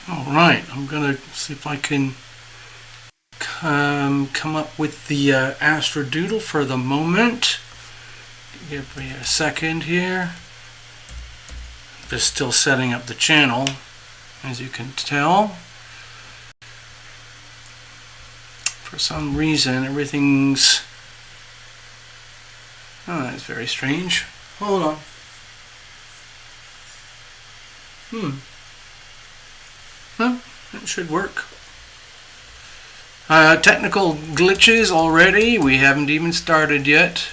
Alright, I'm gonna see if I can come up with the astrodoodle for the moment. Give me a second here. Just still setting up the channel, as you can tell. For some reason, everything's... Oh, that's very strange. Hold on. Well, it should work. Technical glitches already. We haven't even started yet.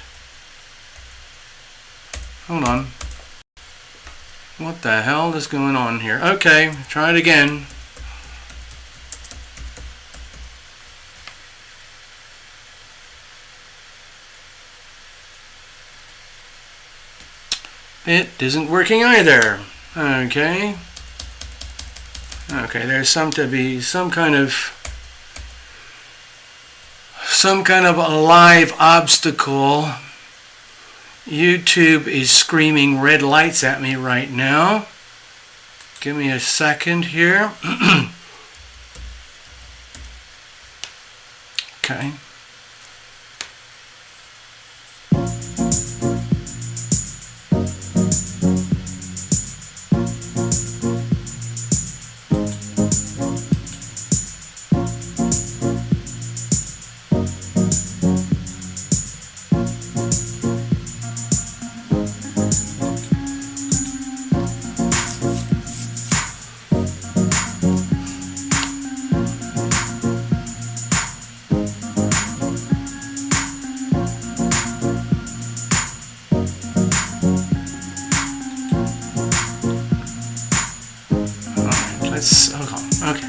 Hold on. What the hell is going on here? Okay, try it again. It isn't working either. Okay. Okay, there's some kind of a live obstacle. YouTube is screaming red lights at me right now. Give me a second here. Okay. Okay.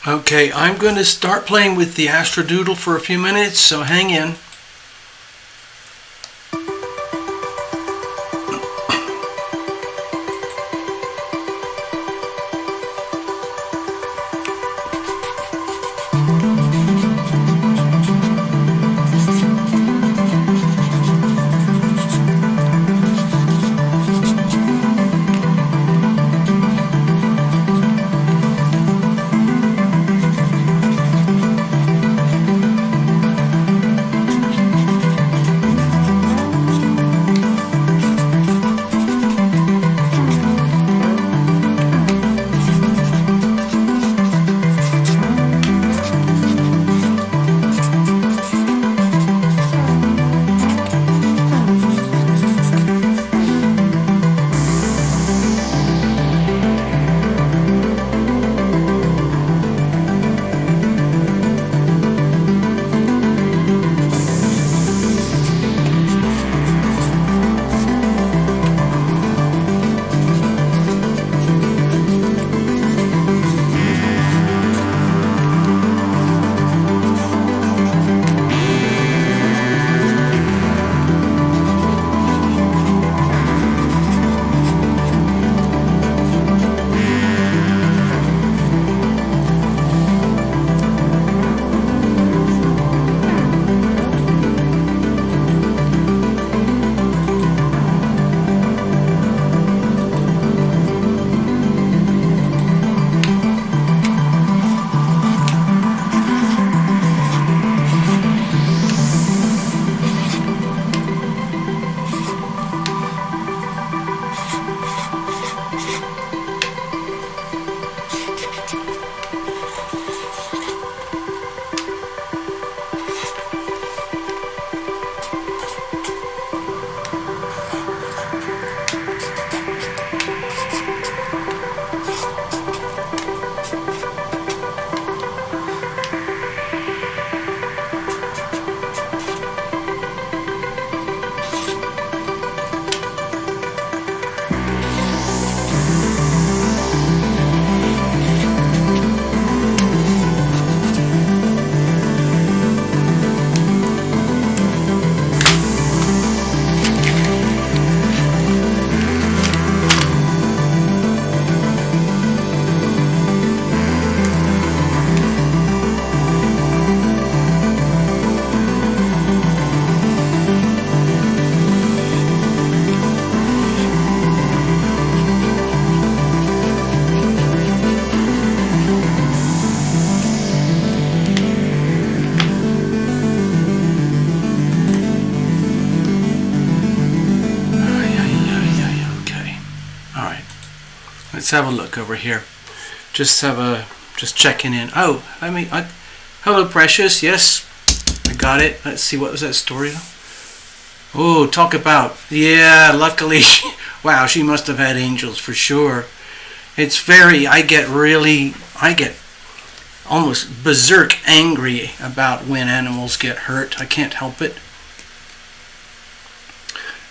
Okay, I'm going to start playing with the astrodoodle for a few minutes, so hang in. Let's have a look over here. Just checking in. Oh, hello, Precious. Yes, I got it. Let's see, what was that story? Oh, talk about, yeah, luckily, wow, she must have had angels for sure. It's I get almost berserk angry about when animals get hurt. I can't help it.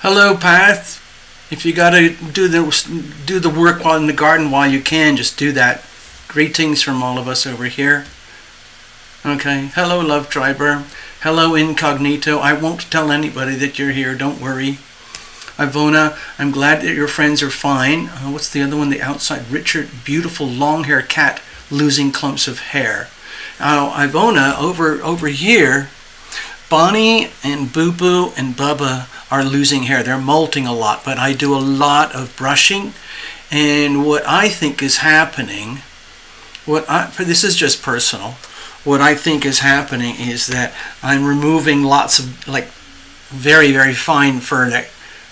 Hello, Path. If you gotta do the work while in the garden while you can, just do that. Greetings from all of us over here. Okay. Hello, Love Triber. Hello, Incognito. I won't tell anybody that you're here. Don't worry. Ivona, I'm glad that your friends are fine. What's the other one? The outside. Richard, beautiful long-haired cat losing clumps of hair. Now, Ivona, over here, Bonnie and Boo Boo and Bubba are losing hair. They're molting a lot, but I do a lot of brushing. And what I think is happening, this is just personal, what I think is happening is that I'm removing lots of like very, very fine fur that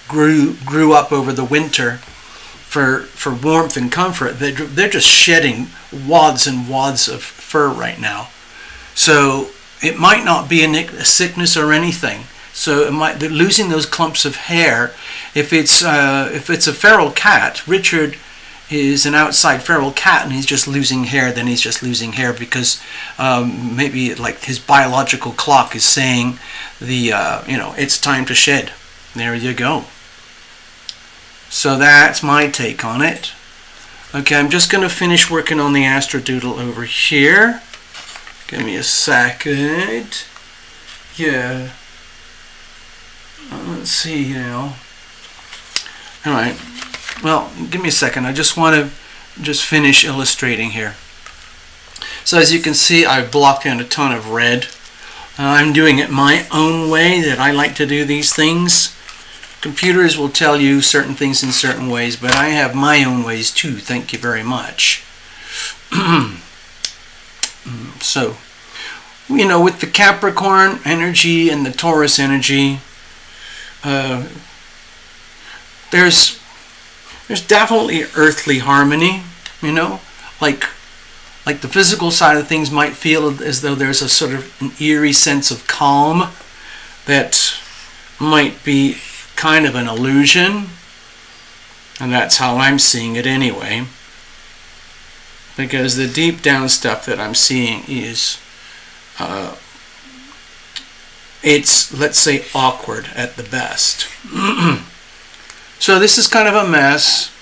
grew up over the winter for warmth and comfort. They're just shedding wads and wads of fur right now. So it might not be a sickness or anything. So they're losing those clumps of hair. If it's a feral cat, Richard is an outside feral cat and he's just losing hair, then he's just losing hair because maybe like his biological clock is saying it's time to shed. There you go. So that's my take on it. Okay, I'm just going to finish working on the Astrodoodle over here. Give me a second. Yeah. Let's see now. Alright. Well, give me a second. I just want to finish illustrating here. So as you can see, I've blocked in a ton of red. I'm doing it my own way that I like to do these things. Computers will tell you certain things in certain ways, but I have my own ways too. Thank you very much. So, with the Capricorn energy and the Taurus energy, there's definitely earthly harmony, like the physical side of things might feel as though there's a sort of an eerie sense of calm that might be kind of an illusion, and that's how I'm seeing it anyway, because the deep down stuff that I'm seeing is it's, let's say, awkward at the best. So this is kind of a mess.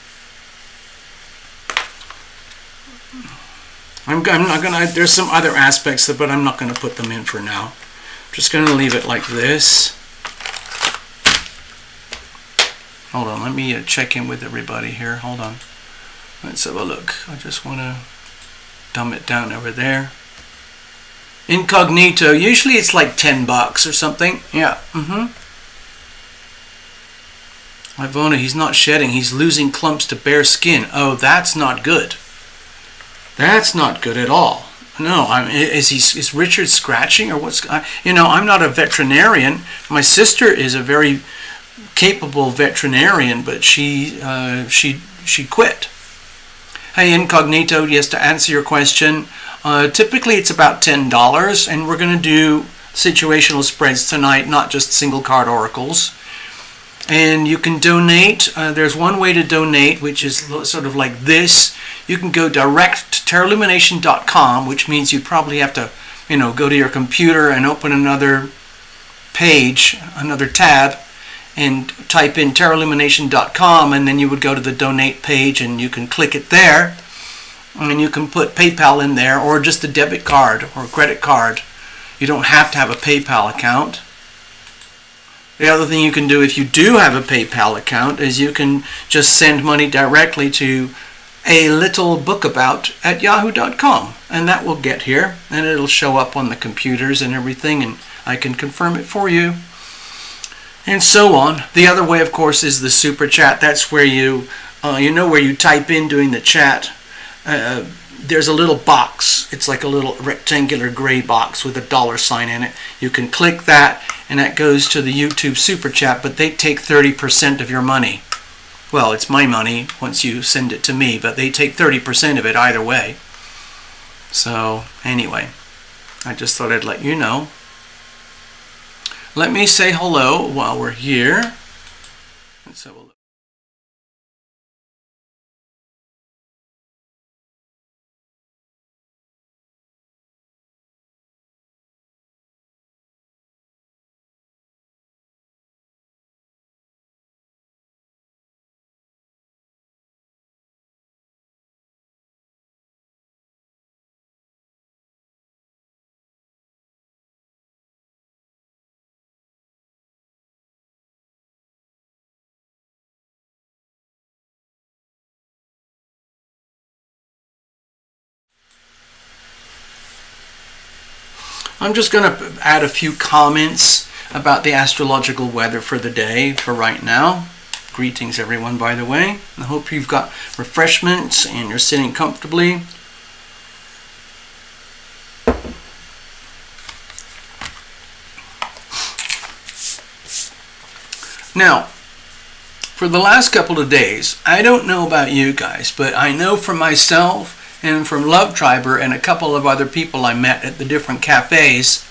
I'm not gonna, there's some other aspects, but I'm not gonna put them in for now. I'm just gonna leave it like this. Hold on, let me check in with everybody here. Hold on. Let's have a look. I just want to dumb it down over there. Incognito. Usually it's like $10 or something. Yeah. Ivona, he's not shedding. He's losing clumps to bare skin. Oh, that's not good. That's not good at all. No, is Richard scratching or what's? I'm not a veterinarian. My sister is a very capable veterinarian, but she quit. Hey, Incognito, yes, to answer your question, typically it's about $10, and we're going to do situational spreads tonight, not just single card oracles. And you can donate. There's one way to donate, which is sort of like this. You can go direct to terralumination.com, which means you probably have to, go to your computer and open another page, another tab, and type in terralumination.com, and then you would go to the donate page and you can click it there, and you can put PayPal in there or just a debit card or credit card. You don't have to have a PayPal account. The other thing you can do if you do have a PayPal account is you can just send money directly to a little book about at yahoo.com, and that will get here and it'll show up on the computers and everything, and I can confirm it for you. And so on. The other way, of course, is the super chat. That's where you where you type in during the chat. There's a little box. It's like a little rectangular gray box with a $sign in it. You can click that, and that goes to the YouTube super chat. But they take 30% of your money. Well, it's my money once you send it to me, but they take 30% of it either way. So anyway, I just thought I'd let you know. Let me say hello while we're here. Let's have a look. I'm just going to add a few comments about the astrological weather for the day for right now. Greetings everyone, by the way. I hope you've got refreshments and you're sitting comfortably. Now, for the last couple of days, I don't know about you guys, but I know for myself and from Love Triber and a couple of other people I met at the different cafes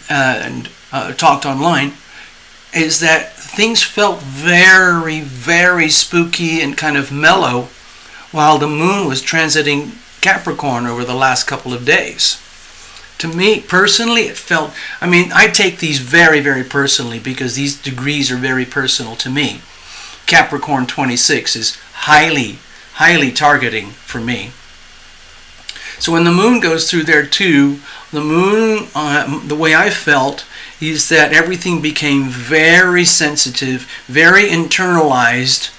and talked online, is that things felt very, very spooky and kind of mellow while the moon was transiting Capricorn over the last couple of days. To me, personally, it felt, I take these very, very personally because these degrees are very personal to me. Capricorn 26 is highly targeting for me. So when the moon goes through there too, the moon, the way I felt is that everything became very sensitive, very internalized,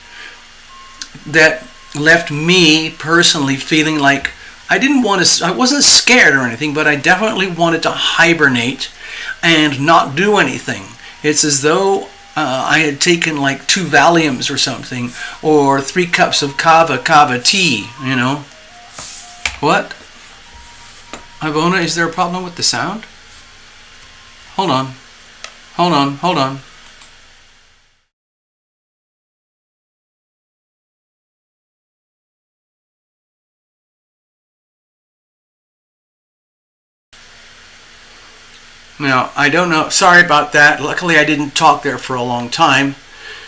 that left me personally feeling like I wasn't scared or anything, but I definitely wanted to hibernate and not do anything. It's as though I had taken like 2 Valiums or something, or 3 cups of kava tea, you know. What? Ivona, is there a problem with the sound? Hold on. Now, I don't know. Sorry about that. Luckily, I didn't talk there for a long time.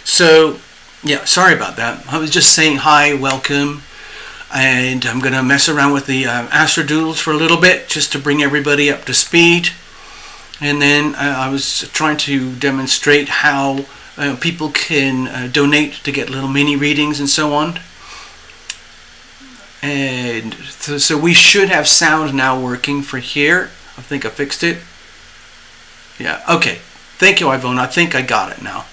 So, yeah, sorry about that. I was just saying hi, welcome. And I'm going to mess around with the astrodoodles for a little bit just to bring everybody up to speed. And then I was trying to demonstrate how people can donate to get little mini readings and so on. And so we should have sound now working for here. I think I fixed it. Yeah, okay. Thank you, Ivona. I think I got it now.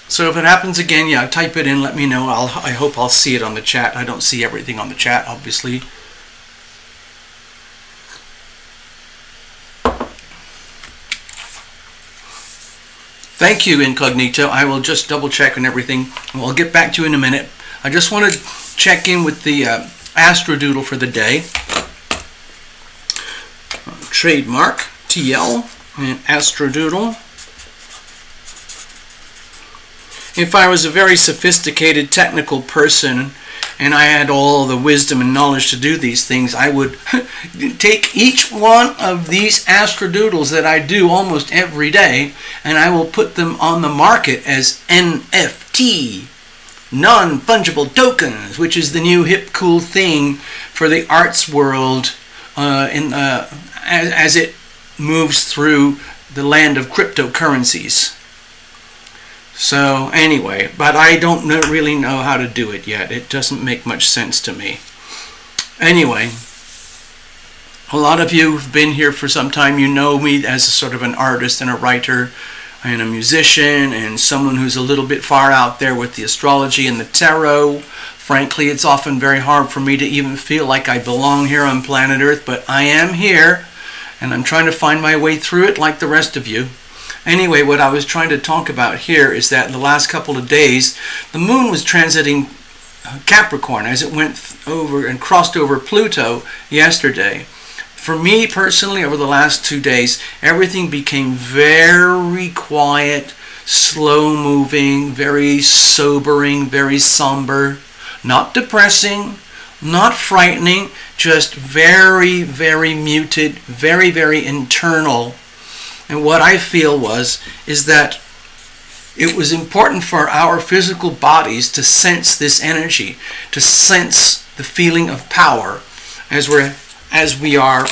So if it happens again, yeah, type it in, let me know. I hope I'll see it on the chat. I don't see everything on the chat, obviously. Thank you, Incognito. I will just double check on everything. I'll get back to you in a minute. I just want to check in with the astrodoodle for the day. Trademark, TL, and astrodoodle. If I was a very sophisticated technical person and I had all the wisdom and knowledge to do these things, I would take each one of these astrodoodles that I do almost every day and I will put them on the market as NFT, non-fungible tokens, which is the new hip cool thing for the arts world as it moves through the land of cryptocurrencies. So anyway, but I don't really know how to do it yet. It doesn't make much sense to me. Anyway, a lot of you have been here for some time. You know me as a sort of an artist and a writer and a musician and someone who's a little bit far out there with the astrology and the tarot. Frankly, it's often very hard for me to even feel like I belong here on planet Earth, but I am here and I'm trying to find my way through it like the rest of you. Anyway, what I was trying to talk about here is that in the last couple of days, the moon was transiting Capricorn as it went over and crossed over Pluto yesterday. For me personally, over the last 2 days, everything became very quiet, slow moving, very sobering, very somber, not depressing, not frightening, just very, very muted, very, very internal. And what I feel is that it was important for our physical bodies to sense this energy, to sense the feeling of power as we are,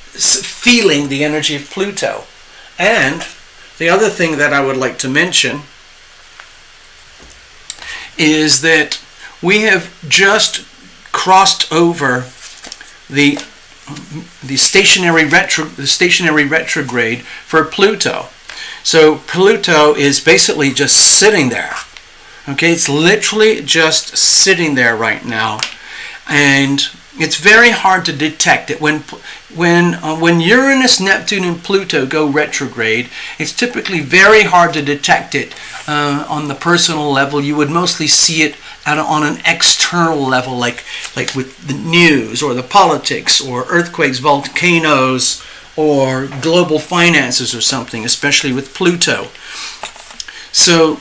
feeling the energy of Pluto. And the other thing that I would like to mention is that we have just crossed over the stationary retrograde for Pluto. So Pluto is basically just sitting there. Okay, it's literally just sitting there right now, and it's very hard to detect it. When Uranus, Neptune, and Pluto go retrograde, it's typically very hard to detect it on the personal level. You would mostly see it on an external level, like with the news or the politics or earthquakes, volcanoes, or global finances or something, especially with Pluto. So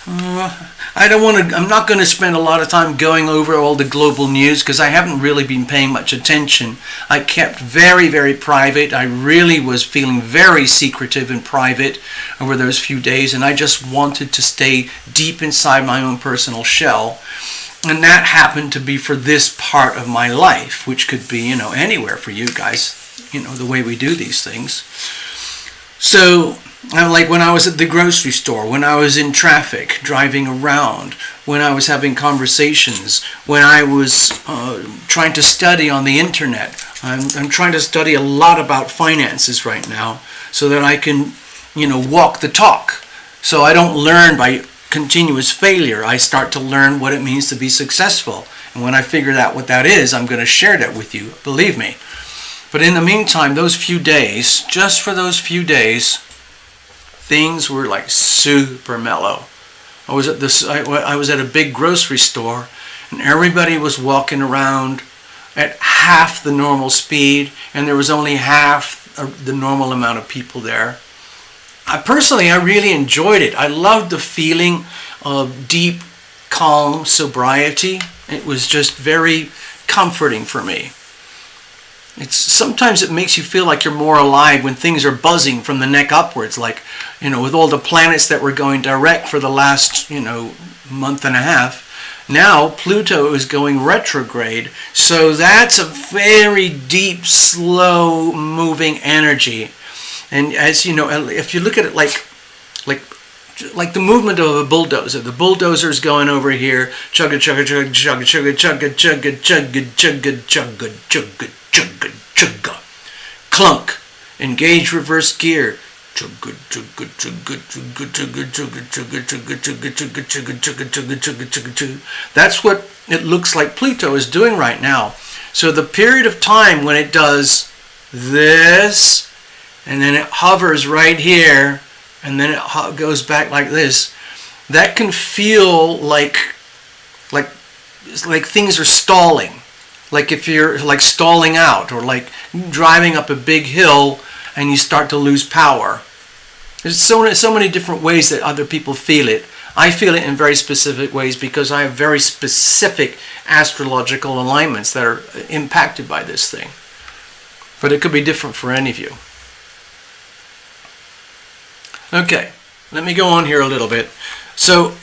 I'm not going to spend a lot of time going over all the global news because I haven't really been paying much attention. I kept very, very private. I really was feeling very secretive and private over those few days, and I just wanted to stay deep inside my own personal shell. And that happened to be for this part of my life, which could be, anywhere for you guys, the way we do these things. So, like when I was at the grocery store, when I was in traffic, driving around, when I was having conversations, when I was trying to study on the internet. I'm trying to study a lot about finances right now so that I can, walk the talk. So I don't learn by continuous failure. I start to learn what it means to be successful. And when I figure out what that is, I'm going to share that with you, believe me. But in the meantime, those few days, just for those few days, things were like super mellow. I was at a big grocery store, and everybody was walking around at half the normal speed, and there was only half the normal amount of people there. I really enjoyed it. I loved the feeling of deep, calm sobriety. It was just very comforting for me. Sometimes it makes you feel like you're more alive when things are buzzing from the neck upwards, like, with all the planets that were going direct for the last, month and a half. Now Pluto is going retrograde, so that's a very deep, slow moving energy. And as you know, if you look at it like the movement of a bulldozer, the bulldozer is going over here, chugga chugga chugga chugga chugga chugga chugga chugga chugga chugga chugga chugga chugga, clunk, engage reverse gear, chugga chugga chugga chugga chugga chugga chugga chugga chugga chugga chugga chugga chugga chugga chugga chugga. That's what it looks like Pluto is doing right now. So the period of time when it does this, and then it hovers right here, and then it goes back like this, that can feel like things are stalling. Like if you're like stalling out, or like driving up a big hill and you start to lose power. There's so many different ways that other people feel it. I feel it in very specific ways because I have very specific astrological alignments that are impacted by this thing. But it could be different for any of you. Okay, let me go on here a little bit. So,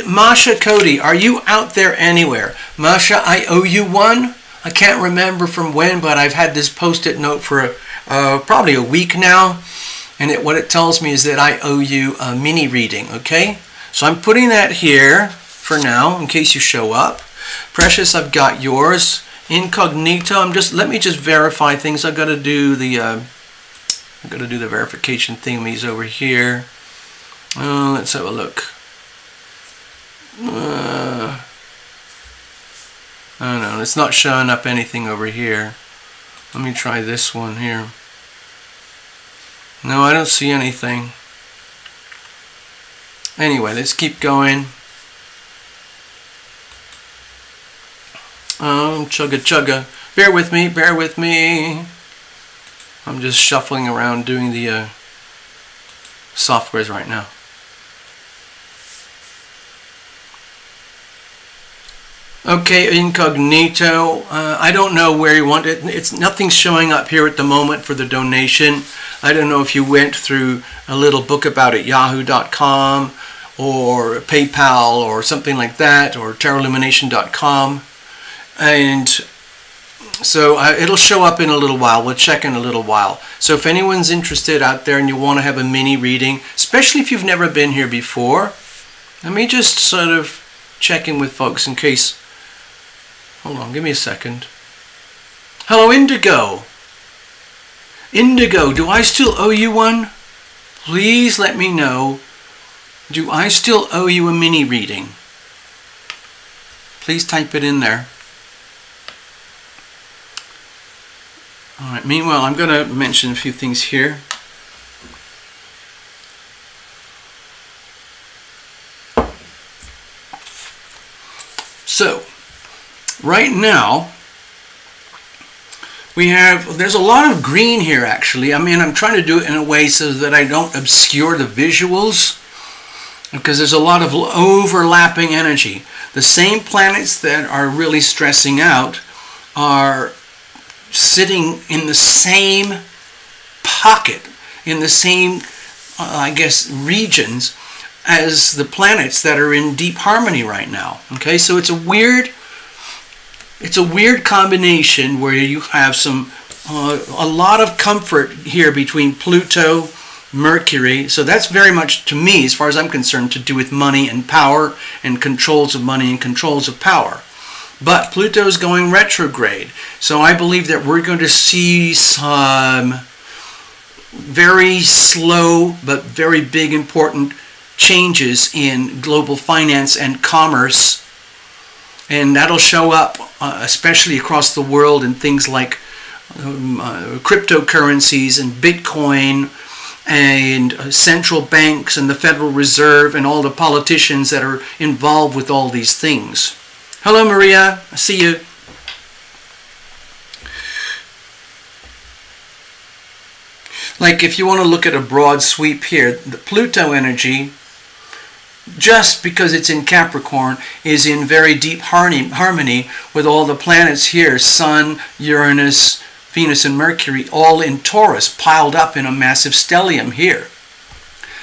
Masha Cody, are you out there anywhere? Masha, I owe you one. I can't remember from when, but I've had this post-it note for probably a week now. And what it tells me is that I owe you a mini reading, okay? So I'm putting that here for now, in case you show up. Precious, I've got yours. Incognito, let me just verify things. I've got to do the verification thingies over here. Let's have a look. Oh no, it's not showing up anything over here. Let me try this one here. No, I don't see anything. Anyway, let's keep going. Chugga chugga. Bear with me, bear with me. I'm just shuffling around doing the softwares right now. Okay, incognito. I don't know where you want it. Nothing's showing up here at the moment for the donation. I don't know if you went through a little book about it, yahoo.com or PayPal or something like that, or tarotlumination.com. And so it'll show up in a little while. We'll check in a little while. So if anyone's interested out there and you want to have a mini reading, especially if you've never been here before, let me just sort of check in with folks in case. Hold on, give me a second. Hello, Indigo. Indigo, do I still owe you one? Please let me know. Do I still owe you a mini reading? Please type it in there. All right, meanwhile, I'm going to mention a few things here. So, right now, there's a lot of green here actually. I mean, I'm trying to do it in a way so that I don't obscure the visuals, because there's a lot of overlapping energy. The same planets that are really stressing out are sitting in the same pocket, in the same, I guess, regions as the planets that are in deep harmony right now. Okay, so it's a weird combination where you have a lot of comfort here between Pluto, Mercury. So that's very much, to me, as far as I'm concerned, to do with money and power and controls of money and controls of power. But Pluto's going retrograde. So I believe that we're going to see some very slow but very big important changes in global finance and commerce. And that'll show up especially across the world in things like cryptocurrencies and Bitcoin and central banks and the Federal Reserve and all the politicians that are involved with all these things. Hello, Maria. I see you. Like, if you want to look at a broad sweep here, the Pluto energy, just because it's in Capricorn, is in very deep harmony with all the planets here, Sun, Uranus, Venus, and Mercury, all in Taurus, piled up in a massive stellium here.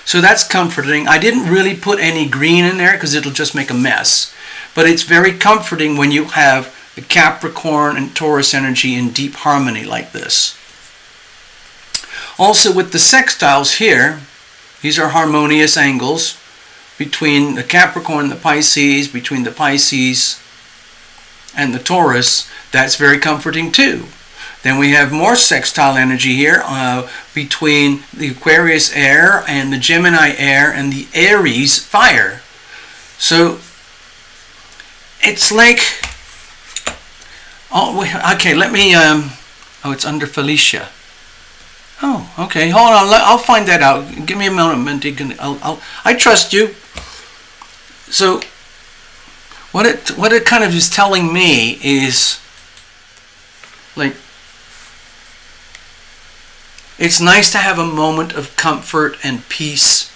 So that's comforting. I didn't really put any green in there because it'll just make a mess. But it's very comforting when you have the Capricorn and Taurus energy in deep harmony like this. Also with the sextiles here, these are harmonious angles between the Capricorn and the Pisces, between the Pisces and the Taurus. That's very comforting too. Then we have more sextile energy here between the Aquarius air and the Gemini air and the Aries fire. So it's like, okay, let me, it's under Felicia. Oh, okay, hold on, I'll find that out. Give me a moment, I trust you. So, what it kind of is telling me is, like, it's nice to have a moment of comfort and peace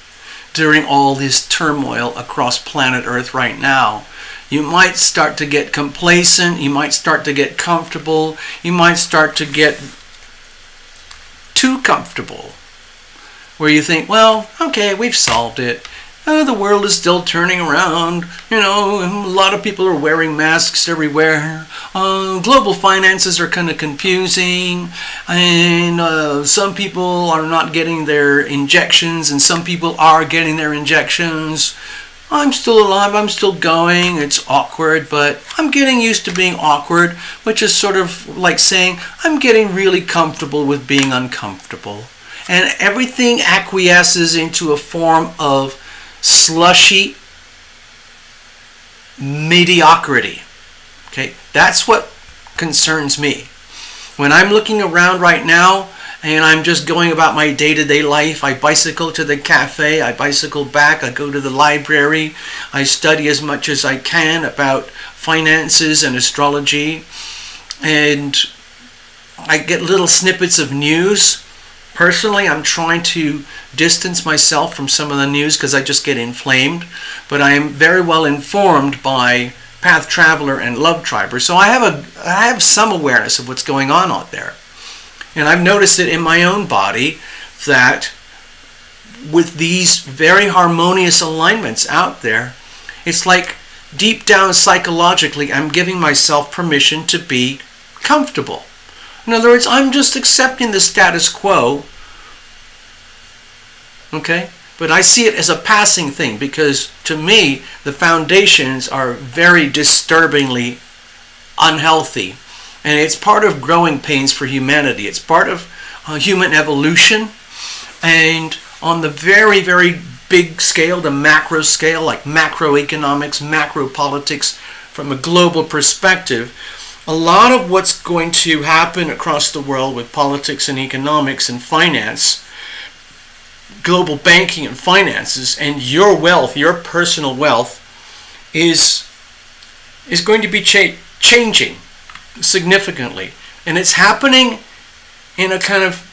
during all this turmoil across planet Earth right now. You might start to get complacent, you might start to get comfortable, you might start to get too comfortable, where you think, well, okay, we've solved it. The world is still turning around. You know, a lot of people are wearing masks everywhere. Global finances are kind of confusing, and some people are not getting their injections, and some people are getting their injections. I'm still alive, I'm still going, it's awkward, but I'm getting used to being awkward, which is sort of like saying, I'm getting really comfortable with being uncomfortable. And everything acquiesces into a form of slushy mediocrity. Okay, that's what concerns me. When I'm looking around right now, and I'm just going about my day-to-day life. I bicycle to the cafe, I bicycle back, I go to the library, I study as much as I can about finances and astrology, and I get little snippets of news. Personally, I'm trying to distance myself from some of the news because I just get inflamed. But I am very well informed by Path Traveler and Love Triber, so I have some awareness of what's going on out there. And I've noticed it in my own body that with these very harmonious alignments out there, it's like deep down psychologically I'm giving myself permission to be comfortable. In other words, I'm just accepting the status quo, okay? But I see it as a passing thing because to me the foundations are very disturbingly unhealthy. And it's part of growing pains for humanity. It's part of human evolution. And on the very, very big scale, the macro scale, like macroeconomics, macro politics, from a global perspective, a lot of what's going to happen across the world with politics and economics and finance, global banking and finances, and your wealth, your personal wealth, is going to be changing significantly. And it's happening in a kind of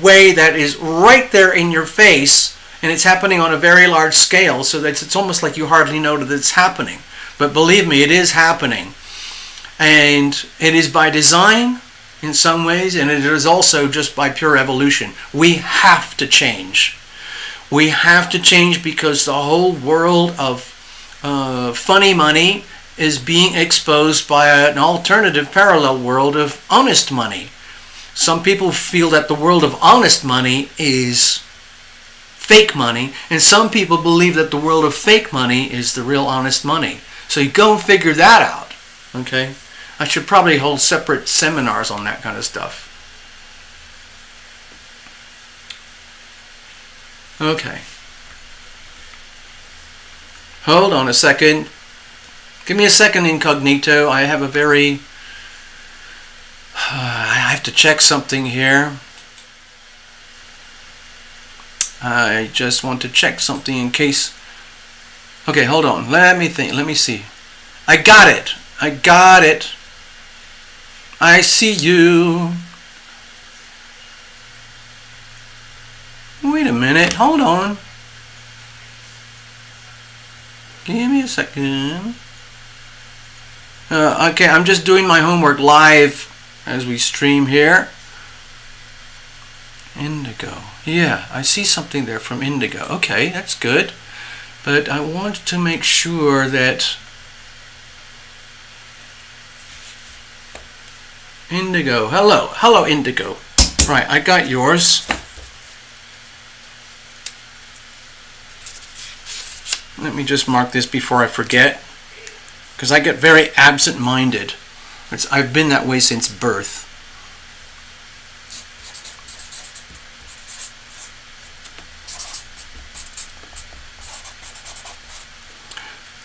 way that is right there in your face, and it's happening on a very large scale, so that it's almost like you hardly know that it's happening. But believe me, it is happening. And it is by design in some ways, and it is also just by pure evolution. We have to change. We have to change because the whole world of funny money is being exposed by an alternative parallel world of honest money. Some people feel that the world of honest money is fake money, and some people believe that the world of fake money is the real honest money. So you go and figure that out, okay? I should probably hold separate seminars on that kind of stuff. Okay. Hold on a second. Give me a second, incognito. I have a very... I have to check something here. I just want to check something in case... Okay, hold on. Let me think. Let me see. I got it. I got it. I see you. Wait a minute. Hold on. Give me a second. Okay, I'm just doing my homework live as we stream here. Indigo. Yeah, I see something there from Indigo. Okay, that's good. But I want to make sure that Indigo. Hello. Hello, Indigo. Right, I got yours. Let me just mark this before I forget, because I get very absent-minded. I've been that way since birth.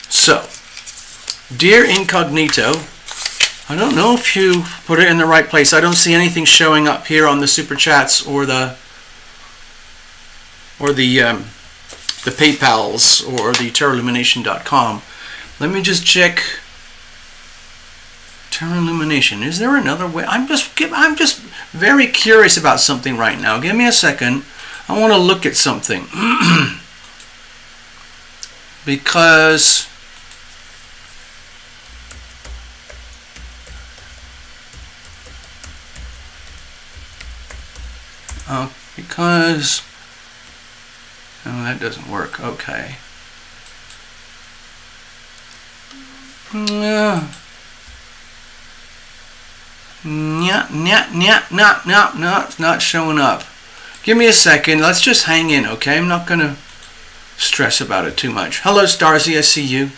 So, dear incognito, I don't know if you put it in the right place. I don't see anything showing up here on the super chats or the PayPals or the TerraLumination.com. Let me just check Terra Illumination. Is there another way? I'm just very curious about something right now. Give me a second. I want to look at something because oh, that doesn't work. Okay. Yeah. No, it's not showing up. Give me a second. Let's just hang in, okay? I'm not going to stress about it too much. Hello, Starzy. I see you.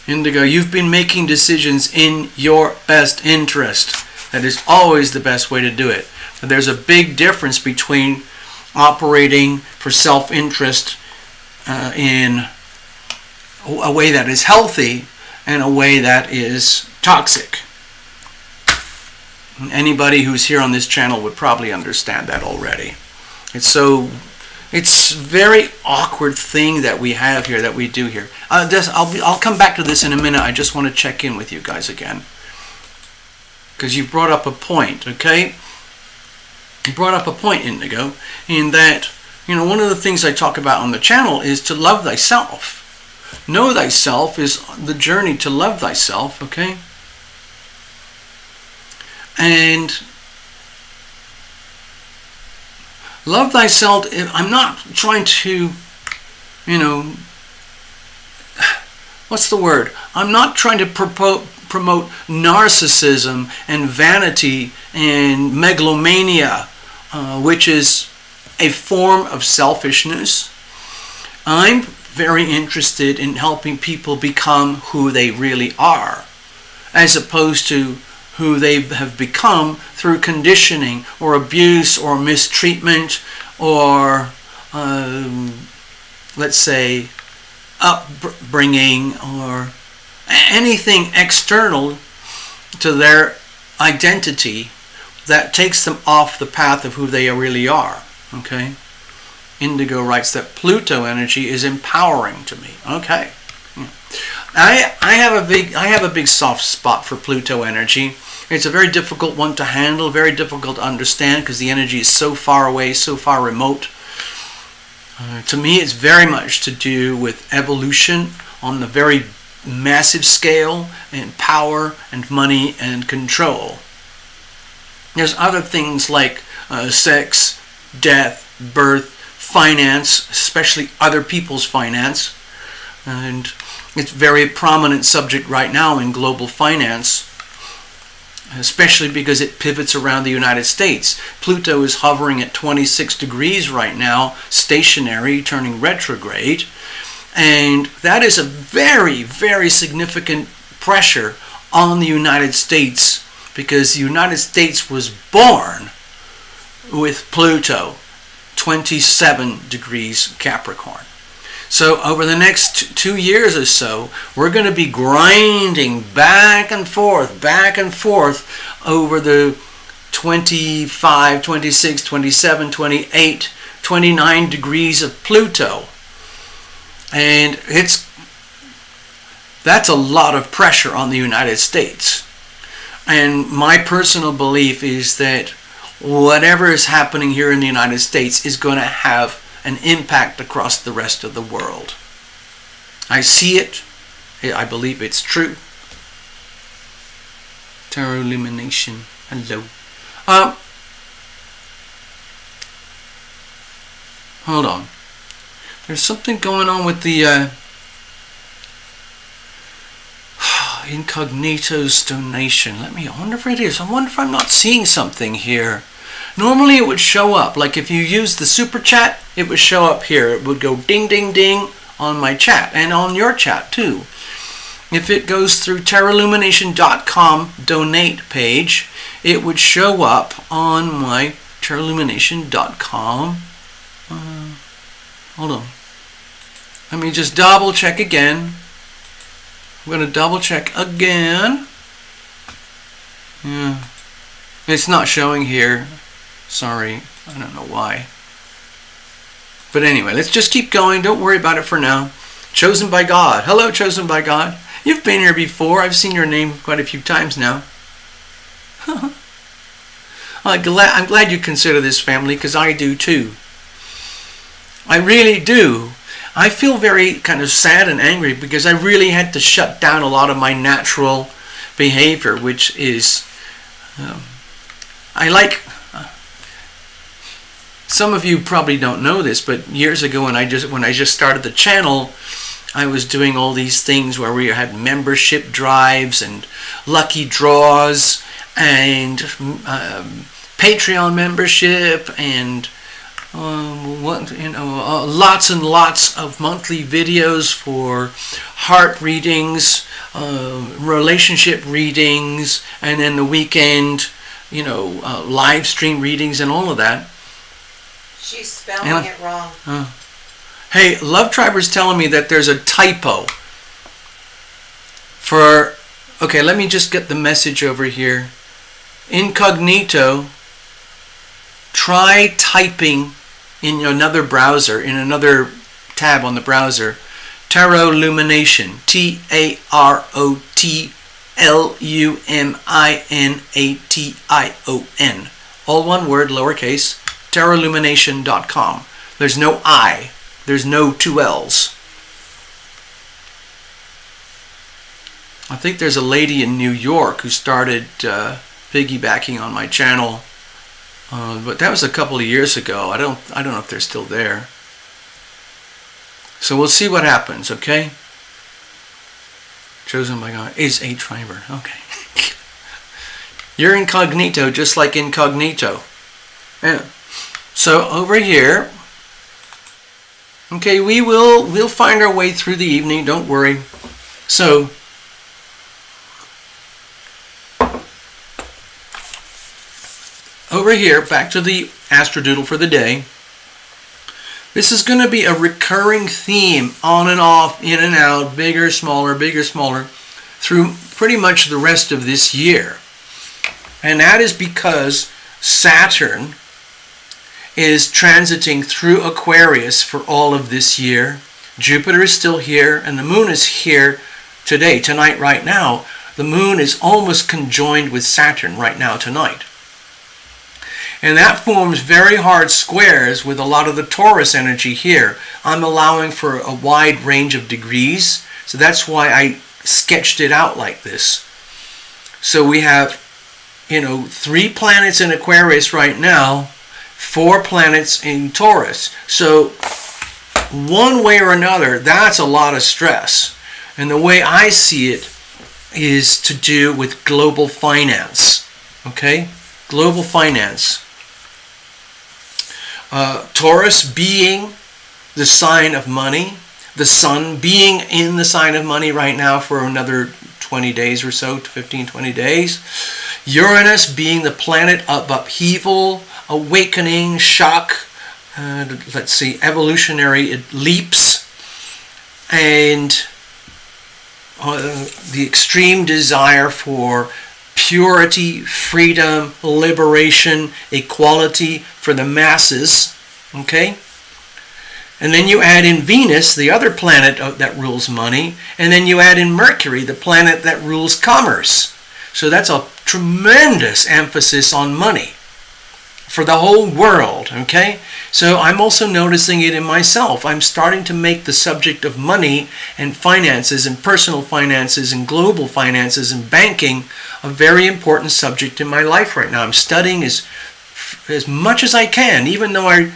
Indigo, you've been making decisions in your best interest. That is always the best way to do it. But there's a big difference between operating for self-interest in a way that is healthy and a way that is toxic. Anybody who's here on this channel would probably understand that already. It's a very awkward thing that we have here, that we do here. I'll come back to this in a minute. I just want to check in with you guys again. because you brought up a point, okay? You brought up a point, Indigo, in that, one of the things I talk about on the channel is to love thyself. Know thyself is the journey to love thyself, okay? And love thyself, I'm not trying to, what's the word? I'm not trying to promote narcissism and vanity and megalomania, which is a form of selfishness. I'm very interested in helping people become who they really are, as opposed to who they have become through conditioning or abuse or mistreatment or, let's say, upbringing or anything external to their identity that takes them off the path of who they really are. Okay? Indigo writes that Pluto energy is empowering to me. Okay. I have a big soft spot for Pluto energy. It's a very difficult one to handle, very difficult to understand because the energy is so far away, so far remote. To me, it's very much to do with evolution on the very massive scale, and power and money and control. There's other things like sex, death, birth, finance, especially other people's finance, and it's a very prominent subject right now in global finance, especially because it pivots around the United States. Pluto is hovering at 26 degrees right now, stationary, turning retrograde, and that is a very, very significant pressure on the United States because the United States was born with Pluto 27 degrees Capricorn. So over the next 2 years or so, we're going to be grinding back and forth over the 25, 26, 27, 28, 29 degrees of Pluto. And that's a lot of pressure on the United States. And my personal belief is that whatever is happening here in the United States is going to have an impact across the rest of the world. I see it. I believe it's true. Tarot Lumination. Hello. Hold on. There's something going on with the Incognito's donation. I wonder if it is. I wonder if I'm not seeing something here. Normally it would show up. Like if you use the super chat, it would show up here. It would go ding, ding, ding on my chat and on your chat too. If it goes through tarotlumination.com donate page, it would show up on my tarotlumination.com. Hold on. Let me just double check again. I'm going to double check again. Yeah. It's not showing here. Sorry. I don't know why. But anyway, let's just keep going. Don't worry about it for now. Chosen by God. Hello, Chosen by God. You've been here before. I've seen your name quite a few times now. I'm glad you consider this family because I do too. I really do. I feel very kind of sad and angry because I really had to shut down a lot of my natural behavior, which is, some of you probably don't know this, but years ago when I just started the channel, I was doing all these things where we had membership drives and lucky draws and Patreon membership and lots and lots of monthly videos for heart readings, relationship readings, and then the weekend, live stream readings and all of that. She's spelling it wrong. Hey, Love Triber's telling me that there's a typo for... Okay, let me just get the message over here. Incognito, try typing in another browser, in another tab on the browser, Tarot Lumination, TAROT Lumination. All one word, lowercase, terralumination.com. There's no I. There's no two L's. I think there's a lady in New York who started piggybacking on my channel, but that was a couple of years ago. I don't know if they're still there. So we'll see what happens, okay? Chosen by God is a triber. Okay. You're incognito, just like incognito. Yeah. So over here, okay, we'll find our way through the evening. Don't worry. So over here, back to the astrodoodle for the day. This is going to be a recurring theme, on and off, in and out, bigger, smaller, through pretty much the rest of this year. And that is because Saturn is transiting through Aquarius for all of this year. Jupiter is still here, and the moon is here today, tonight, right now. The moon is almost conjoined with Saturn right now, tonight. And that forms very hard squares with a lot of the Taurus energy here. I'm allowing for a wide range of degrees, so that's why I sketched it out like this. So we have, 3 planets in Aquarius right now, 4 planets in Taurus. So one way or another, that's a lot of stress. And the way I see it is to do with global finance. Okay? Global finance. Taurus being the sign of money, the sun being in the sign of money right now for another 20 days or so, 15, 20 days. Uranus being the planet of upheaval, awakening, shock, evolutionary leaps, and the extreme desire for purity, freedom, liberation, equality for the masses, okay? And then you add in Venus, the other planet that rules money, and then you add in Mercury, the planet that rules commerce. So that's a tremendous emphasis on money for the whole world, okay? So I'm also noticing it in myself. I'm starting to make the subject of money and finances and personal finances and global finances and banking a very important subject in my life right now. I'm studying as much as I can, even though I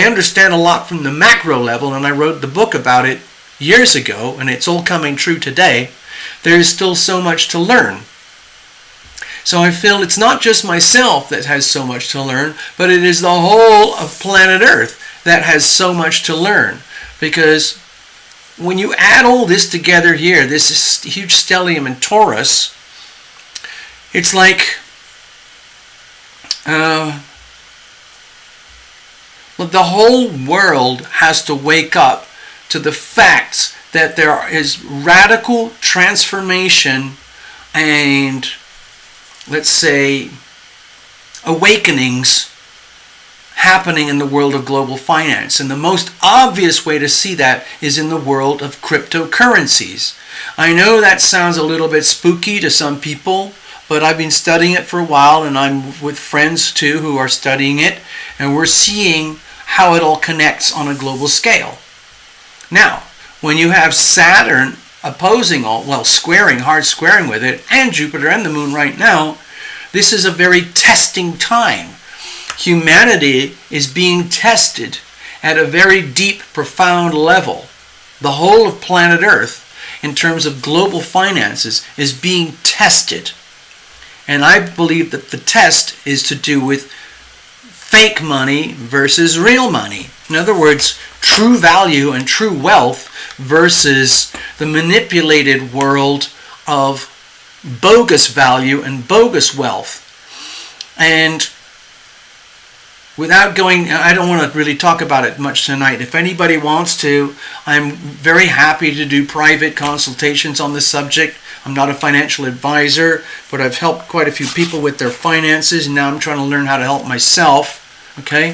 understand a lot from the macro level, and I wrote the book about it years ago, and it's all coming true today. There is still so much to learn. So I feel it's not just myself that has so much to learn, but it is the whole of planet Earth that has so much to learn. Because when you add all this together here, this is huge stellium in Taurus, it's like the whole world has to wake up to the facts that there is radical transformation and, let's say, awakenings happening in the world of global finance. And the most obvious way to see that is in the world of cryptocurrencies. I know that sounds a little bit spooky to some people, but I've been studying it for a while, and I'm with friends too who are studying it, and we're seeing how it all connects on a global scale. Now, when you have Saturn opposing hard squaring with it, and Jupiter and the moon right now, this is a very testing time. Humanity is being tested at a very deep, profound level. The whole of planet Earth, in terms of global finances, is being tested. And I believe that the test is to do with fake money versus real money. In other words, true value and true wealth versus the manipulated world of bogus value and bogus wealth. And without going, I don't want to really talk about it much tonight. If anybody wants to, I'm very happy to do private consultations on this subject. I'm not a financial advisor, but I've helped quite a few people with their finances, and now I'm trying to learn how to help myself. Okay?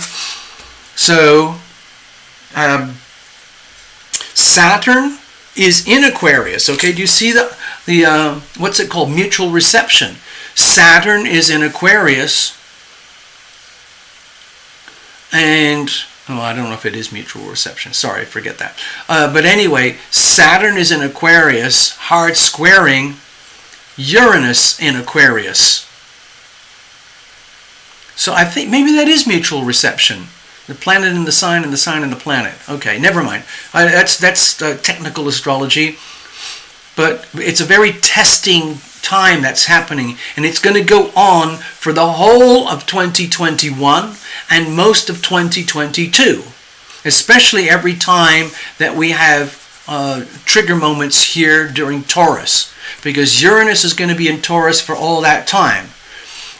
So, Saturn is in Aquarius. Okay, do you see the what's it called? Mutual reception. Saturn is in Aquarius, and I don't know if it is mutual reception. Sorry, forget that. But anyway, Saturn is in Aquarius, hard squaring Uranus in Aquarius. So I think maybe that is mutual reception. The planet and the sign and the sign and the planet. Okay, never mind. That's technical astrology. But it's a very testing time that's happening. And it's going to go on for the whole of 2021 and most of 2022. Especially every time that we have trigger moments here during Taurus. Because Uranus is going to be in Taurus for all that time.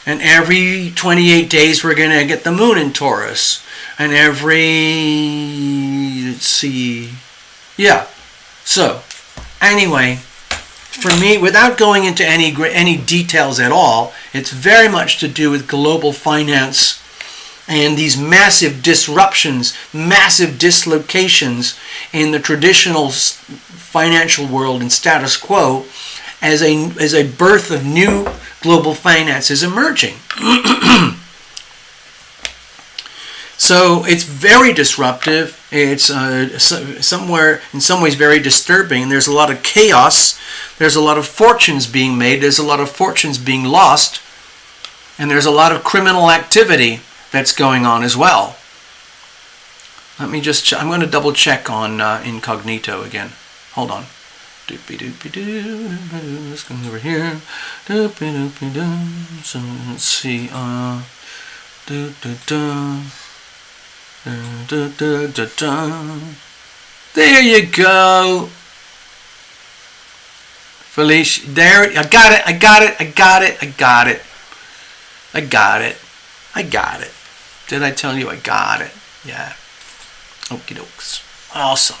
And every 28 days we're going to get the moon in Taurus. And every, let's see, yeah. So, anyway, for me, without going into any details at all, it's very much to do with global finance and these massive disruptions, massive dislocations in the traditional financial world and status quo as a birth of new global finance is emerging. So it's very disruptive. It's somewhere, in some ways, very disturbing. There's a lot of chaos. There's a lot of fortunes being made. There's a lot of fortunes being lost. And there's a lot of criminal activity that's going on as well. Let me just, I'm going to double check on incognito again. Hold on. Doopy-doopy-doo. Let's go over here. Doopy-doopy-doo. So let's see. Do-do-do. There you go, Felicia. There, I got it. Did I tell you I got it? Yeah. Okie dokes. Awesome.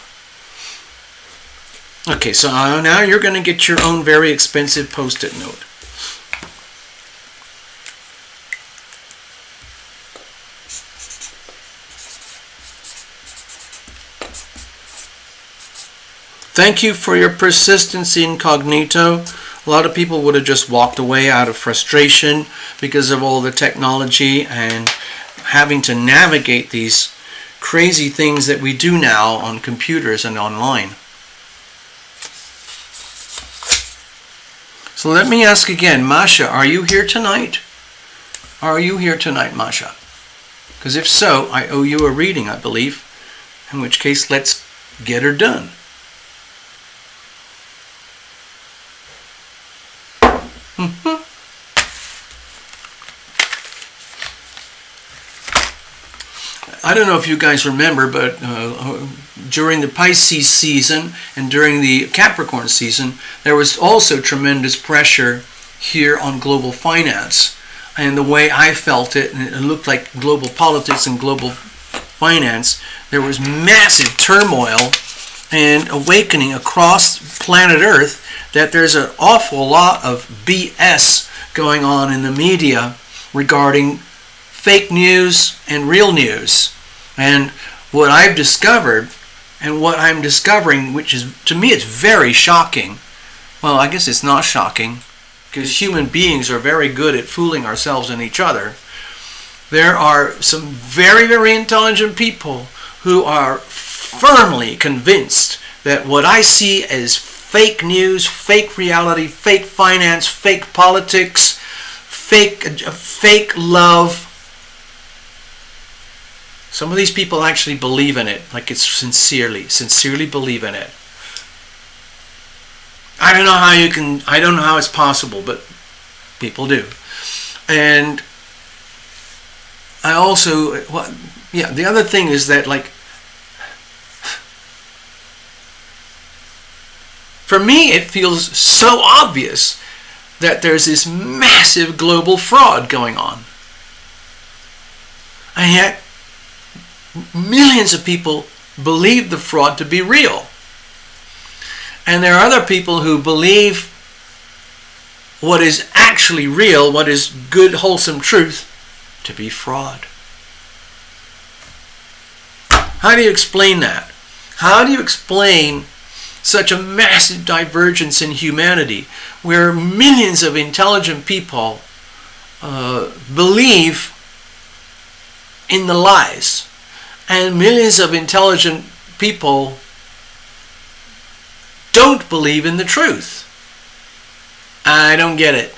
Okay, so now you're going to get your own very expensive post-it note. Thank you for your persistence, incognito. A lot of people would have just walked away out of frustration because of all the technology and having to navigate these crazy things that we do now on computers and online. So let me ask again, Masha, are you here tonight? Are you here tonight, Masha? Because if so, I owe you a reading, I believe. In which case, let's get her done. I don't know if you guys remember, but during the Pisces season and during the Capricorn season, there was also tremendous pressure here on global finance. And the way I felt it, and it looked like global politics and global finance, there was massive turmoil and awakening across planet Earth that there's an awful lot of BS going on in the media regarding fake news and real news. And what I've discovered and what I'm discovering, which is, to me, it's very shocking. Well, I guess it's not shocking because human beings are very good at fooling ourselves and each other. There are some very, very intelligent people who are firmly convinced that what I see as fake news, fake reality, fake finance, fake politics, fake love. Some of these people actually believe in it, like it's sincerely believe in it. I don't know how it's possible, but people do. And I also, the other thing is that, like, for me, it feels so obvious that there's this massive global fraud going on. And yet, millions of people believe the fraud to be real. And there are other people who believe what is actually real, what is good, wholesome truth, to be fraud. How do you explain that? How do you explain such a massive divergence in humanity, where millions of intelligent people believe in the lies, and millions of intelligent people don't believe in the truth. I don't get it.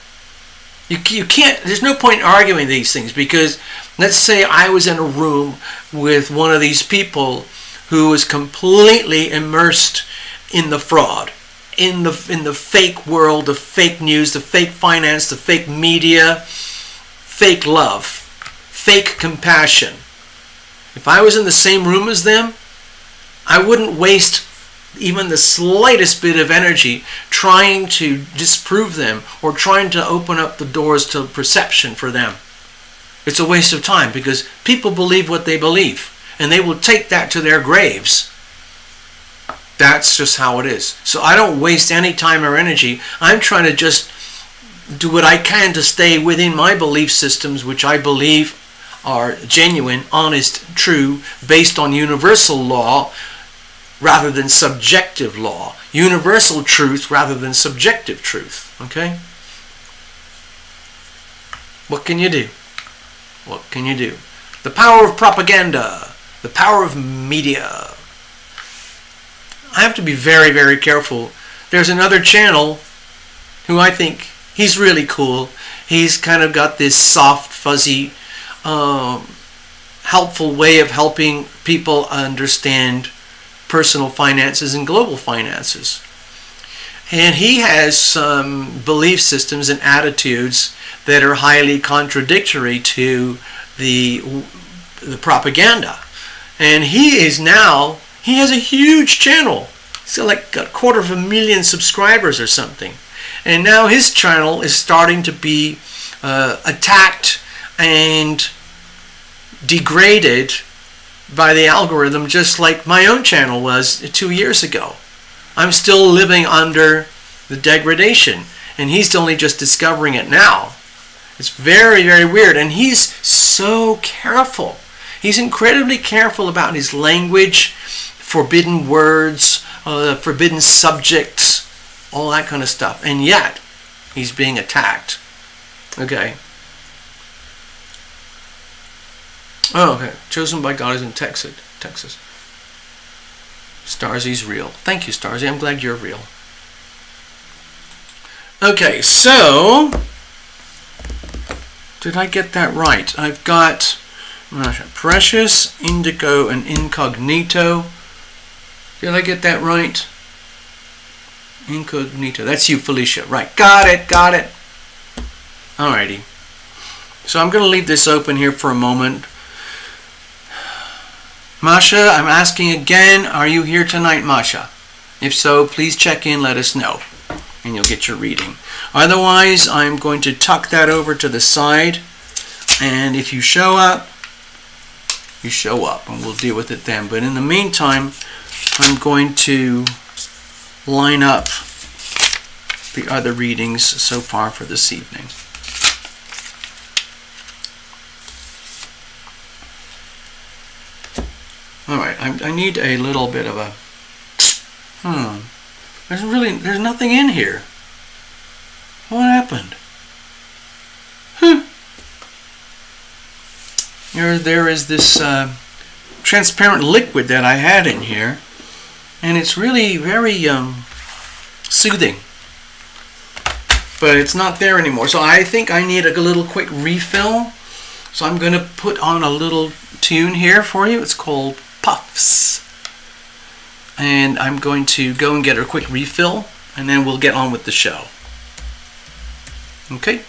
You can't, there's no point in arguing these things, because let's say I was in a room with one of these people who was completely immersed in the fraud, in the fake world, the fake news, the fake finance, the fake media, fake love, fake compassion. If I was in the same room as them, I wouldn't waste even the slightest bit of energy trying to disprove them or trying to open up the doors to perception for them. It's a waste of time, because people believe what they believe, and they will take that to their graves. That's just how it is. So I don't waste any time or energy. I'm trying to just do what I can to stay within my belief systems, which I believe are genuine, honest, true, based on universal law rather than subjective law. Universal truth rather than subjective truth. Okay? What can you do? What can you do? The power of propaganda. The power of media. I have to be very, very careful. There's another channel who I think he's really cool. He's kind of got this soft, fuzzy, helpful way of helping people understand personal finances and global finances. And he has some belief systems and attitudes that are highly contradictory to the propaganda. And he has a huge channel. He's got like 250,000 subscribers or something. And now his channel is starting to be attacked and degraded by the algorithm, just like my own channel was 2 years ago. I'm still living under the degradation, and he's only just discovering it now. It's very, very weird, and he's so careful. He's incredibly careful about his language, forbidden words, forbidden subjects, all that kind of stuff, and yet he's being attacked. Okay. Oh, okay. Chosen by God is in Texas. Starzy's real. Thank you, Starzy. I'm glad you're real. Okay, so did I get that right? I've got Precious, Indigo, and Incognito. Did I get that right? Incognito. That's you, Felicia. Right. Got it. Alrighty. So I'm going to leave this open here for a moment. Masha, I'm asking again, are you here tonight, Masha? If so, please check in, let us know, and you'll get your reading. Otherwise, I'm going to tuck that over to the side, and if you show up, you show up, and we'll deal with it then. But in the meantime, I'm going to line up the other readings so far for this evening. Alright, I need a little bit of a... There's nothing in here. What happened? There is this transparent liquid that I had in here, and it's really very soothing. But it's not there anymore, so I think I need a little quick refill. So I'm going to put on a little tune here for you. It's called Puffs. And I'm going to go and get a quick refill, and then we'll get on with the show. Okay?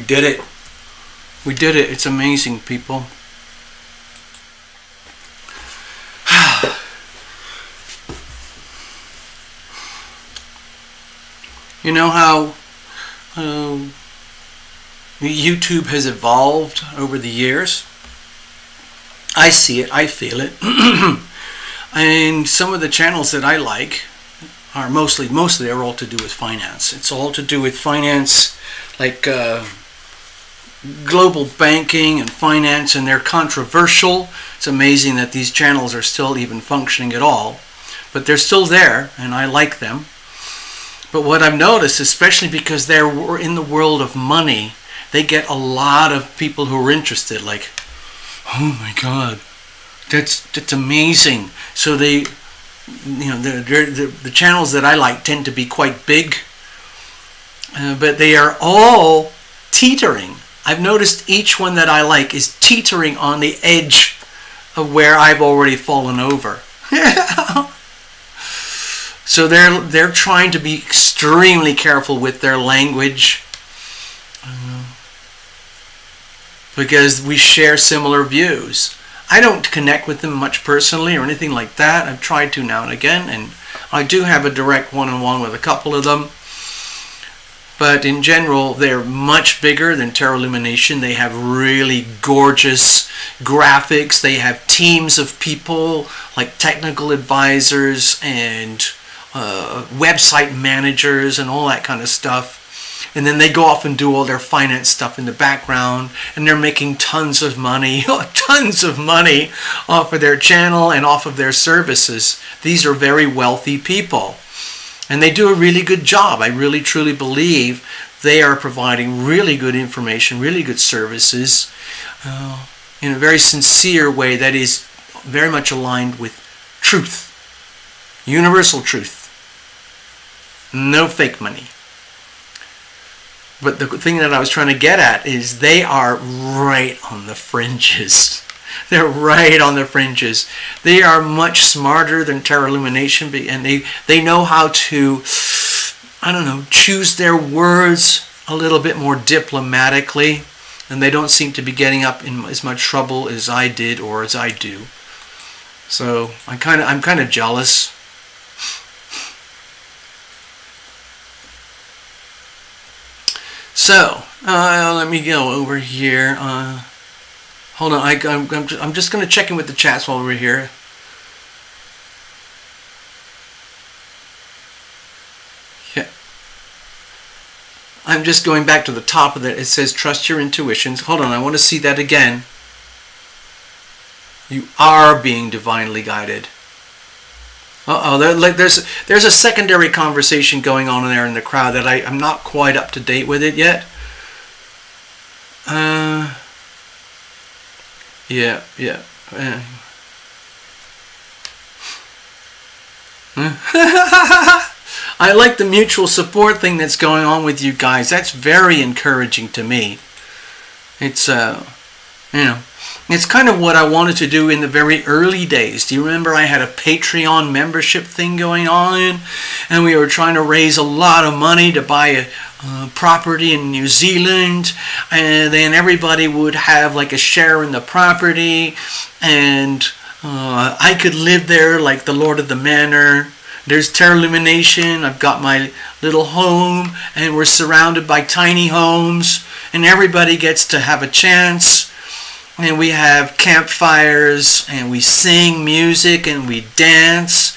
did it. We did it. It's amazing, people. You know how YouTube has evolved over the years? I see it. I feel it. And some of the channels that I like are mostly are all to do with finance. It's all to do with finance, like global banking and finance, and they're controversial. It's amazing that these channels are still even functioning at all, but they're still there, and I like them. But what I've noticed, especially because they're in the world of money, they get a lot of people who are interested, like, oh my God, that's amazing. So they, the channels that I like tend to be quite big, but they are all teetering. I've noticed each one that I like is teetering on the edge of where I've already fallen over. So they're trying to be extremely careful with their language, because we share similar views. I don't connect with them much personally or anything like that. I've tried to now and again, and I do have a direct one-on-one with a couple of them. But in general, they're much bigger than Terra Lumination. They have really gorgeous graphics. They have teams of people, like technical advisors and website managers and all that kind of stuff. And then they go off and do all their finance stuff in the background, and they're making tons of money, tons of money off of their channel and off of their services. These are very wealthy people, and they do a really good job. I really truly believe they are providing really good information, really good services, in a very sincere way that is very much aligned with truth, universal truth. No fake money. But the thing that I was trying to get at is they are right on the fringes. They're right on the fringes. They are much smarter than Terra Lumination, and they know how to, choose their words a little bit more diplomatically, and they don't seem to be getting up in as much trouble as I did or as I do. So I'm kind of jealous. So, let me go over here. Hold on, I'm just going to check in with the chats while we're here. Yeah. I'm just going back to the top of it. It says, trust your intuitions. Hold on, I want to see that again. You are being divinely guided. There's a secondary conversation going on there in the crowd that I'm not quite up to date with it yet. Yeah. I like the mutual support thing that's going on with you guys. That's very encouraging to me. It's it's kind of what I wanted to do in the very early days. Do you remember I had a Patreon membership thing going on, and we were trying to raise a lot of money to buy a property in New Zealand, and then everybody would have like a share in the property, and I could live there like the Lord of the Manor. There's Terra Lumination. I've got my little home, and we're surrounded by tiny homes, and everybody gets to have a chance. And we have campfires, and we sing music, and we dance,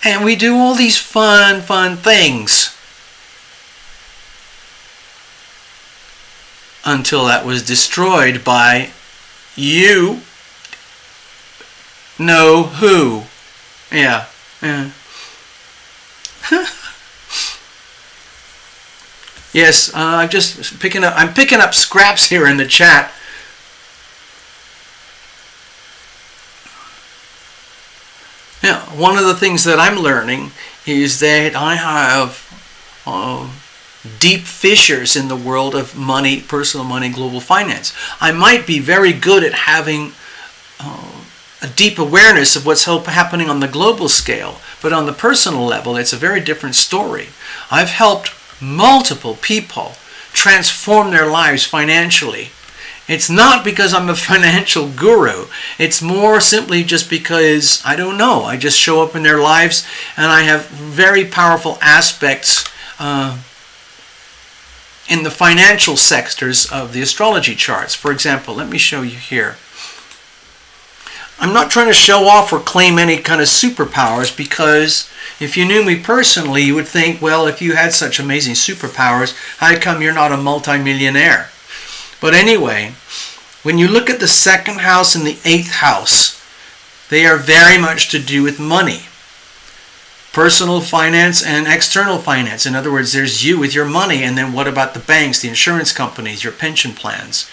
and we do all these fun things. Until that was destroyed by you know who. Yeah. Yes, I'm picking up scraps here in the chat. Yeah, one of the things that I'm learning is that I have deep fissures in the world of money, personal money, global finance. I might be very good at having a deep awareness of what's happening on the global scale, but on the personal level, it's a very different story. I've helped multiple people transform their lives financially. It's not because I'm a financial guru. It's more simply just because, I don't know, I just show up in their lives and I have very powerful aspects in the financial sectors of the astrology charts. For example, let me show you here. I'm not trying to show off or claim any kind of superpowers, because if you knew me personally, you would think, well, if you had such amazing superpowers, how come you're not a multimillionaire? But anyway, when you look at the 2nd house and the 8th house, they are very much to do with money. Personal finance and external finance. In other words, there's you with your money, and then what about the banks, the insurance companies, your pension plans?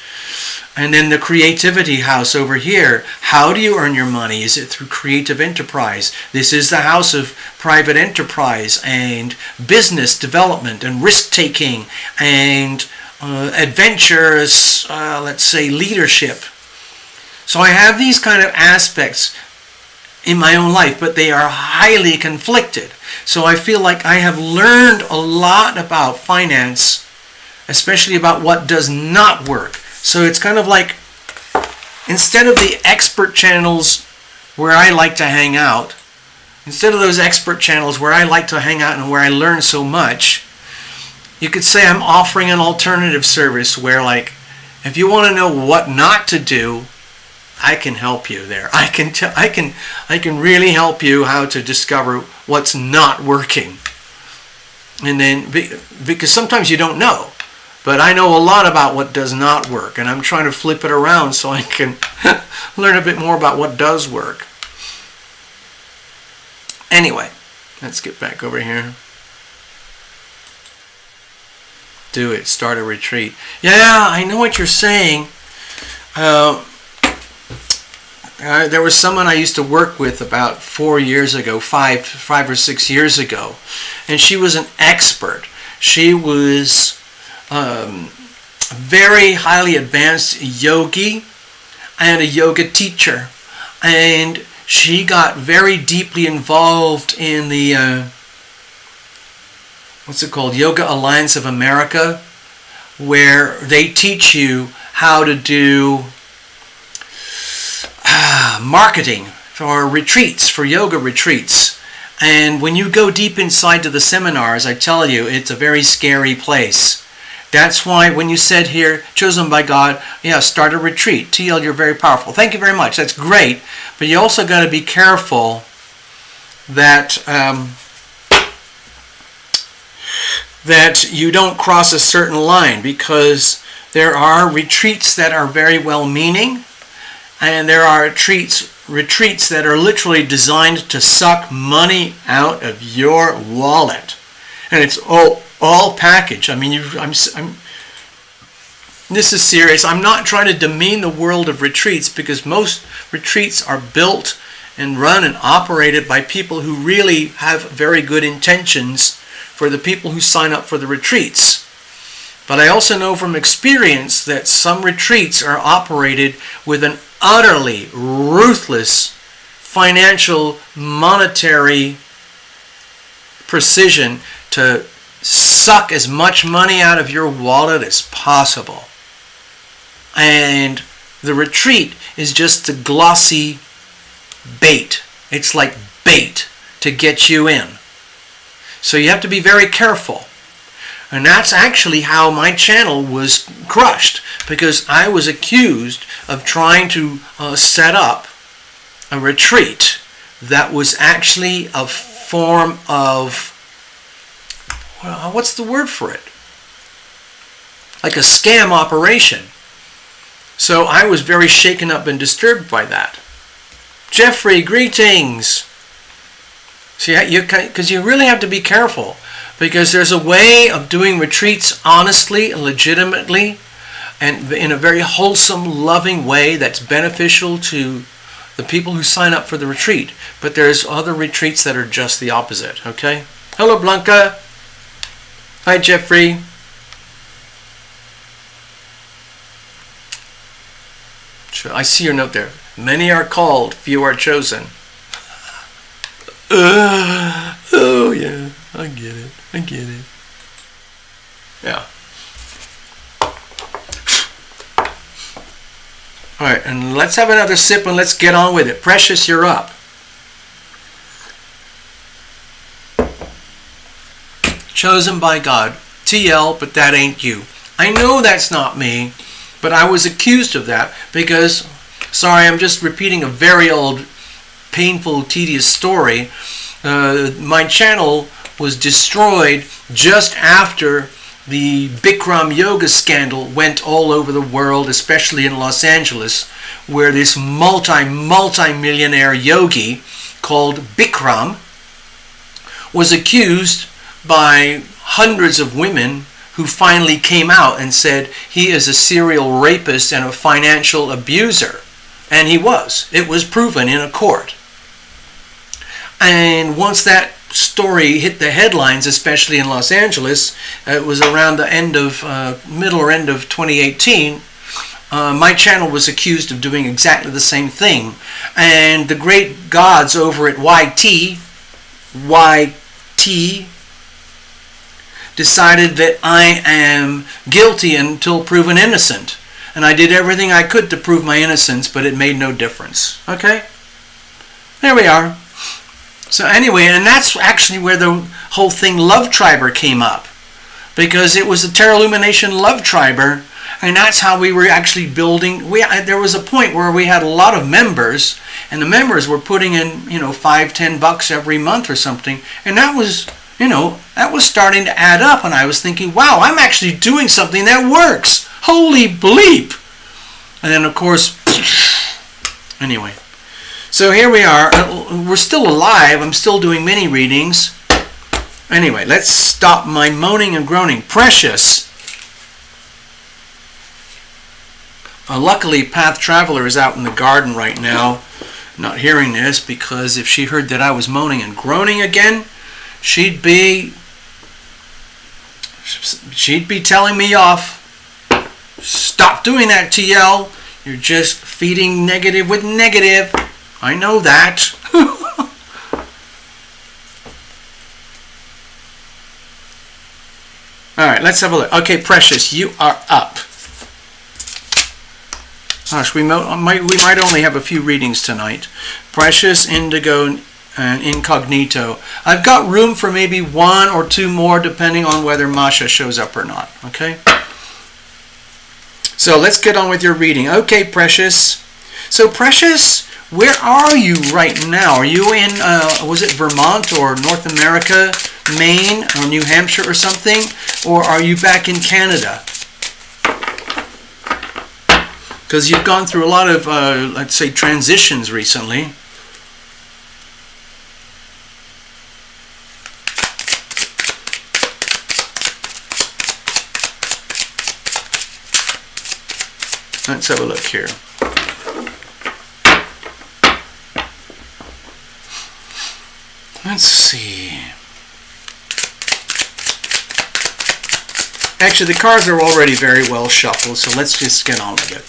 And then the creativity house over here. How do you earn your money? Is it through creative enterprise? This is the house of private enterprise and business development and risk-taking and adventurous, let's say, leadership. So I have these kind of aspects in my own life, but they are highly conflicted. So I feel like I have learned a lot about finance, especially about what does not work. So it's kind of like, instead of the expert channels where I like to hang out, instead of those expert channels where I like to hang out and where I learn so much, you could say I'm offering an alternative service where, like, if you want to know what not to do, I can help you there. I can really help you how to discover what's not working. And then, because sometimes you don't know, but I know a lot about what does not work, and I'm trying to flip it around so I can learn a bit more about what does work. Anyway, let's get back over here. Do it. Start a retreat. Yeah, I know what you're saying. There was someone I used to work with about 4 years ago, five or 6 years ago, and she was an expert. She was very highly advanced yogi and a yoga teacher, and she got very deeply involved in the what's it called, Yoga Alliance of America, where they teach you how to do marketing for retreats, for yoga retreats. And when you go deep inside to the seminars, I tell you, it's a very scary place. That's why when you said here, chosen by God, yeah, start a retreat. TL, you're very powerful. Thank you very much. That's great. But you also got to be careful that that you don't cross a certain line, because there are retreats that are very well-meaning, and there are retreats that are literally designed to suck money out of your wallet. And it's all packaged. I mean, this is serious. I'm not trying to demean the world of retreats, because most retreats are built and run and operated by people who really have very good intentions for the people who sign up for the retreats. But I also know from experience that some retreats are operated with an utterly ruthless financial, monetary precision to suck as much money out of your wallet as possible. And the retreat is just a glossy bait. It's like bait to get you in. So you have to be very careful. And that's actually how my channel was crushed, because I was accused of trying to set up a retreat that was actually a form of, well, what's the word for it? Like a scam operation. So I was very shaken up and disturbed by that. Jeffrey, greetings. See, because you really have to be careful, because there's a way of doing retreats honestly and legitimately and in a very wholesome, loving way that's beneficial to the people who sign up for the retreat. But there's other retreats that are just the opposite, okay? Hello, Blanca. Hi, Jeffrey. I see your note there. Many are called, few are chosen. Oh, yeah. I get it. Yeah. All right, and let's have another sip and let's get on with it. Precious, you're up. Chosen by God. TL, but that ain't you. I know that's not me, but I was accused of that because, sorry, I'm just repeating a very old, painful, tedious story. My channel was destroyed just after the Bikram yoga scandal went all over the world, especially in Los Angeles, where this multi-millionaire yogi called Bikram was accused by hundreds of women who finally came out and said he is a serial rapist and a financial abuser. And he was. It was proven in a court. And once that story hit the headlines, especially in Los Angeles, it was around the middle or end of 2018, my channel was accused of doing exactly the same thing. And the great gods over at YT decided that I am guilty until proven innocent. And I did everything I could to prove my innocence, but it made no difference. Okay? There we are. So anyway, and that's actually where the whole thing Love Triber came up. Because it was the Terra Lumination Love Triber, and that's how we were actually building. There was a point where we had a lot of members, and the members were putting in, $5-10 every month or something, and that was, that was starting to add up, and I was thinking, wow, I'm actually doing something that works. Holy bleep! And then, of course, anyway. So here we are. We're still alive. I'm still doing mini readings. Anyway, let's stop my moaning and groaning. Precious. Luckily, Path Traveler is out in the garden right now, not hearing this, because if she heard that I was moaning and groaning again, she'd be telling me off. Stop doing that, TL. You're just feeding negative with negative. I know that. All right, let's have a look. Okay, Precious, you are up. Gosh, we might only have a few readings tonight. Precious, Indigo, and Incognito. I've got room for maybe 1 or 2 more, depending on whether Masha shows up or not. Okay? So let's get on with your reading. Okay, Precious. So, Precious, where are you right now? Are you in, was it Vermont or North America, Maine or New Hampshire or something? Or are you back in Canada? Because you've gone through a lot of, let's say, transitions recently. Let's have a look here. Let's see. Actually, the cards are already very well shuffled, so let's just get on with it.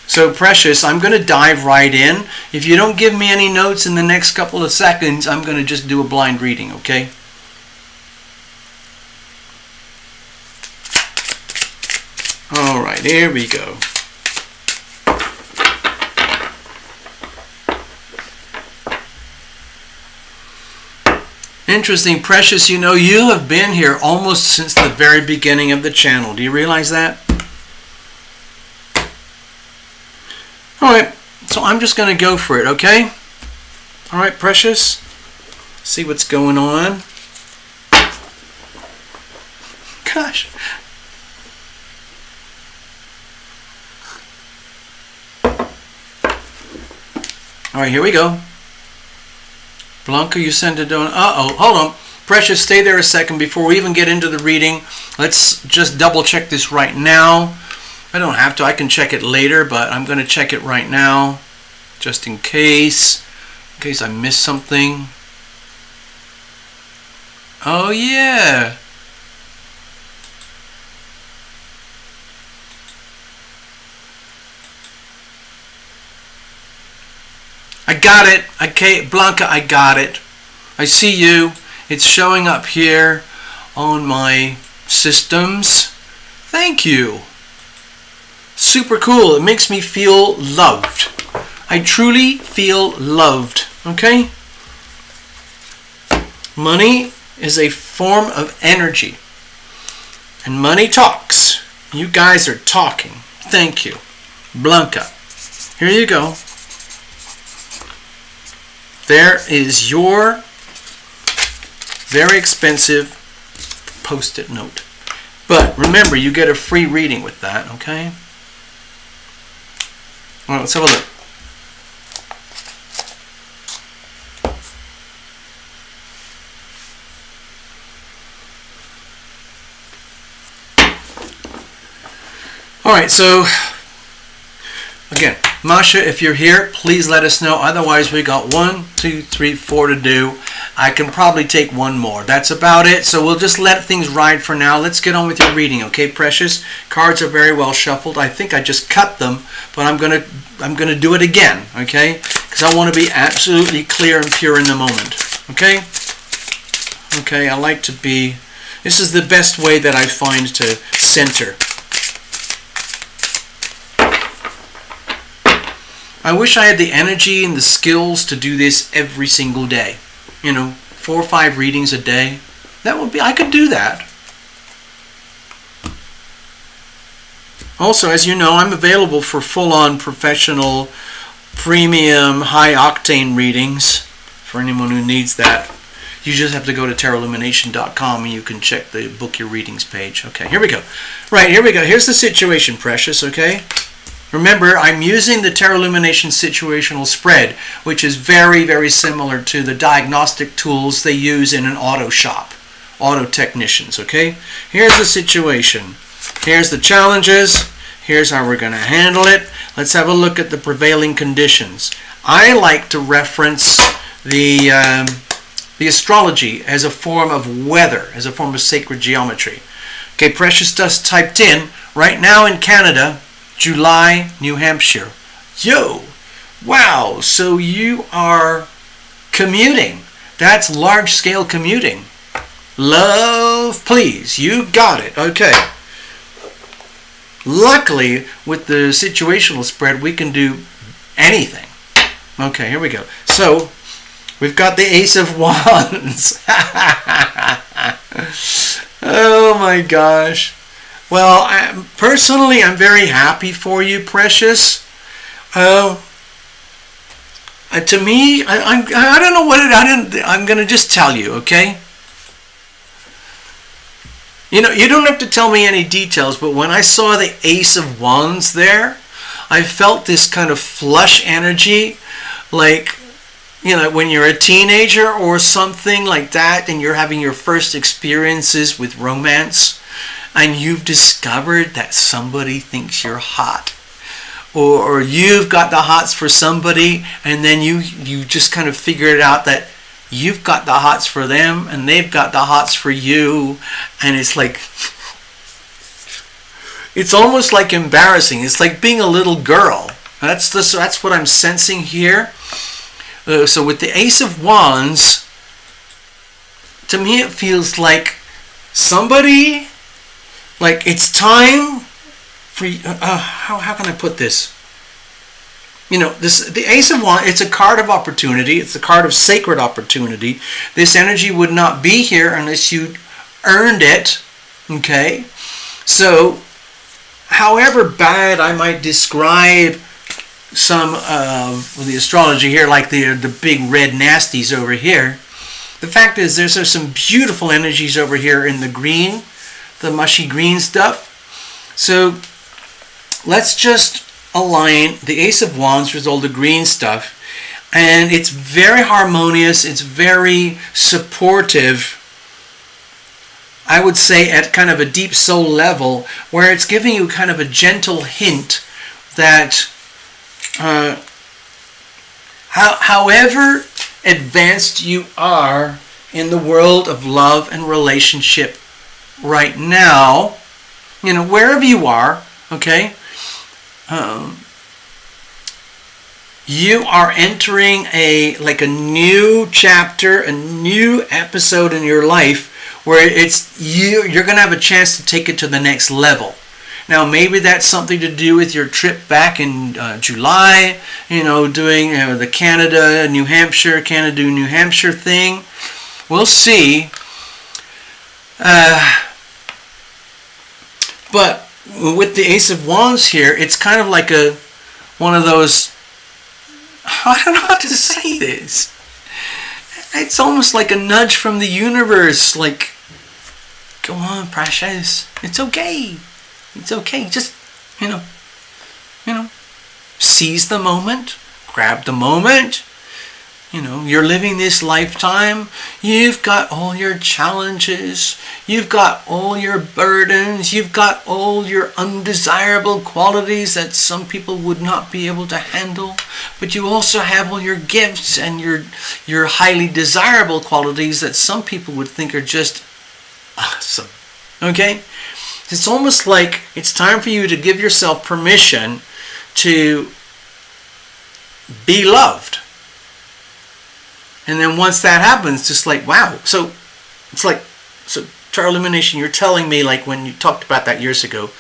So, Precious, I'm going to dive right in. If you don't give me any notes in the next couple of seconds, I'm going to just do a blind reading, okay? All right, here we go. Interesting, Precious, you have been here almost since the very beginning of the channel. Do you realize that? Alright, so I'm just going to go for it, okay? Alright, Precious. See what's going on. Gosh. Alright, here we go. Blanca, you sent a donut. Uh-oh, hold on. Precious, stay there a second before we even get into the reading. Let's just double check this right now. I don't have to. I can check it later, but I'm going to check it right now, just in case I miss something. Oh, yeah. I got it. Okay, Blanca, I got it. I see you. It's showing up here on my systems. Thank you. super cool. It makes me feel loved. I truly feel loved. Okay? Money is a form of energy. And money talks. You guys are talking. Thank you. Blanca. Here you go. There is your very expensive Post-it note. But remember, you get a free reading with that, okay? All right, let's have a look. All right, so again, Masha, if you're here, please let us know. Otherwise, we got 1, 2, 3, 4 to do. I can probably take one more. That's about it. So we'll just let things ride for now. Let's get on with your reading, okay, Precious? Cards are very well shuffled. I think I just cut them, but I'm gonna do it again, okay? Because I want to be absolutely clear and pure in the moment, okay? Okay, I like to be. This is the best way that I find to center. I wish I had the energy and the skills to do this every single day. 4 or 5 readings a day. That would be, I could do that. Also, as you know, I'm available for full-on professional, premium, high-octane readings for anyone who needs that. You just have to go to tarotlumination.com and you can check the book your readings page. Okay, here we go. Right, here we go. Here's the situation, Precious, okay? Remember, I'm using the Tarot Lumination situational spread, which is very, very similar to the diagnostic tools they use in an auto shop, auto technicians, okay? Here's the situation. Here's the challenges. Here's how we're going to handle it. Let's have a look at the prevailing conditions. I like to reference the astrology as a form of weather, as a form of sacred geometry. Okay, Precious Dust typed in, right now in Canada, July, New Hampshire. Yo, wow, so you are commuting. That's large-scale commuting. Love, please, you got it. Okay. Luckily, with the situational spread, we can do anything. Okay, here we go. So, we've got the Ace of Wands. Oh my gosh. Well, personally, I'm very happy for you, Precious. To me, I don't know what I'm going to just tell you, okay? You don't have to tell me any details, but when I saw the Ace of Wands there, I felt this kind of flush energy, like, when you're a teenager or something like that, and you're having your first experiences with romance, and you've discovered that somebody thinks you're hot, or you've got the hots for somebody, and then you just kind of figured out that you've got the hots for them and they've got the hots for you, and it's like, it's almost like embarrassing. It's like being a little girl. That's what I'm sensing here. So with the Ace of Wands, to me it feels like somebody, like it's time for how can I put this? The Ace of Wands, it's a card of opportunity. It's a card of sacred opportunity. This energy would not be here unless you earned it. Okay? So, however bad I might describe some of the astrology here, like the big red nasties over here, the fact is there's some beautiful energies over here in the green, the mushy green stuff. So let's just align the Ace of Wands with all the green stuff, and it's very harmonious, it's very supportive, I would say at kind of a deep soul level, where it's giving you kind of a gentle hint that however advanced you are in the world of love and relationship right now, wherever you are, okay, you are entering a new chapter, a new episode in your life where you're going to have a chance to take it to the next level. Now, maybe that's something to do with your trip back in July, doing the Canada-New Hampshire thing. We'll see. But with the Ace of Wands here, it's kind of like one of those, I don't know how to say this. It's almost like a nudge from the universe, like, go on, precious. It's okay. It's okay. Just, seize the moment, grab the moment. You're living this lifetime. You've got all your challenges. You've got all your burdens. You've got all your undesirable qualities that some people would not be able to handle. But you also have all your gifts and your highly desirable qualities that some people would think are just awesome. Okay? It's almost like it's time for you to give yourself permission to be loved. And then once that happens, just like, wow. So it's like, Chart Illumination, you're telling me, like when you talked about that years ago,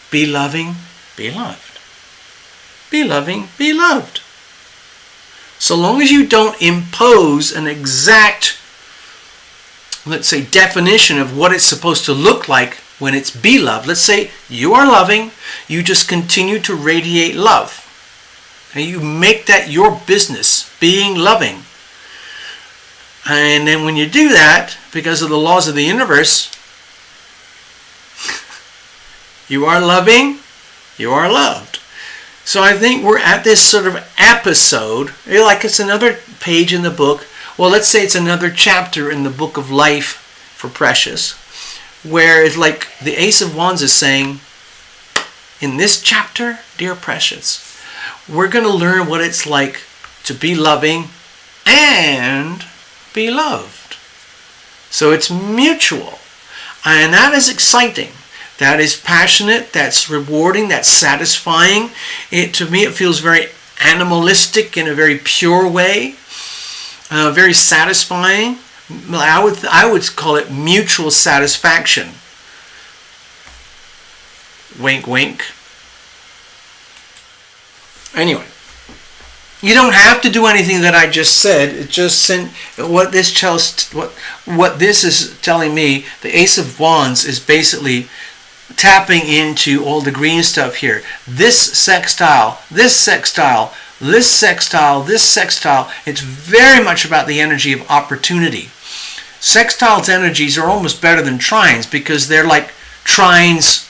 be loving, be loved. Be loving, be loved. So long as you don't impose an exact, let's say, definition of what it's supposed to look like when it's be loved. Let's say you are loving, you just continue to radiate love. And you make that your business, being loving. And then when you do that, because of the laws of the universe, you are loving, you are loved. So I think we're at this sort of episode, like it's another page in the book. Well, let's say it's another chapter in the book of life for Precious, where it's like the Ace of Wands is saying, in this chapter, dear Precious, we're going to learn what it's like to be loving and be loved. So it's mutual. And that is exciting. That is passionate. That's rewarding. That's satisfying. To me, it feels very animalistic in a very pure way. Very satisfying. I would call it mutual satisfaction. Wink, wink. Anyway. You don't have to do anything that I just said. It just what this is telling me. The Ace of Wands is basically tapping into all the green stuff here. This sextile, this sextile, this sextile, this sextile. It's very much about the energy of opportunity. Sextiles energies are almost better than trines because they're like trines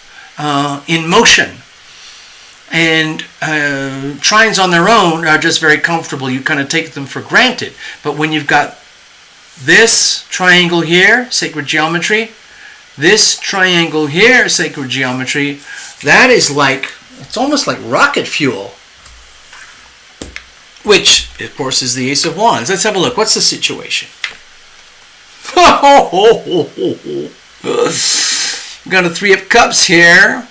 in motion. And trines on their own are just very comfortable. You kind of take them for granted. But when you've got this triangle here, sacred geometry, this triangle here, sacred geometry, that is like, it's almost like rocket fuel. Which, of course, is the Ace of Wands. Let's have a look. What's the situation? We've got a Three of Cups here.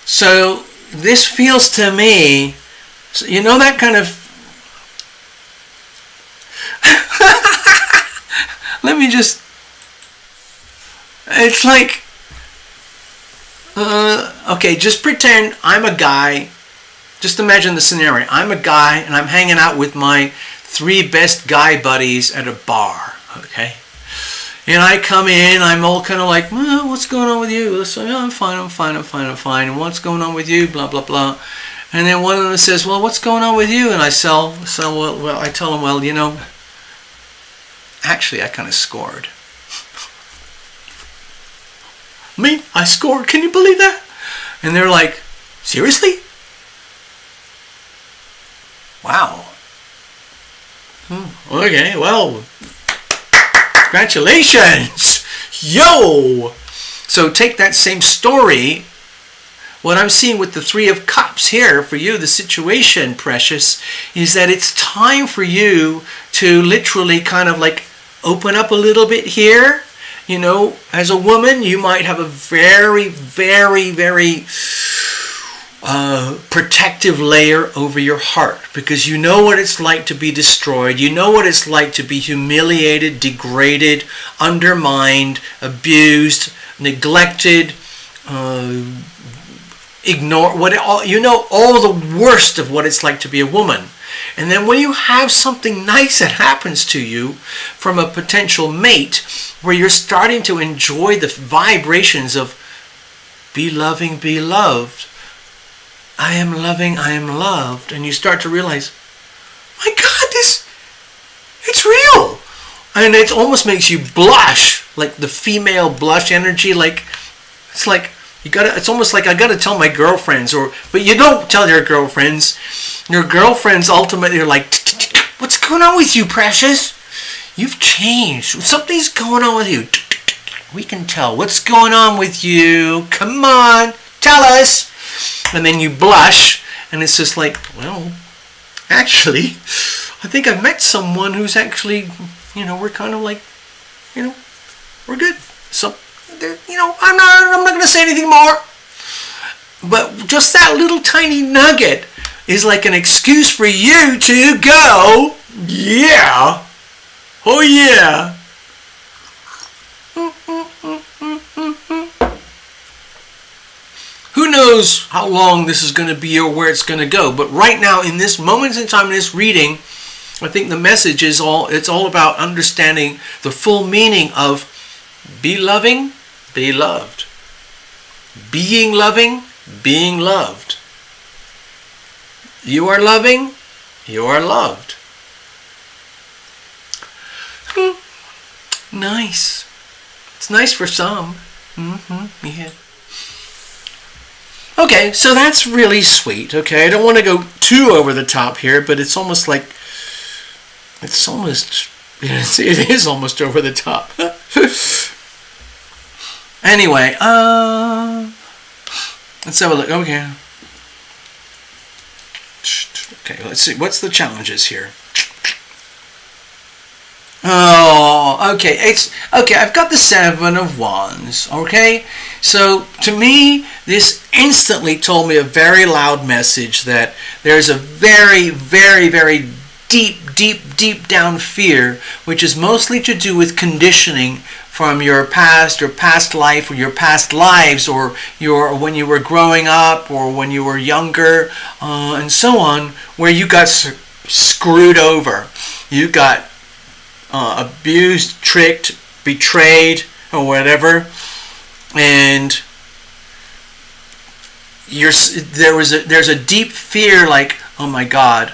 So this feels to me, that kind of, let me just, it's like, okay, just pretend I'm a guy. Just imagine the scenario. I'm a guy and I'm hanging out with my 3 best guy buddies at a bar, okay? And I come in, I'm all kind of like, well, what's going on with you? I say, I'm fine. And what's going on with you? Blah, blah, blah. And then one of them says, well, what's going on with you? And I I tell them, well, actually, I kind of scored. Me? I scored? Can you believe that? And they're like, seriously? Wow. Okay, well, congratulations! Yo! So take that same story. What I'm seeing with the Three of Cups here for you, the situation, Precious, is that it's time for you to literally kind of like open up a little bit here. As a woman, you might have a very, very, very protective layer over your heart because you know what it's like to be destroyed. You know what it's like to be humiliated, degraded, undermined, abused, neglected, ignore all the worst of what it's like to be a woman. And then when you have something nice that happens to you from a potential mate, where you're starting to enjoy the vibrations of be loving, be loved, I am loving, I am loved, and you start to realize, my God, it's real. And it almost makes you blush, like the female blush energy. Like it's almost like I gotta tell my girlfriends, but you don't tell your girlfriends. Your girlfriends ultimately are like, what's going on with you, precious? You've changed. Something's going on with you. We can tell. What's going on with you? Come on, tell us. And then you blush, and it's just like, well, actually, I think I've met someone who's actually, we're kind of like, we're good. So, I'm not going to say anything more. But just that little tiny nugget is like an excuse for you to go, yeah, oh yeah. Who knows how long this is going to be or where it's going to go, but right now, in this moment in time, in this reading, I think the message is it's all about understanding the full meaning of be loving, be loved. Being loving, being loved. You are loving, you are loved. Nice. It's nice for some. Yeah. Okay, so that's really sweet, okay? I don't want to go too over the top here, but it is almost over the top. Anyway, let's have a look. Okay, let's see. What's the challenges here? Oh, okay. I've got the 7 of Wands. Okay, so to me, this instantly told me a very loud message that there's a very, very, very deep down fear, which is mostly to do with conditioning from your past or past life or your past lives, or when you were growing up or when you were younger, and so on, where you got screwed over. You got abused, tricked, betrayed, or whatever, and there's a deep fear, like, oh my God,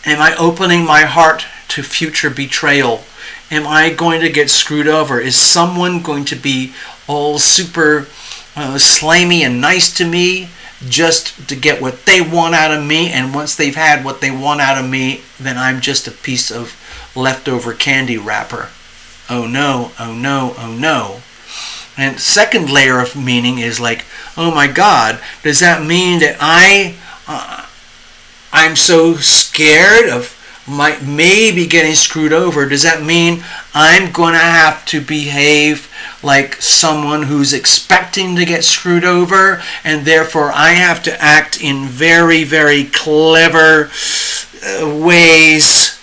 am I opening my heart to future betrayal? Am I going to get screwed over? Is someone going to be all super slimy and nice to me just to get what they want out of me? And once they've had what they want out of me, then I'm just a piece of leftover candy wrapper. Oh no, oh no, oh no. And second layer of meaning is like, oh my God, does that mean that I'm so scared of maybe getting screwed over? Does that mean I'm going to have to behave like someone who's expecting to get screwed over, and therefore I have to act in very, very clever ways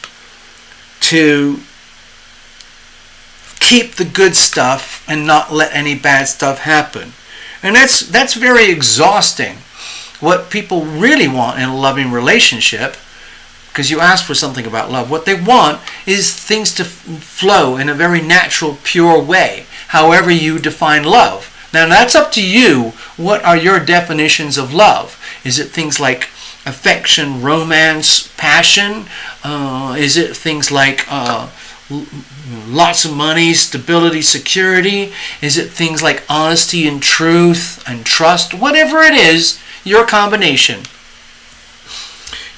to keep the good stuff and not let any bad stuff happen? And that's very exhausting. What people really want in a loving relationship, because you asked for something about love, what they want is things to flow in a very natural, pure way, however you define love. Now that's up to you. What are your definitions of love? Is it things like affection, romance, passion? Is it things like lots of money, stability, security? Is it things like honesty and truth and trust? Whatever it is, your combination.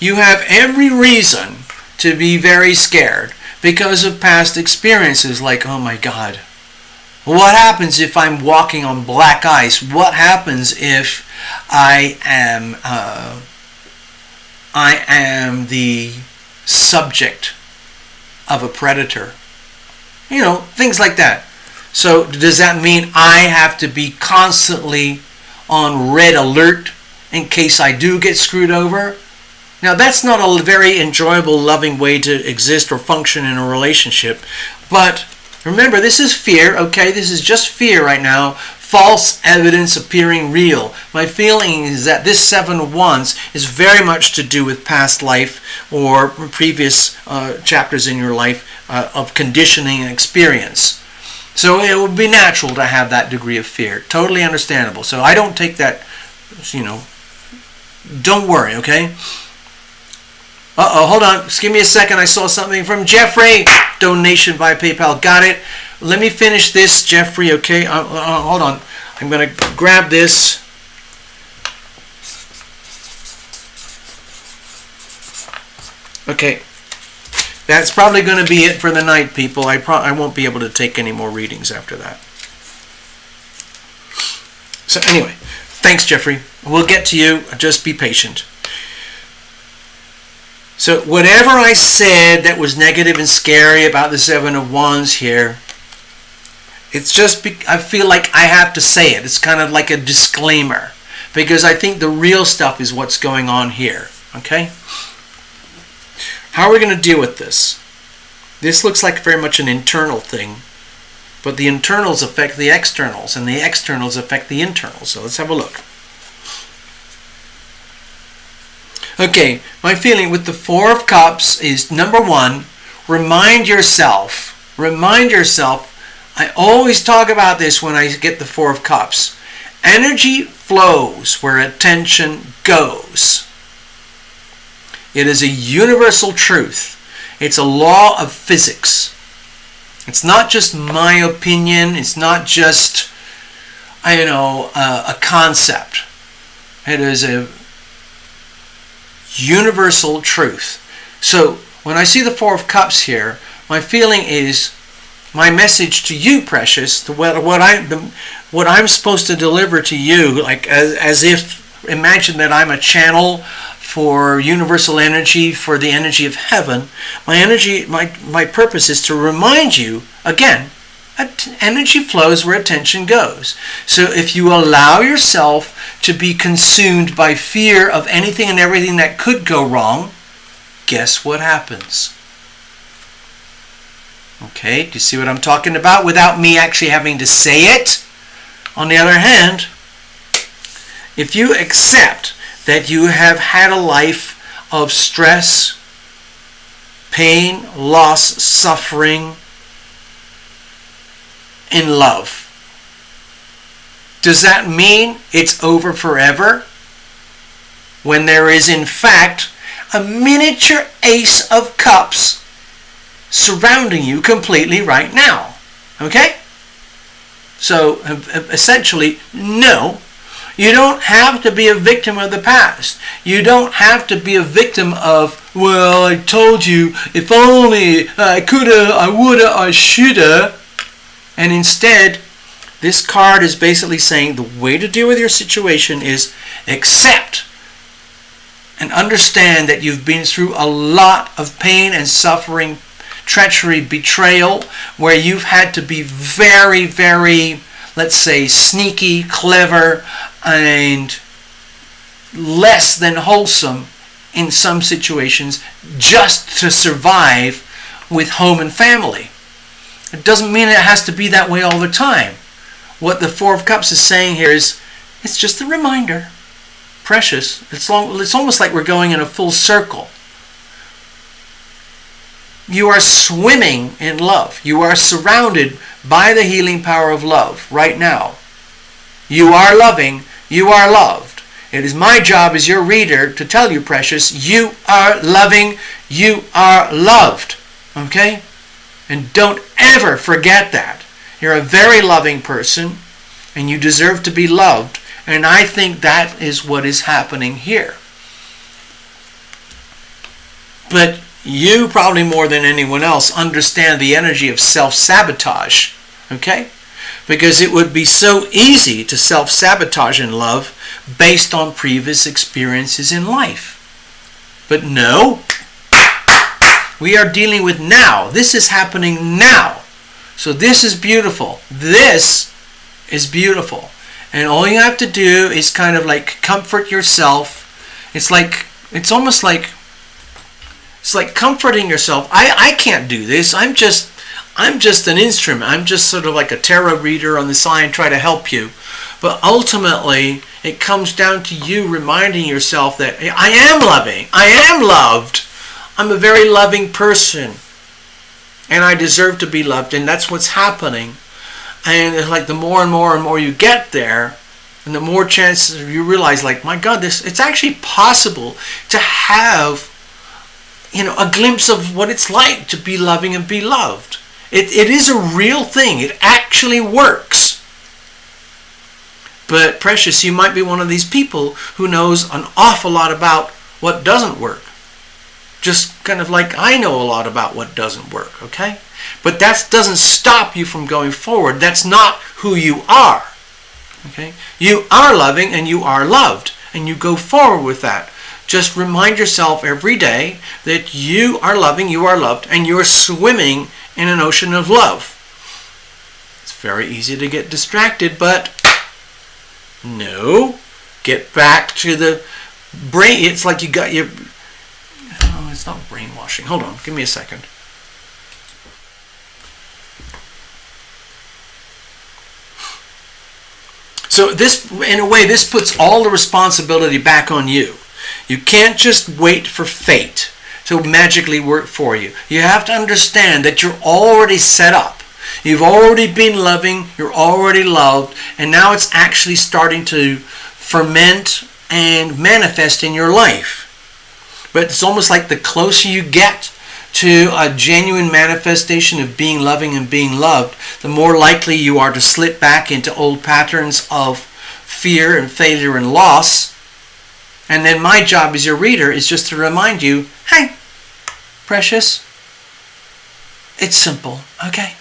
You have every reason to be very scared because of past experiences, like, oh my God, what happens if I'm walking on black ice? What happens if I am the subject of a predator? Things like that. So does that mean I have to be constantly on red alert in case I do get screwed over? Now that's not a very enjoyable, loving way to exist or function in a relationship. But remember, this is fear, okay? This is just fear right now. false evidence appearing real. My feeling is that this Seven of Wands is very much to do with past life or previous chapters in your life of conditioning and experience. So it would be natural to have that degree of fear. Totally understandable. So I don't take that, don't worry, okay? Hold on. Just give me a second. I saw something from Jeffrey. Donation via PayPal. Got it. Let me finish this, Jeffrey, okay? Hold on. I'm going to grab this. Okay. That's probably going to be it for the night, people. I won't be able to take any more readings after that. So anyway, thanks, Jeffrey. We'll get to you. Just be patient. So whatever I said that was negative and scary about the Seven of Wands here, it's just, I feel like I have to say it. It's kind of like a disclaimer, because I think the real stuff is what's going on here, okay? How are we going to deal with this? This looks like very much an internal thing, but the internals affect the externals, and the externals affect the internals. So let's have a look. Okay, my feeling with the Four of Cups is, number one, remind yourself, I always talk about this when I get the Four of Cups. Energy flows where attention goes. It is a universal truth. It's a law of physics. It's not just my opinion. It's not just, a concept. It is a universal truth. So when I see the Four of Cups here, my feeling is, my message to you, precious, to what I'm supposed to deliver to you, like as if, imagine that I'm a channel for universal energy, for the energy of heaven. My purpose is to remind you, again, energy flows where attention goes. So if you allow yourself to be consumed by fear of anything and everything that could go wrong, guess what happens? Okay, do you see what I'm talking about without me actually having to say it? On the other hand, if you accept that you have had a life of stress, pain, loss, suffering, in love, does that mean it's over forever? When there is, in fact, a miniature Ace of Cups surrounding you completely right now. Okay? So, essentially, no. You don't have to be a victim of the past. You don't have to be a victim of, well, I told you, if only I coulda, I woulda, I shoulda. And instead, this card is basically saying the way to deal with your situation is accept and understand that you've been through a lot of pain and suffering, treachery, betrayal, where you've had to be very, very, let's say, sneaky, clever, and less than wholesome in some situations just to survive with home and family. It doesn't mean it has to be that way all the time. What the Four of Cups is saying here is, it's just a reminder. Precious. It's almost like we're going in a full circle. You are swimming in love. You are surrounded by the healing power of love right now. You are loving. You are loved. It is my job as your reader to tell you, precious, you are loving. You are loved. Okay? And don't ever forget that. You're a very loving person, and you deserve to be loved. And I think that is what is happening here. But you, probably more than anyone else, understand the energy of self-sabotage. Okay? Because it would be so easy to self-sabotage in love based on previous experiences in life. But no. We are dealing with now. This is happening now. So this is beautiful. This is beautiful. And all you have to do is kind of like comfort yourself. It's like comforting yourself. I can't do this. I'm just an instrument. I'm just sort of like a tarot reader on the side, try to help you. But ultimately, it comes down to you reminding yourself that I am loving. I am loved. I'm a very loving person. And I deserve to be loved. And that's what's happening. And it's like the more and more you get there, and the more chances you realize, like, my God, it's actually possible to have, a glimpse of what it's like to be loving and be loved. It is a real thing. It actually works. But precious, you might be one of these people who knows an awful lot about what doesn't work. Just kind of like I know a lot about what doesn't work, okay? But that doesn't stop you from going forward. That's not who you are, okay? You are loving and you are loved, and you go forward with that. Just remind yourself every day that you are loving, you are loved, and you're swimming in an ocean of love. It's very easy to get distracted, but no. Get back to the brain. It's like you got your... Oh, it's not brainwashing. Hold on. Give me a second. So this, in a way, this puts all the responsibility back on you. You can't just wait for fate to magically work for you. You have to understand that you're already set up. You've already been loving, you're already loved, and now it's actually starting to ferment and manifest in your life. But it's almost like the closer you get to a genuine manifestation of being loving and being loved, the more likely you are to slip back into old patterns of fear and failure and loss. And then my job as your reader is just to remind you, hey, precious, it's simple, okay?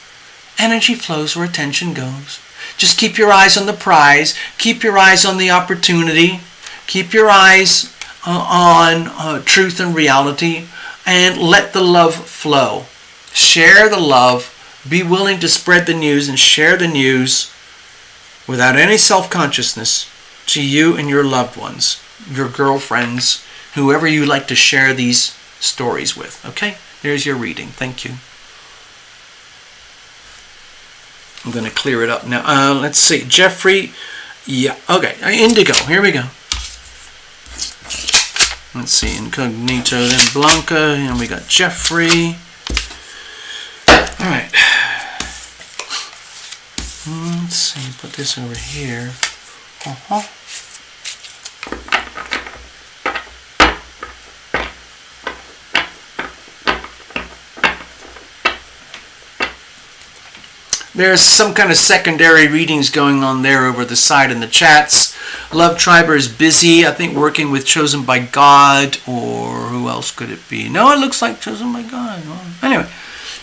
Energy flows where attention goes. Just keep your eyes on the prize. Keep your eyes on the opportunity. Keep your eyes on truth and reality. And let the love flow. Share the love. Be willing to spread the news and share the news without any self-consciousness to you and your loved ones, your girlfriends, whoever you like to share these stories with. Okay? There's your reading. Thank you. I'm going to clear it up now. Let's see. Jeffrey. Yeah. Okay. Indigo. Here we go. Let's see. Incognito. Then Blanca. And we got Jeffrey. All right. Let's see. Put this over here. There's some kind of secondary readings going on there over the side in the chats. Love Triber is busy, I think, working with Chosen by God, or who else could it be? No, it looks like Chosen by God. Well, anyway,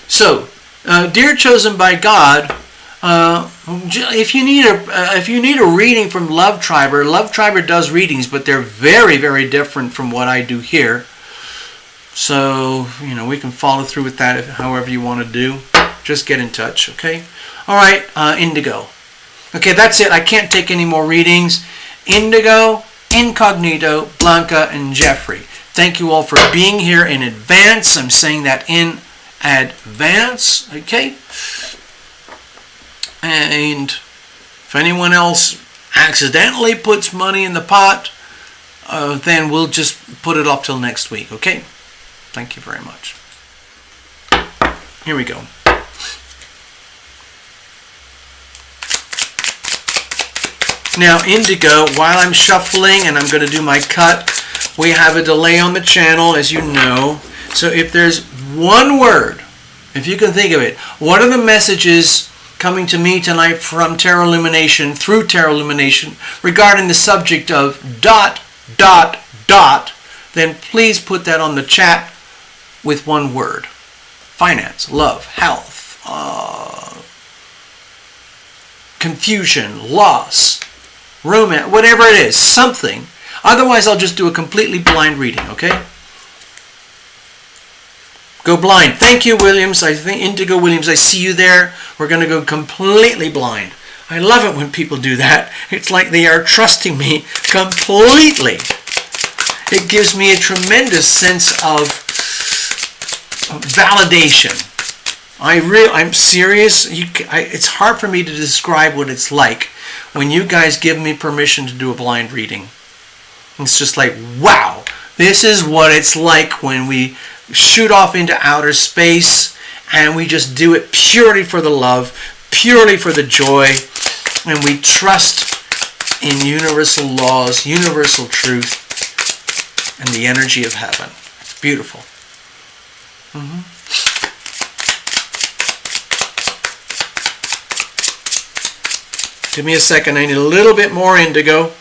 so dear Chosen by God, if you need a reading from Love Triber does readings, but they're very, very different from what I do here. So we can follow through with that however you want to do. Just get in touch, okay? All right, Indigo. Okay, that's it. I can't take any more readings. Indigo, Incognito, Blanca, and Jeffrey. Thank you all for being here in advance. I'm saying that in advance, okay? And if anyone else accidentally puts money in the pot, then we'll just put it off till next week, okay? Thank you very much. Here we go. Now, Indigo, while I'm shuffling and I'm going to do my cut, we have a delay on the channel, as you know. So if there's one word, if you can think of it, what are the messages coming to me tonight from Tarot Lumination, through Tarot Lumination, regarding the subject of ... then please put that on the chat with one word. Finance, love, health, confusion, loss, romance, whatever it is, something. Otherwise, I'll just do a completely blind reading, okay? Go blind. Thank you, Williams. I think Indigo Williams, I see you there. We're going to go completely blind. I love it when people do that. It's like they are trusting me completely. It gives me a tremendous sense of validation. I'm serious. It's hard for me to describe what it's like when you guys give me permission to do a blind reading. It's just like, wow, this is what it's like when we shoot off into outer space and we just do it purely for the love, purely for the joy, and we trust in universal laws, universal truth, and the energy of heaven. It's beautiful. Give me a second. I need a little bit more indigo.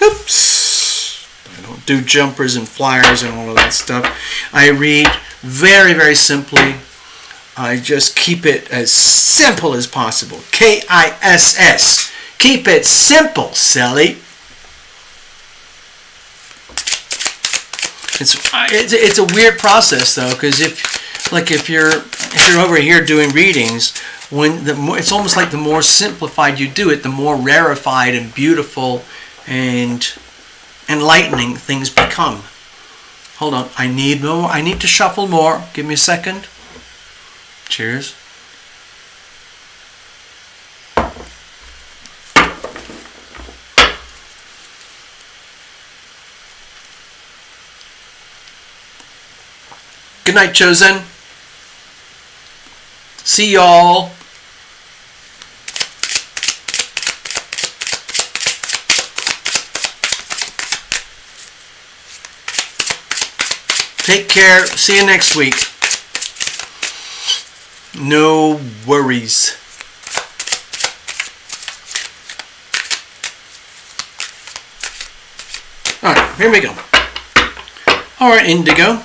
Oops. I don't do jumpers and flyers and all of that stuff. I read very, very simply. I just keep it as simple as possible. KISS. Keep it simple, silly. It's a weird process though, because if you're over here doing readings, it's almost like the more simplified you do it, the more rarefied and beautiful and enlightening things become. Hold on, I need more. I need to shuffle more. Give me a second. Cheers. Good night, Chosen. See y'all. Take care. See you next week. No worries. Alright, here we go. Alright, indigo.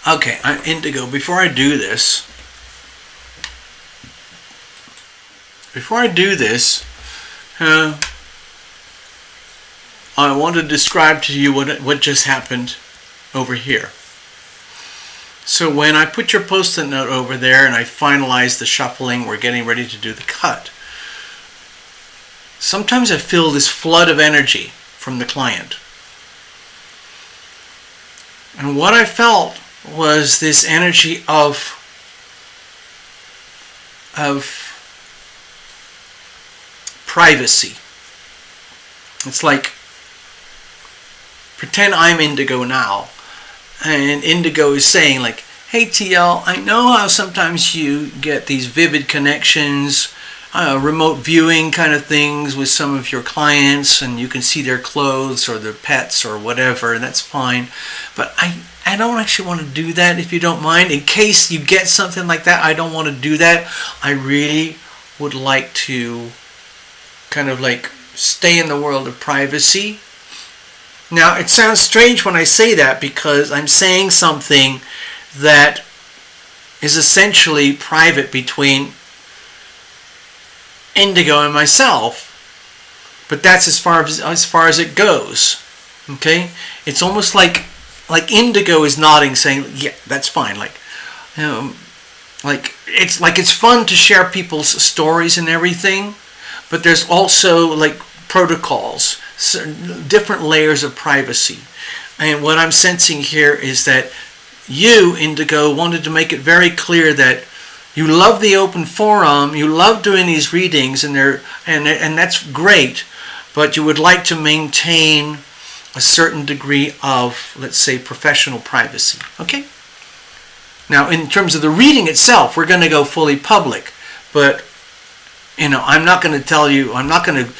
Okay, indigo, before I do this, I want to describe to you what just happened over here. So when I put your post-it note over there and I finalize the shuffling, we're getting ready to do the cut. Sometimes I feel this flood of energy from the client. And what I felt was this energy of privacy. It's like, pretend I'm indigo now, and indigo is saying like, hey TL, I know how sometimes you get these vivid connections, remote viewing kind of things with some of your clients, and you can see their clothes or their pets or whatever, and that's fine. But I don't actually want to do that, if you don't mind. In case you get something like that, I don't want to do that. I really would like to kind of like stay in the world of privacy. Now, it sounds strange when I say that, because I'm saying something that is essentially private between indigo and myself, but that's as far as it goes. Okay, it's almost like indigo is nodding, saying, "Yeah, that's fine." It's fun to share people's stories and everything, but there's also like protocols, different layers of privacy. And what I'm sensing here is that you, indigo, wanted to make it very clear that you love the open forum, you love doing these readings, and that's great, but you would like to maintain a certain degree of, let's say, professional privacy. Okay? Now, in terms of the reading itself, we're going to go fully public, but I'm not going to tell you, I'm not going to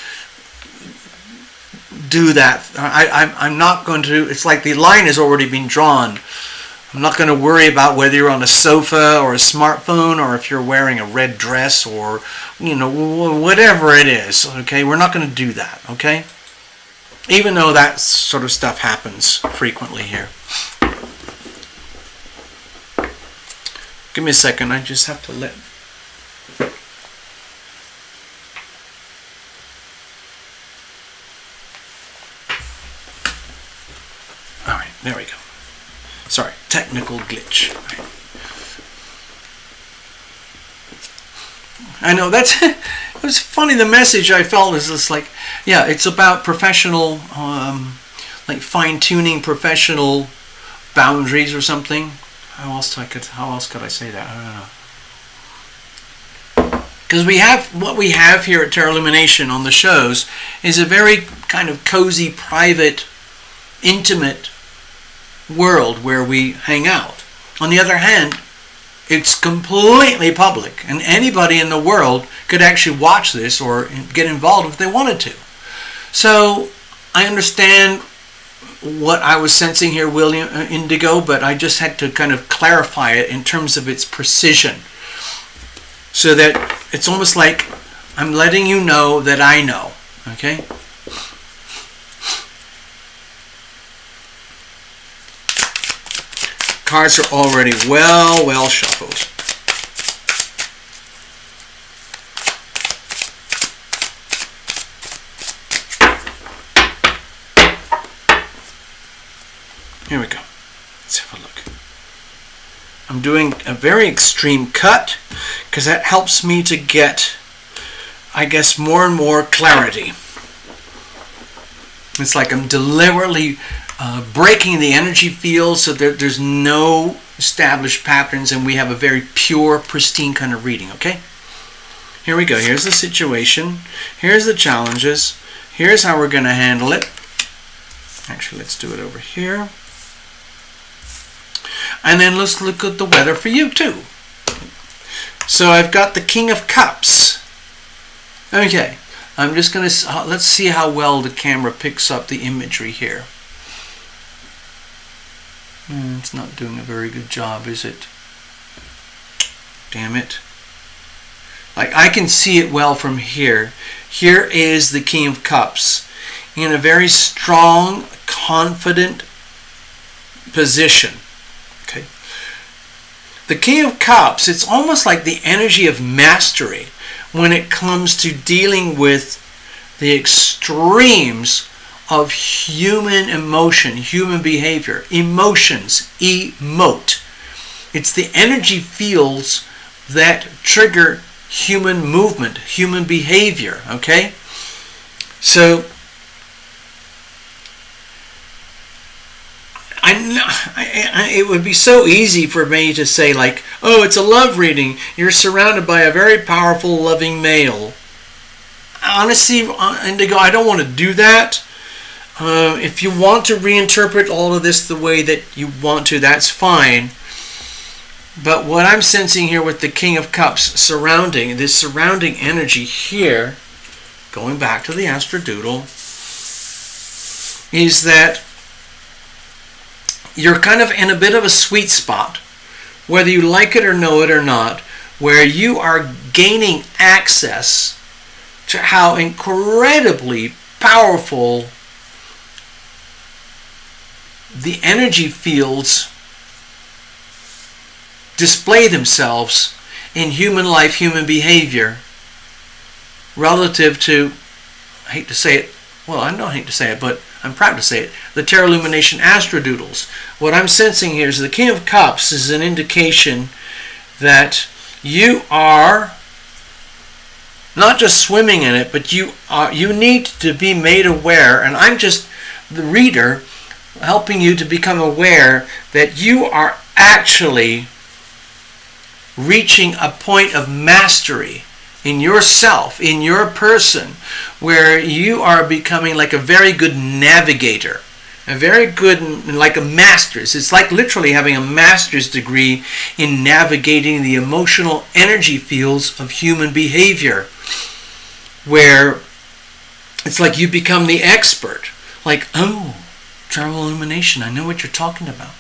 do that. I'm not going to, it's like the line has already been drawn. I'm not going to worry about whether you're on a sofa or a smartphone, or if you're wearing a red dress, or whatever it is. Okay, we're not going to do that. Okay. Even though that sort of stuff happens frequently here. Give me a second, I just have to let... Alright, there we go. Sorry, technical glitch. I know, that's... It was funny, the message I felt was just like, yeah, it's about professional, like fine-tuning professional boundaries or something. How else could I say that? I don't know. Because what we have here at Terra Lumination on the shows is a very kind of cozy, private, intimate world where we hang out. On the other hand, it's completely public, and anybody in the world could actually watch this or get involved if they wanted to. So I understand what I was sensing here, William Indigo, but I just had to kind of clarify it in terms of its precision, so that it's almost like I'm letting you know that I know. Okay? Cards are already well shuffled. Here we go. Let's have a look. I'm doing a very extreme cut because that helps me to get, I guess, more and more clarity. It's like I'm deliberately breaking the energy field so that there's no established patterns and we have a very pure, pristine kind of reading, okay? Here we go. Here's the situation. Here's the challenges. Here's how we're going to handle it. Actually, let's do it over here. And then let's look at the weather for you too. So I've got the King of Cups. Okay. I'm just going to, let's see how well the camera picks up the imagery here. It's not doing a very good job, is it? Damn it. Like, I can see it well from here. Here is the King of Cups in a very strong, confident position. Okay. The King of Cups, it's almost like the energy of mastery when it comes to dealing with the extremes of human emotion, human behavior. Emotions, emote. It's the energy fields that trigger human movement, human behavior, okay? So, it would be so easy for me to say like, oh, it's a love reading. You're surrounded by a very powerful, loving male. Honestly, Indigo, I don't want to do that. If you want to reinterpret all of this the way that you want to, that's fine. But what I'm sensing here with the King of Cups surrounding, this surrounding energy here, going back to the Astrodoodle, is that you're kind of in a bit of a sweet spot, whether you like it or know it or not, where you are gaining access to how incredibly powerful the energy fields display themselves in human life, human behavior, relative to, I hate to say it, well, I don't hate to say it, but I'm proud to say it, the Terra Lumination Astrodoodles. What I'm sensing here is the King of Cups is an indication that you are not just swimming in it, but you need to be made aware, and I'm just the reader helping you to become aware that you are actually reaching a point of mastery in yourself, in your person, where you are becoming like a very good navigator, a very good, like a master's. It's like literally having a master's degree in navigating the emotional energy fields of human behavior, where it's like you become the expert. Like, oh, Terra Lumination, I know what you're talking about.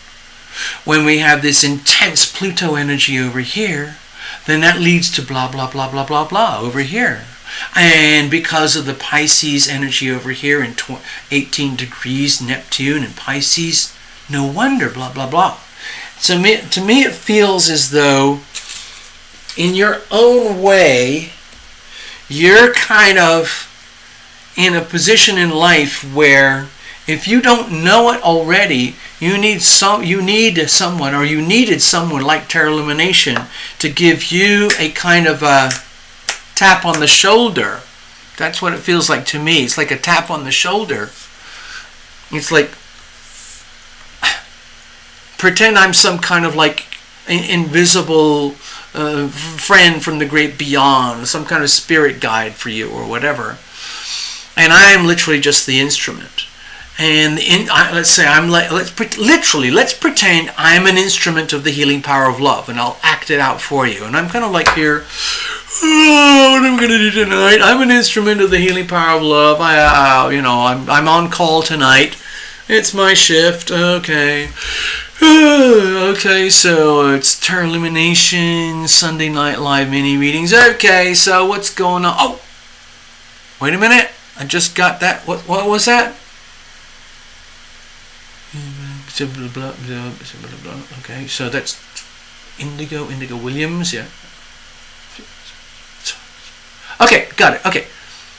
When we have this intense Pluto energy over here, then that leads to blah, blah, blah, blah, blah, blah over here. And because of the Pisces energy over here in 18 degrees Neptune and Pisces, no wonder, blah, blah, blah. So to me it feels as though in your own way, you're kind of in a position in life where if you don't know it already, you needed someone like Terra Lumination to give you a kind of a tap on the shoulder. That's what it feels like to me. It's like a tap on the shoulder. It's like, pretend I'm some kind of like invisible friend from the great beyond, some kind of spirit guide for you or whatever. And I am literally just the instrument. And let's pretend I'm an instrument of the healing power of love, and I'll act it out for you. And I'm kind of like here, oh, what am I going to do tonight? I'm an instrument of the healing power of love. I'm on call tonight. It's my shift. Okay. Okay, so it's Terra Lumination Sunday Night Live mini readings. Okay, so what's going on? Oh, wait a minute. I just got that. What was that? Okay, so that's Indigo Williams, yeah. Okay, got it. Okay.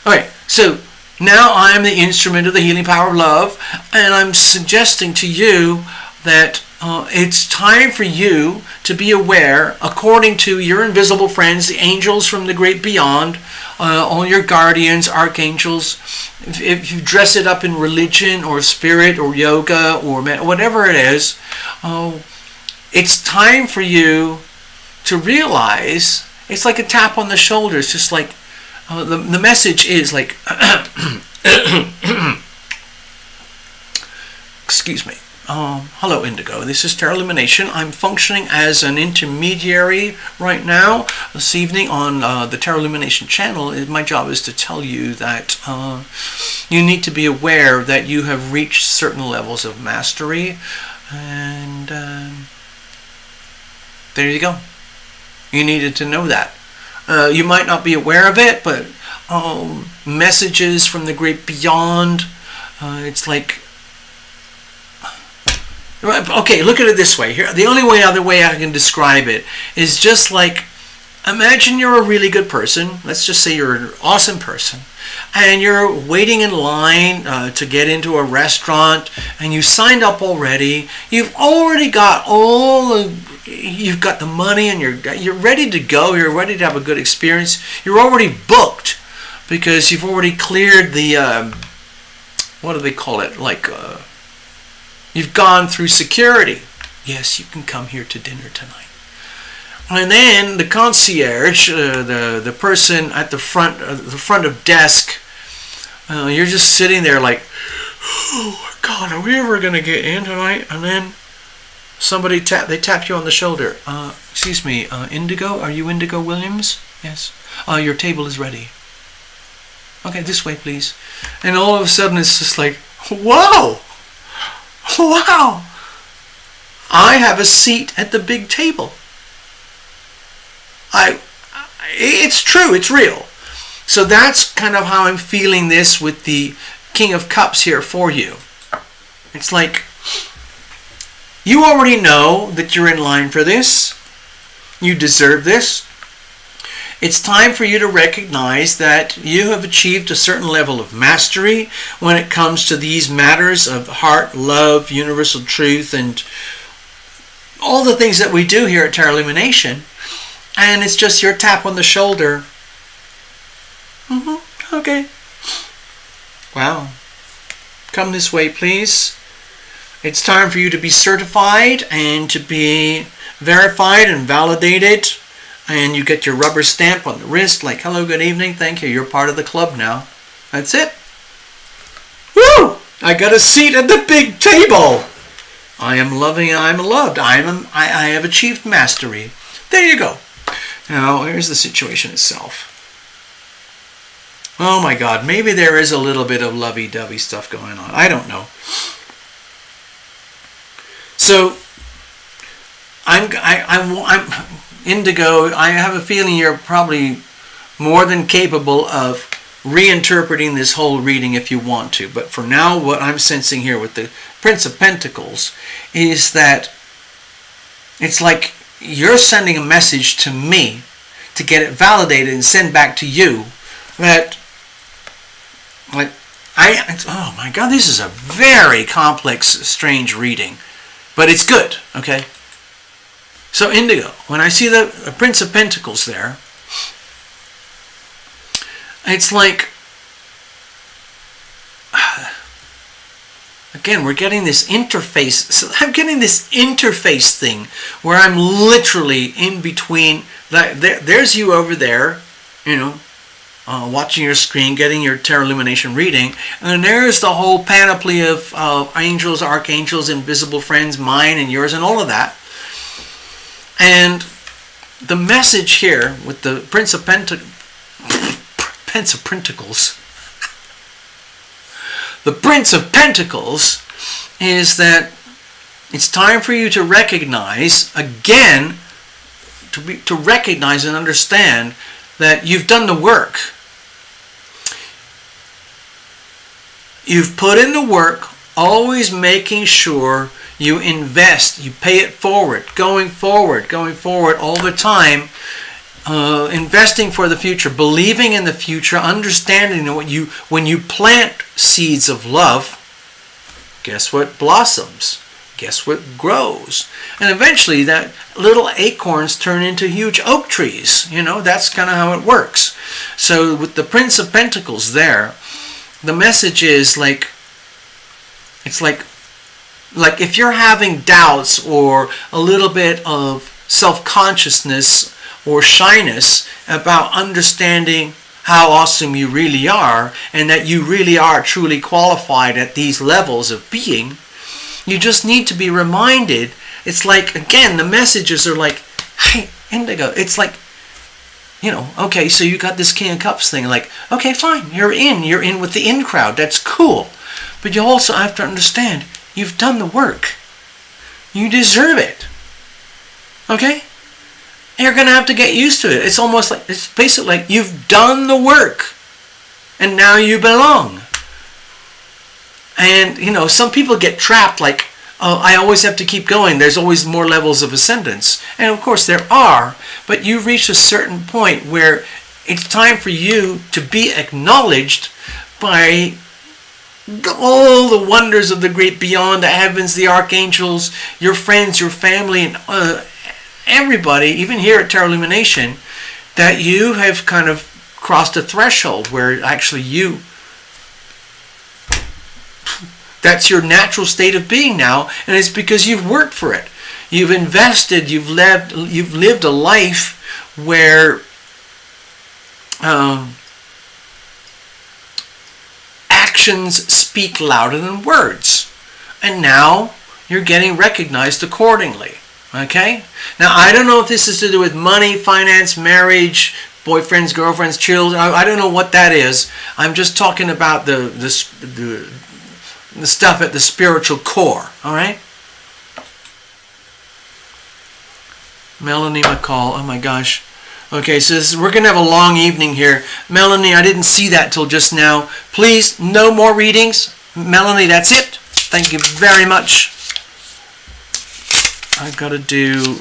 Alright, so now I'm the instrument of the healing power of love, and I'm suggesting to you that it's time for you to be aware, according to your invisible friends, the angels from the great beyond, all your guardians, archangels. If you dress it up in religion or spirit or yoga or whatever it is, it's time for you to realize it's like a tap on the shoulder. It's just like the message is like, excuse me. Hello, Indigo. This is Terra Lumination. I'm functioning as an intermediary right now. This evening on the Terra Lumination channel, my job is to tell you that you need to be aware that you have reached certain levels of mastery. And there you go. You needed to know that. You might not be aware of it, but messages from the great beyond, it's like, okay, look at it this way. Here, the only other way I can describe it is just like, imagine you're a really good person. Let's just say you're an awesome person, and you're waiting in line to get into a restaurant, and you signed up already. You've already got you've got the money, and you're ready to go. You're ready to have a good experience. You're already booked because you've already cleared the what do they call it? Like. You've gone through security. Yes, you can come here to dinner tonight. And then the concierge, the person at the front of desk, you're just sitting there like, oh God, are we ever going to get in tonight? And then somebody they tap you on the shoulder. Excuse me, Indigo? Are you Indigo Williams? Yes. Your table is ready. Okay, this way, please. And all of a sudden, it's just like, whoa! Wow! I have a seat at the big table. It's true, it's real. So that's kind of how I'm feeling this with the King of Cups here for you. It's like, you already know that you're in line for this. You deserve this. It's time for you to recognize that you have achieved a certain level of mastery when it comes to these matters of heart, love, universal truth, and all the things that we do here at Terra Lumination. And it's just your tap on the shoulder. Okay. Wow. Come this way, please. It's time for you to be certified and to be verified and validated. And you get your rubber stamp on the wrist like, hello, good evening, thank you, you're part of the club now. That's it. Woo! I got a seat at the big table. I am loving, I am loved. I have achieved mastery. There you go. Now, here's the situation itself. Oh my God, maybe there is a little bit of lovey-dovey stuff going on. I don't know. So, I'm Indigo, I have a feeling you're probably more than capable of reinterpreting this whole reading if you want to. But for now, what I'm sensing here with the Prince of Pentacles is that it's like you're sending a message to me to get it validated and send back to you that, like, oh my God, this is a very complex, strange reading, but it's good, okay? So Indigo, when I see the Prince of Pentacles there, it's like, again, we're getting this interface. So I'm getting this interface thing where I'm literally in between. There's you over there, watching your screen, getting your Tarot Lumination reading. And then there's the whole panoply of angels, archangels, invisible friends, mine and yours, and all of that. And the message here with the Prince of Pentacles, the Prince of Pentacles is that it's time for you to recognize, again, to recognize and understand that you've done the work. You've put in the work, always making sure you invest, you pay it forward, going forward all the time. Investing for the future, believing in the future, understanding that when you plant seeds of love, guess what blossoms? Guess what grows? And eventually that little acorns turn into huge oak trees. That's kind of how it works. So with the Prince of Pentacles there, the message is like, it's like if you're having doubts or a little bit of self-consciousness or shyness about understanding how awesome you really are and that you really are truly qualified at these levels of being, you just need to be reminded. It's like, again, the messages are like, hey, Indigo, it's like, okay, so you got this King of Cups thing, like, okay, fine, you're in with the in crowd, that's cool. But you also have to understand, you've done the work. You deserve it. Okay? You're going to have to get used to it. It's almost like, it's basically like you've done the work and now you belong. And, some people get trapped like, oh, I always have to keep going. There's always more levels of ascendance. And of course there are, but you've reached a certain point where it's time for you to be acknowledged by all the wonders of the great beyond, the heavens, the archangels, your friends, your family, and everybody, even here at Tarot Illumination, that you have kind of crossed a threshold where actually that's your natural state of being now, and it's because you've worked for it. You've invested, you've lived a life where actions speak louder than words. And now you're getting recognized accordingly. Okay? Now, I don't know if this is to do with money, finance, marriage, boyfriends, girlfriends, children. I don't know what that is. I'm just talking about the stuff at the spiritual core. All right? Melanie McCall. Oh my gosh. Okay, so we're going to have a long evening here. Melanie, I didn't see that till just now. Please, no more readings. Melanie, that's it. Thank you very much. I've got to do...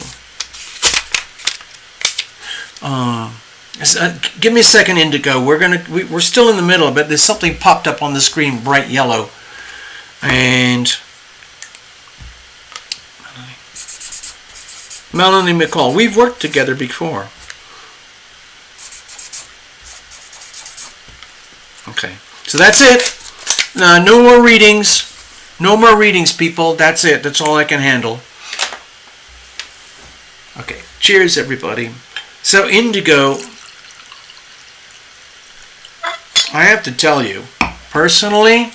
give me a second, Indigo. We're still in the middle, but there's something popped up on the screen, bright yellow. And... Melanie McCall. We've worked together before. Okay, so that's it. No more readings. No more readings, people. That's it. That's all I can handle. Okay, cheers, everybody. So, Indigo, I have to tell you, personally,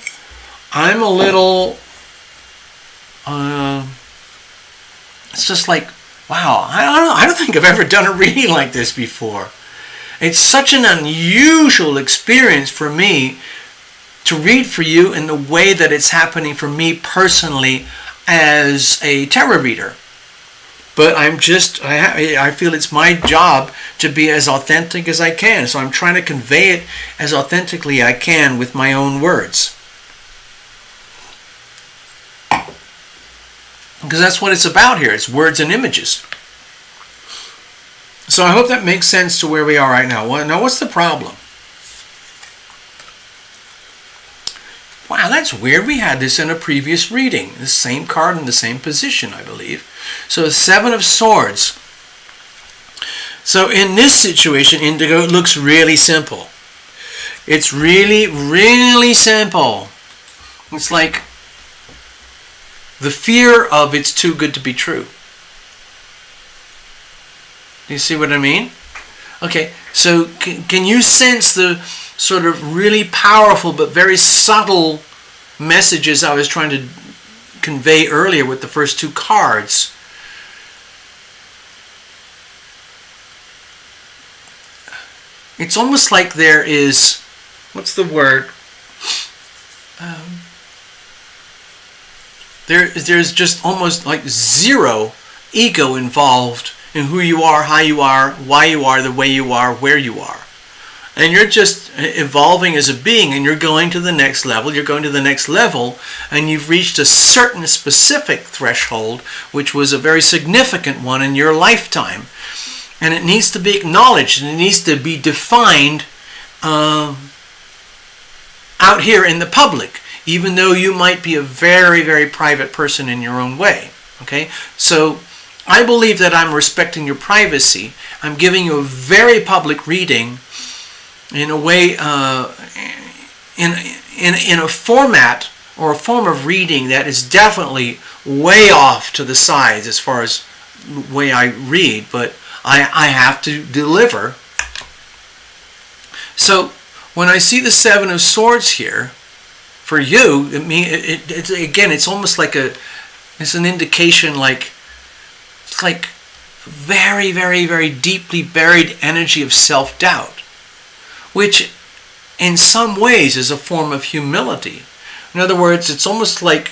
I'm a little, it's just like, wow, I don't think I've ever done a reading like this before. It's such an unusual experience for me to read for you in the way that it's happening for me personally as a tarot reader. But I feel it's my job to be as authentic as I can. So I'm trying to convey it as authentically I can with my own words. Because that's what it's about here. It's words and images. So I hope that makes sense to where we are right now. Now, what's the problem? Wow, that's weird. We had this in a previous reading. The same card in the same position, I believe. So, 7 of Swords. So, in this situation, Indigo, it looks really simple. It's really, really simple. It's like the fear of it's too good to be true. Do you see what I mean? Okay, so can you sense the sort of really powerful but very subtle messages I was trying to convey earlier with the first 2 cards? It's almost like there is, what's the word? There's just almost like zero ego involved in who you are, how you are, why you are, the way you are, where you are. And you're just evolving as a being, and you're going to the next level, you're going to the next level, and you've reached a certain specific threshold, which was a very significant one in your lifetime. And it needs to be acknowledged, and it needs to be defined out here in the public, even though you might be a very, very private person in your own way. Okay? So I believe that I'm respecting your privacy. I'm giving you a very public reading in a way, in a format or a form of reading that is definitely way off to the sides as far as the way I read, but I have to deliver. So when I see the 7 of Swords here, for you, it's almost like it's an indication it's like very, very, very deeply buried energy of self-doubt, which in some ways is a form of humility. In other words, it's almost like,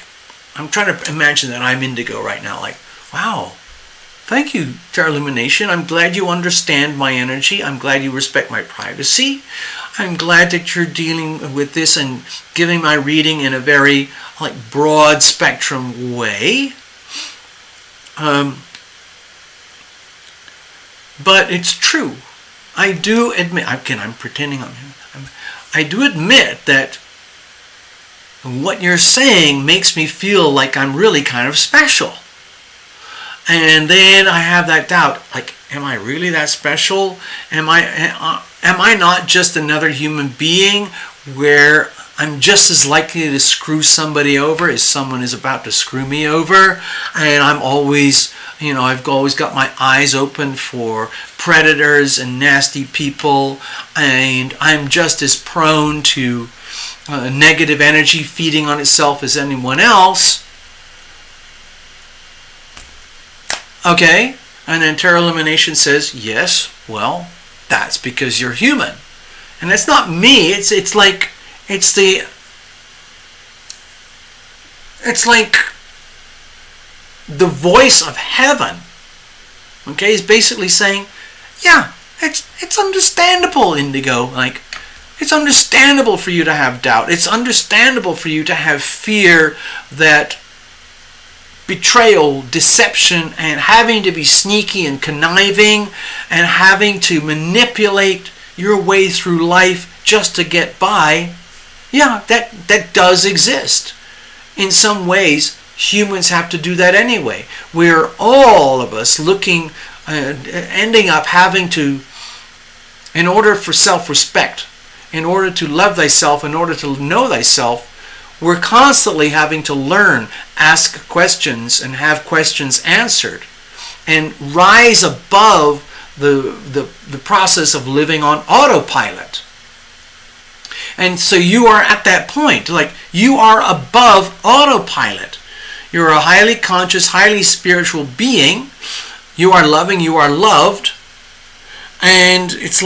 I'm trying to imagine that I'm Indigo right now, like, wow, thank you, Tarot Lumination. I'm glad you understand my energy. I'm glad you respect my privacy. I'm glad that you're dealing with this and giving my reading in a very broad spectrum way. But it's true. I do admit, I'm pretending I do admit that what you're saying makes me feel like I'm really kind of special. And then I have that doubt, am I really that special? Am I not just another human being where I'm just as likely to screw somebody over as someone is about to screw me over? And I'm always, I've always got my eyes open for predators and nasty people, and I'm just as prone to negative energy feeding on itself as anyone else. Okay, and then Tarot Illumination says, yes, well, that's because you're human. And that's not me, it's like the voice of heaven. Okay, he's basically saying, yeah, it's understandable, Indigo. It's understandable for you to have doubt. It's understandable for you to have fear that betrayal, deception, and having to be sneaky and conniving and having to manipulate your way through life just to get by. Yeah, that does exist. In some ways, humans have to do that anyway. We're all of us ending up having to, in order for self-respect, in order to love thyself, in order to know thyself, we're constantly having to learn, ask questions, and have questions answered, and rise above the process of living on autopilot. And so you are at that point, you are above autopilot. You're a highly conscious, highly spiritual being. You are loving, you are loved. And it's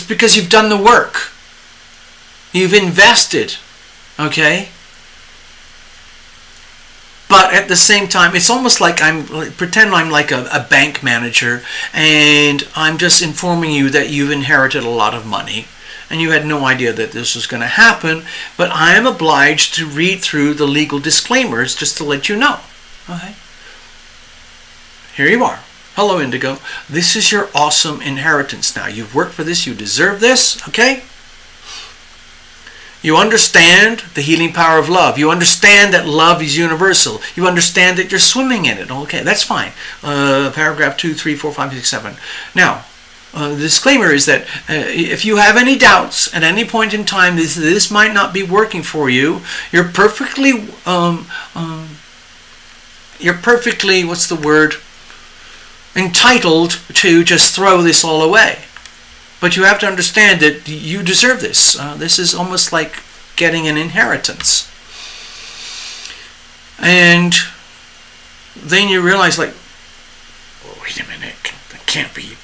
because you've done the work. You've invested. Okay? But at the same time, it's almost like pretend I'm like a bank manager, and I'm just informing you that you've inherited a lot of money, and you had no idea that this was going to happen, but I am obliged to read through the legal disclaimers just to let you know. Okay? Here you are. Hello, Indigo. This is your awesome inheritance now. You've worked for this. You deserve this. Okay? You understand the healing power of love. You understand that love is universal. You understand that you're swimming in it. Okay, that's fine. Paragraph 2, 3, 4, 5, 6, 7. Now, the disclaimer is that if you have any doubts at any point in time, this might not be working for you. You're perfectly, what's the word? Entitled to just throw this all away. But you have to understand that you deserve this. This is almost like getting an inheritance. And then you realize, like, oh, wait a minute, that can't be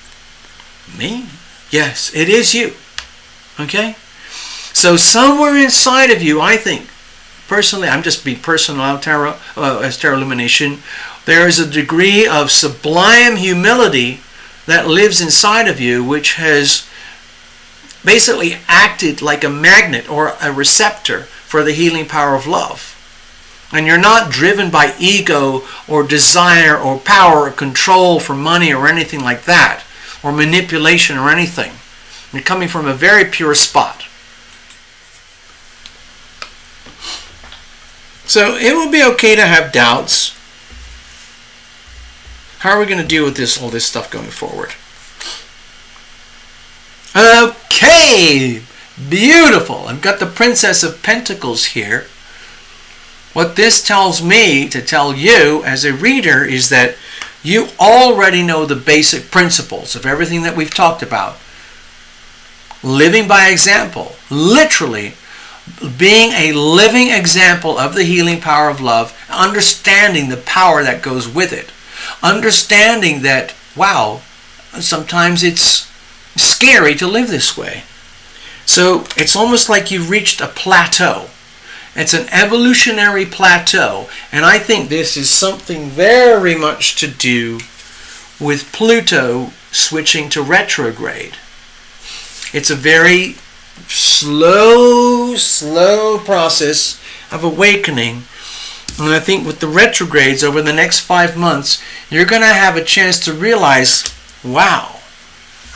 me. Yes, it is you. Okay? So somewhere inside of you, I think, personally, I'm just being personal as Tarot Illumination, there is a degree of sublime humility that lives inside of you, which has basically acted like a magnet or a receptor for the healing power of love. And you're not driven by ego or desire or power or control for money or anything like that, or manipulation or anything. You're coming from a very pure spot. So it will be okay to have doubts. How are we going to deal with all this stuff going forward? Okay, beautiful. I've got the Princess of Pentacles here. What this tells me to tell you as a reader is that you already know the basic principles of everything that we've talked about. Living by example, literally being a living example of the healing power of love, understanding the power that goes with it, understanding that, wow, sometimes it's scary to live this way. So it's almost like you've reached a plateau. It's an evolutionary plateau, and I think this is something very much to do with Pluto switching to retrograde. It's a very slow process of awakening, and I think with the retrogrades over the next 5 months, you're going to have a chance to realize, wow,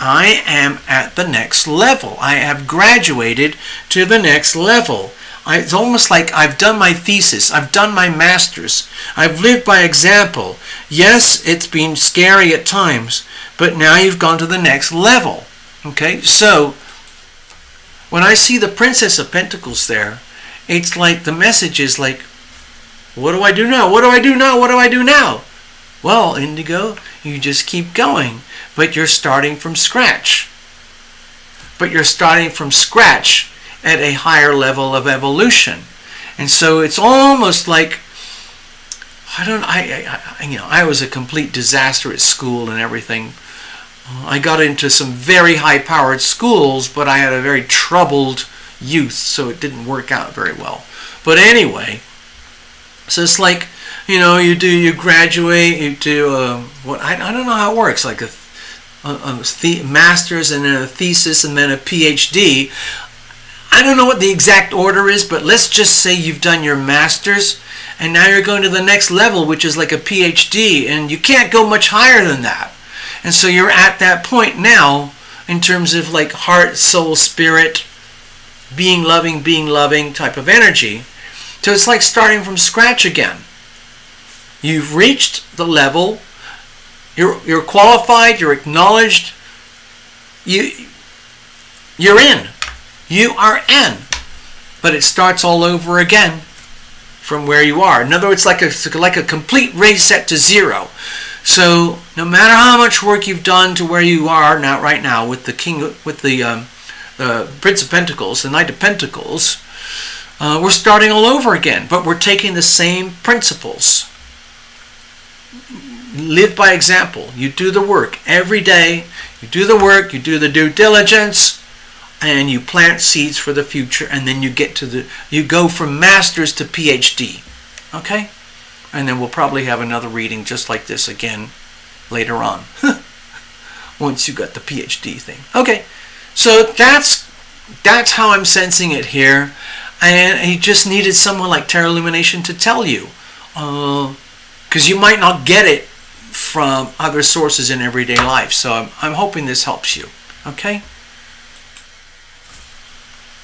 I am at the next level. I have graduated to the next level. It's almost like I've done my thesis. I've done my master's. I've lived by example. Yes, it's been scary at times, but now you've gone to the next level. Okay, so when I see the Princess of Pentacles there, it's like the message is like, what do I do now? What do I do now? What do I do now? Well, Indigo, you just keep going. But you're starting from scratch. But you're starting from scratch at a higher level of evolution. And so it's almost like, I was a complete disaster at school and everything. I got into some very high-powered schools, but I had a very troubled youth, so it didn't work out very well. But anyway, so it's like, you graduate, you do I don't know how it works, like a master's and then a thesis and then a PhD. I don't know what the exact order is, but let's just say you've done your master's and now you're going to the next level, which is like a PhD, and you can't go much higher than that. And so you're at that point now in terms of like heart, soul, spirit, being loving type of energy. So it's like starting from scratch again. You've reached the level. You're qualified. You're acknowledged. You're in. You are in. But it starts all over again from where you are. In other words, like a complete reset to zero. So no matter how much work you've done to where you are now, right now, with the Prince of Pentacles, the Knight of Pentacles, we're starting all over again. But we're taking the same principles. Live by example. You do the work every day. You do the work. You do the due diligence, and you plant seeds for the future. And then you go from masters to PhD. Okay. and then we'll probably have another reading just like this again later on. Once you got the PhD thing. Okay, so that's how I'm sensing it here. And he just needed someone like Tarot Illumination to tell you. Because you might not get it from other sources in everyday life. So I'm hoping this helps you. Okay?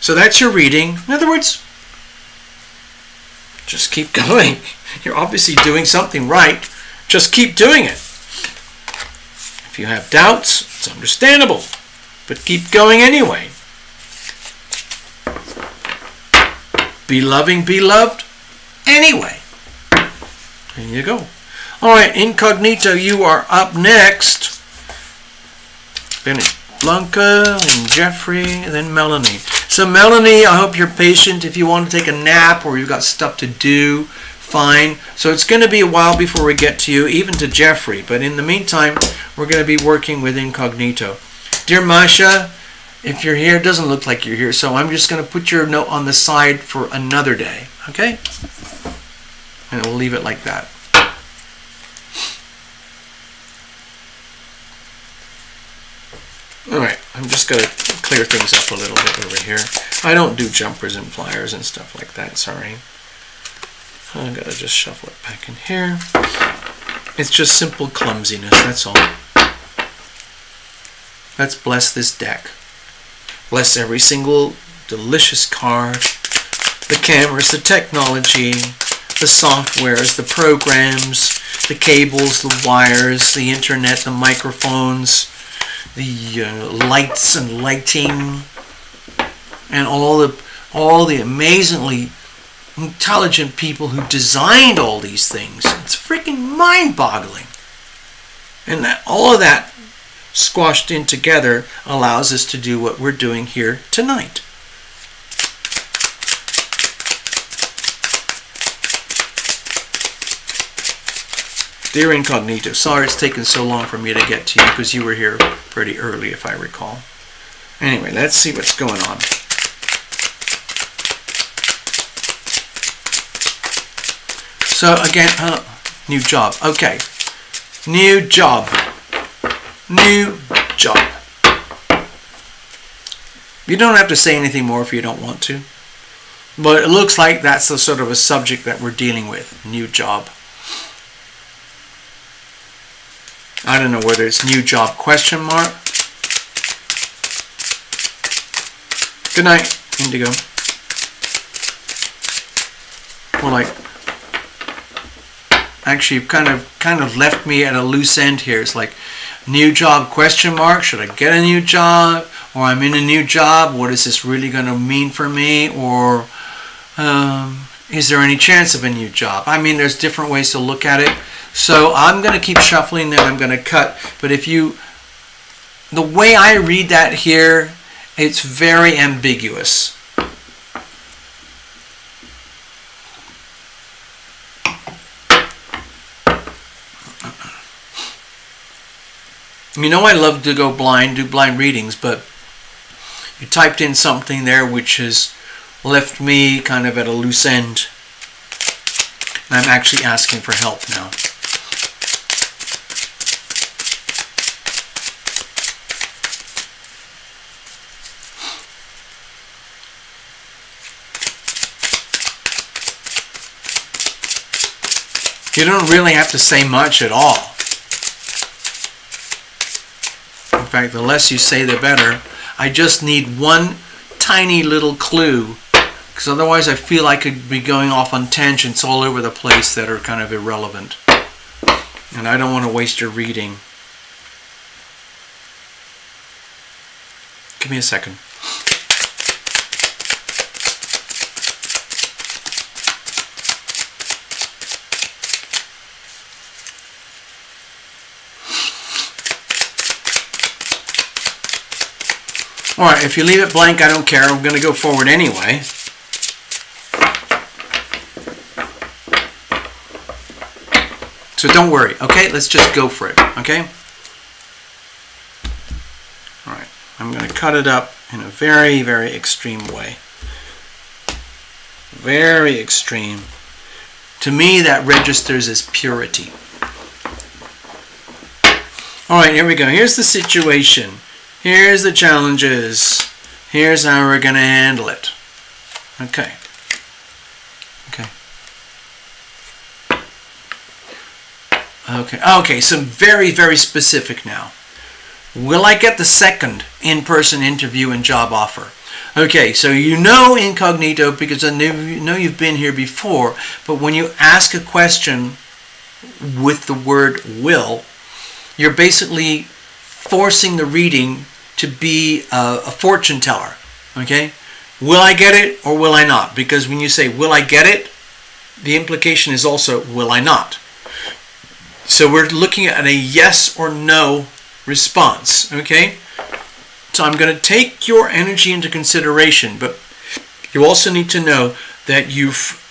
So that's your reading. In other words, just keep going. You're obviously doing something right. Just keep doing it. If you have doubts, it's understandable. But keep going anyway. Be loving, be loved anyway. There you go. All right, Incognito, you are up next. Then it's Blanca and Jeffrey, and then Melanie. So Melanie, I hope you're patient. If you want to take a nap or you've got stuff to do, fine. So it's going to be a while before we get to you, even to Jeffrey. But in the meantime, we're going to be working with Incognito. Dear Masha, if you're here, it doesn't look like you're here, so I'm just going to put your note on the side for another day, okay? And we'll leave it like that. Alright, I'm just going to clear things up a little bit over here. I don't do jumpers and flyers and stuff like that, sorry. I've got to just shuffle it back in here. It's just simple clumsiness, that's all. Let's bless this deck. Bless every single delicious card, the cameras, the technology, the softwares, the programs, the cables, the wires, the internet, the microphones, the lights and lighting, and all the amazingly intelligent people who designed all these things. It's freaking mind-boggling. And all of that squashed in together allows us to do what we're doing here tonight. Dear Incognito, sorry it's taken so long for me to get to you because you were here pretty early, if I recall. Anyway, let's see what's going on. So again, new job. Okay, new job. New job. You don't have to say anything more if you don't want to. But it looks like that's the sort of a subject that we're dealing with. New job. I don't know whether it's new job question mark. Good night, Indigo. Well, like, actually, you've kind of left me at a loose end here. It's like, new job question mark. Should I get a new job? Or I'm in a new job. What is this really going to mean for me? Or is there any chance of a new job? I mean, there's different ways to look at it. So I'm going to keep shuffling, then I'm going to cut. But the way I read that here, it's very ambiguous. You know I love to go blind, do blind readings, but you typed in something there which has left me kind of at a loose end. And I'm actually asking for help now. You don't really have to say much at all. In fact, the less you say, the better. I just need one tiny little clue, because otherwise I feel I could be going off on tangents all over the place that are kind of irrelevant. And I don't want to waste your reading. Give me a second. Alright, if you leave it blank, I don't care. I'm going to go forward anyway. So don't worry, okay? Let's just go for it, okay? Alright, I'm going to cut it up in a very, very extreme way. Very extreme. To me, that registers as purity. All right, here we go. Here's the situation. Here's the challenges. Here's how we're going to handle it. Okay. Okay, so very, very specific now. Will I get the second in-person interview and job offer? Okay, so you know incognito because I know you've been here before, but when you ask a question with the word will, you're basically forcing the reading to be a fortune teller. Okay? Will I get it or will I not? Because when you say will I get it, the implication is also will I not? So we're looking at a yes or no response. Okay? So I'm going to take your energy into consideration, but you also need to know that you've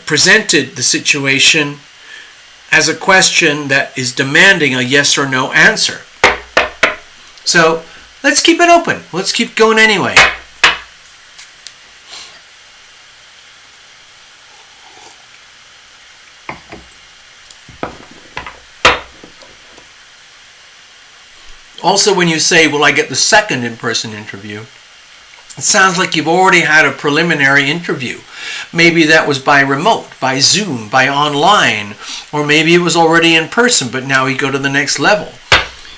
presented the situation as a question that is demanding a yes or no answer. So let's keep it open. Let's keep going anyway. Also, when you say, will I get the second in-person interview, it sounds like you've already had a preliminary interview. Maybe that was by remote, by Zoom, by online, or maybe it was already in person, but now we go to the next level.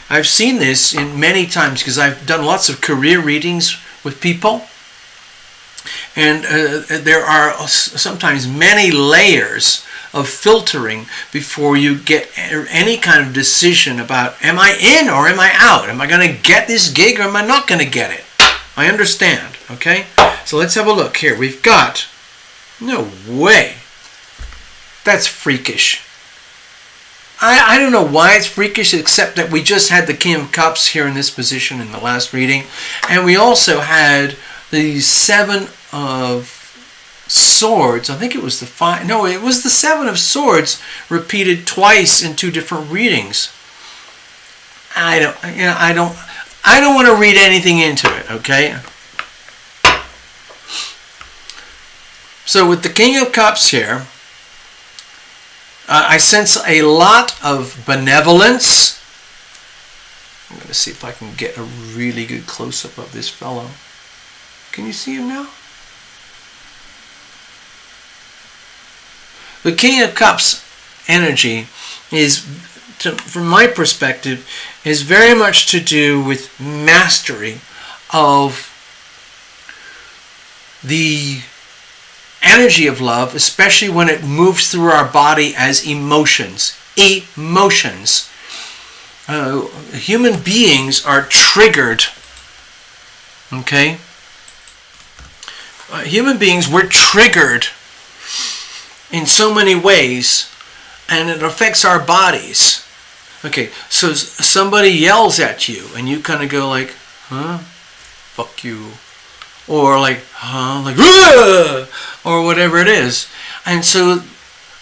I've seen this in many times because I've done lots of career readings with people, and there are sometimes many layers of filtering before you get any kind of decision about am I in or am I out? Am I going to get this gig or am I not going to get it? I understand, okay? So let's have a look here. We've got, no way. That's freakish. I don't know why it's freakish, except that we just had the King of Cups here in this position in the last reading. And we also had the Seven of Swords. I think it was the five. No, it was the Seven of Swords repeated twice in two different readings. I don't want to read anything into it, okay? So with the King of Cups here, I sense a lot of benevolence. I'm going to see if I can get a really good close-up of this fellow. Can you see him now? The King of Cups energy is, from my perspective, is very much to do with mastery of the energy of love, especially when it moves through our body as emotions. Emotions. Human beings are triggered. Okay? Human beings, we're triggered in so many ways, and it affects our bodies. Okay, so somebody yells at you, and you kind of go like, huh? Fuck you. Or like, huh? Like, Ugh! Or whatever it is. And so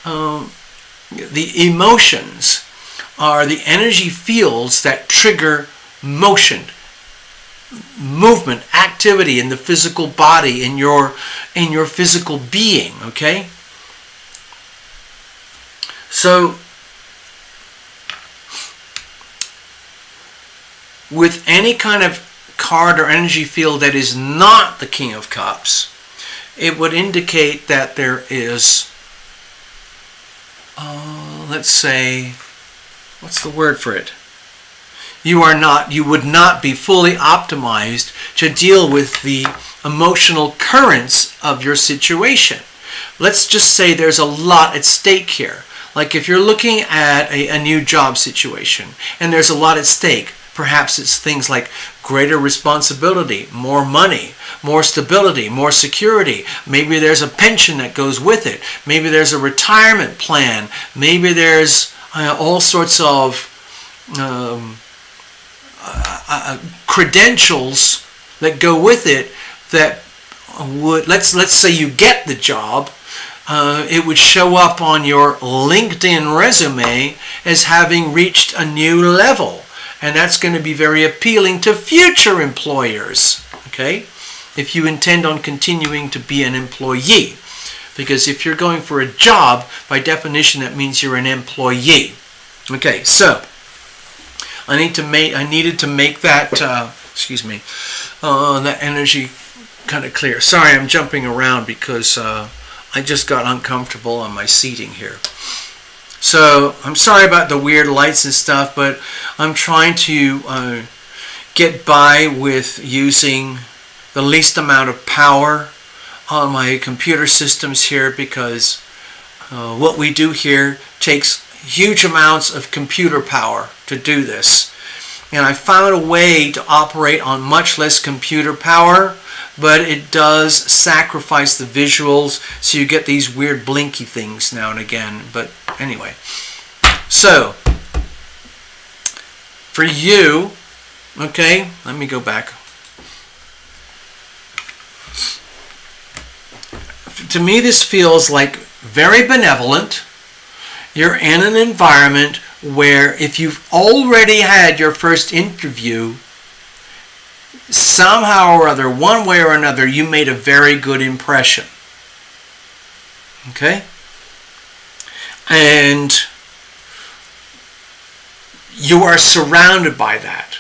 the emotions are the energy fields that trigger motion, movement, activity in the physical body, in your physical being, okay? So with any kind of card or energy field that is not the King of Cups, it would indicate that there is, let's say, what's the word for it? You would not be fully optimized to deal with the emotional currents of your situation. Let's just say there's a lot at stake here. Like if you're looking at a new job situation and there's a lot at stake, perhaps it's things like greater responsibility, more money, more stability, more security. Maybe there's a pension that goes with it. Maybe there's a retirement plan. Maybe there's all sorts of credentials that go with it that would, let's say you get the job, it would show up on your LinkedIn resume as having reached a new level. And that's going to be very appealing to future employers. Okay? if you intend on continuing to be an employee. Because if you're going for a job, by definition, that means you're an employee. Okay, so I needed to make that, that energy kind of clear. Sorry, I'm jumping around because I just got uncomfortable on my seating here. So I'm sorry about the weird lights and stuff, but I'm trying to get by with using the least amount of power on my computer systems here, because what we do here takes huge amounts of computer power to do this. And I found a way to operate on much less computer power, but it does sacrifice the visuals, so you get these weird blinky things now and again. But anyway, so for you, okay, let me go back. To me, this feels like very benevolent. You're in an environment where if you've already had your first interview, somehow or other, one way or another, you made a very good impression. Okay? And you are surrounded by that.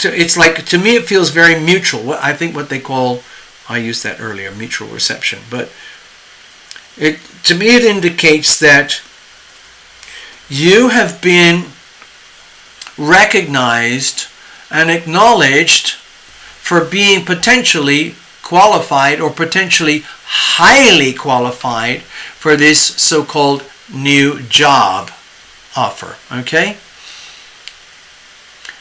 It's like, to me, it feels very mutual. I think what they call, I used that earlier, mutual reception. But to me, it indicates that you have been recognized and acknowledged for being potentially qualified or potentially highly qualified for this so-called new job offer. Okay?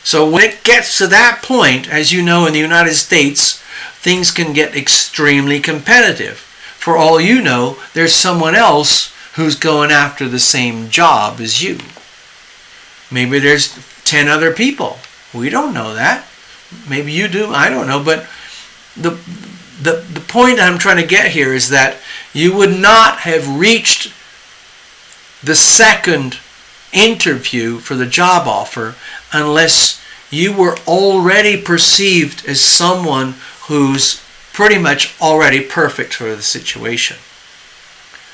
So when it gets to that point, as you know, in the United States, things can get extremely competitive. For all you know, there's someone else who's going after the same job as you. Maybe there's 10 other people. We don't know that. Maybe you do. I don't know. But the point I'm trying to get here is that you would not have reached the second interview for the job offer unless you were already perceived as someone who's pretty much already perfect for the situation.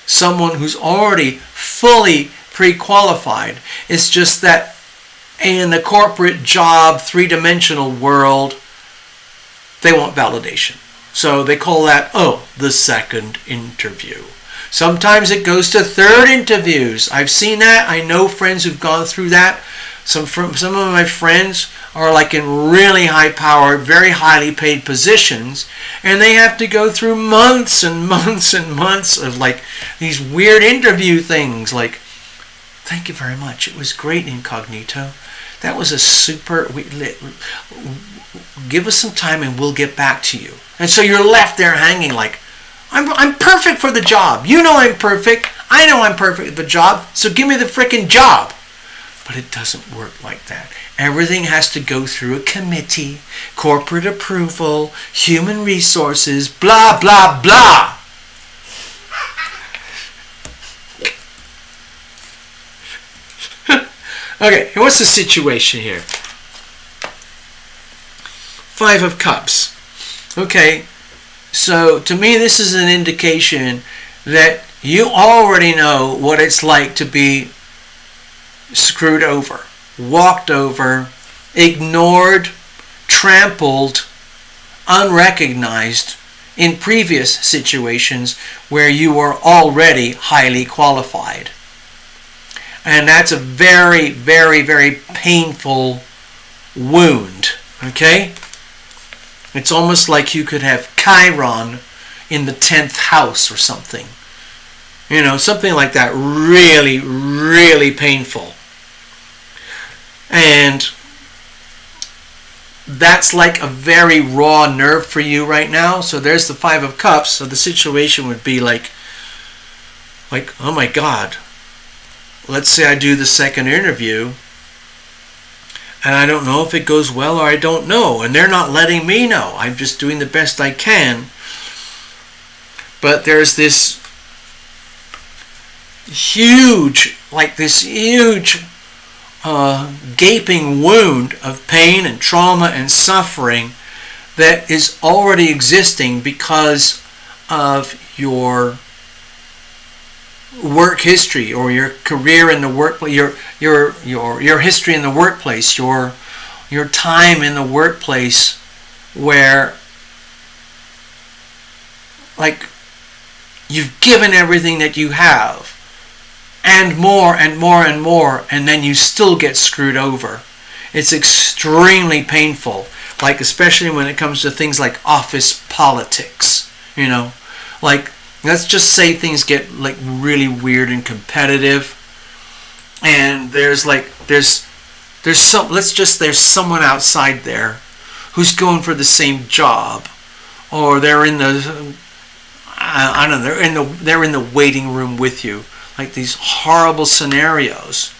Someone who's already fully pre-qualified. It's just that in the corporate job, three-dimensional world, they want validation. So they call that, the second interview. Sometimes it goes to third interviews. I've seen that. I know friends who've gone through that. Some of my friends are like in really high-powered, very highly paid positions, and they have to go through months and months and months of like these weird interview things. Like, thank you very much. It was great, incognito. That was a super. Give us some time and we'll get back to you. And so you're left there hanging like, I'm perfect for the job. You know I'm perfect. I know I'm perfect for the job. So give me the frickin' job. But it doesn't work like that. Everything has to go through a committee, corporate approval, human resources, blah, blah, blah. Okay, what's the situation here? 5 of Cups. Okay, so to me this is an indication that you already know what it's like to be screwed over, walked over, ignored, trampled, unrecognized in previous situations where you were already highly qualified. And that's a very, very, very painful wound, okay? It's almost like you could have Chiron in the 10th house or something. You know, something like that, really, really painful. And that's like a very raw nerve for you right now. So there's the 5 of Cups. So the situation would be like, oh my God. Let's say I do the second interview and I don't know if it goes well or I don't know. And they're not letting me know. I'm just doing the best I can. But there's this huge gaping wound of pain and trauma and suffering that is already existing because of your work history or your career in the workplace, your history in the workplace, your time in the workplace, where like you've given everything that you have and more and more and more, and then you still get screwed over. It's extremely painful, like especially when it comes to things like office politics, like let's just say things get like really weird and competitive, and there's someone outside there who's going for the same job, or they're in the they're in the waiting room with you, like these horrible scenarios,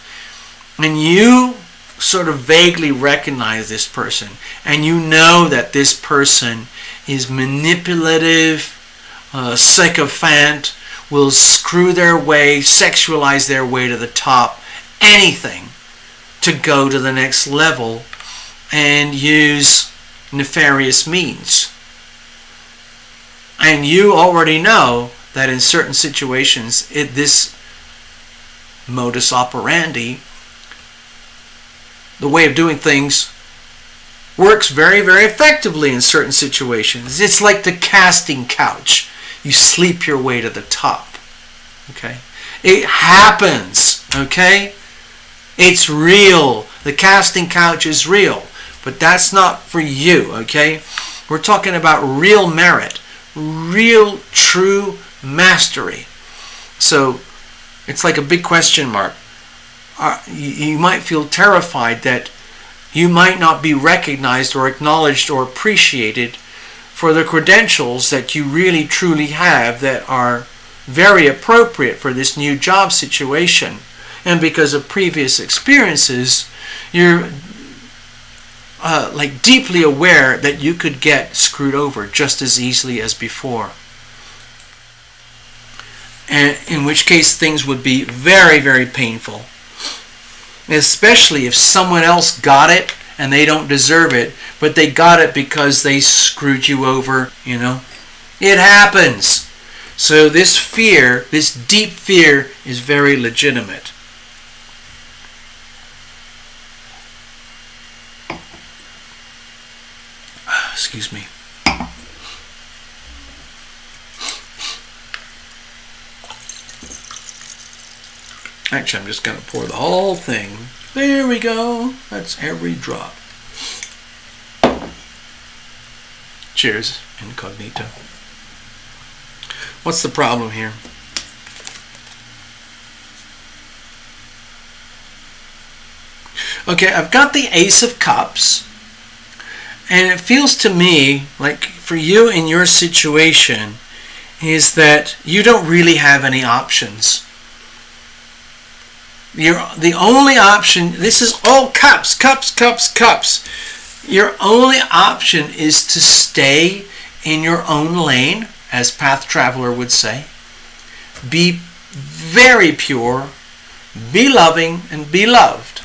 and you sort of vaguely recognize this person, and you know that this person is manipulative, sycophant, will screw their way, sexualize their way to the top, anything to go to the next level and use nefarious means. And you already know that in certain situations, this modus operandi, the way of doing things, works very, very effectively in certain situations. It's like the casting couch. You sleep your way to the top. Okay? It happens. Okay? It's real. The casting couch is real. But that's not for you. Okay? We're talking about real merit. Real, true mastery. So, it's like a big question mark. You might feel terrified that you might not be recognized or acknowledged or appreciated for the credentials that you really truly have that are very appropriate for this new job situation. And because of previous experiences, you're like deeply aware that you could get screwed over just as easily as before. And in which case things would be very, very painful. Especially if someone else got it and they don't deserve it, but they got it because they screwed you over, It happens. So this fear, this deep fear, is very legitimate. Excuse me. Actually, I'm just going to pour the whole thing. There we go. That's every drop. Cheers, incognito. What's the problem here? Okay, I've got the Ace of Cups. And it feels to me like for you in your situation is that you don't really have any options. The only option, this is all cups. Your only option is to stay in your own lane, as Path Traveler would say. Be very pure, be loving, and be loved.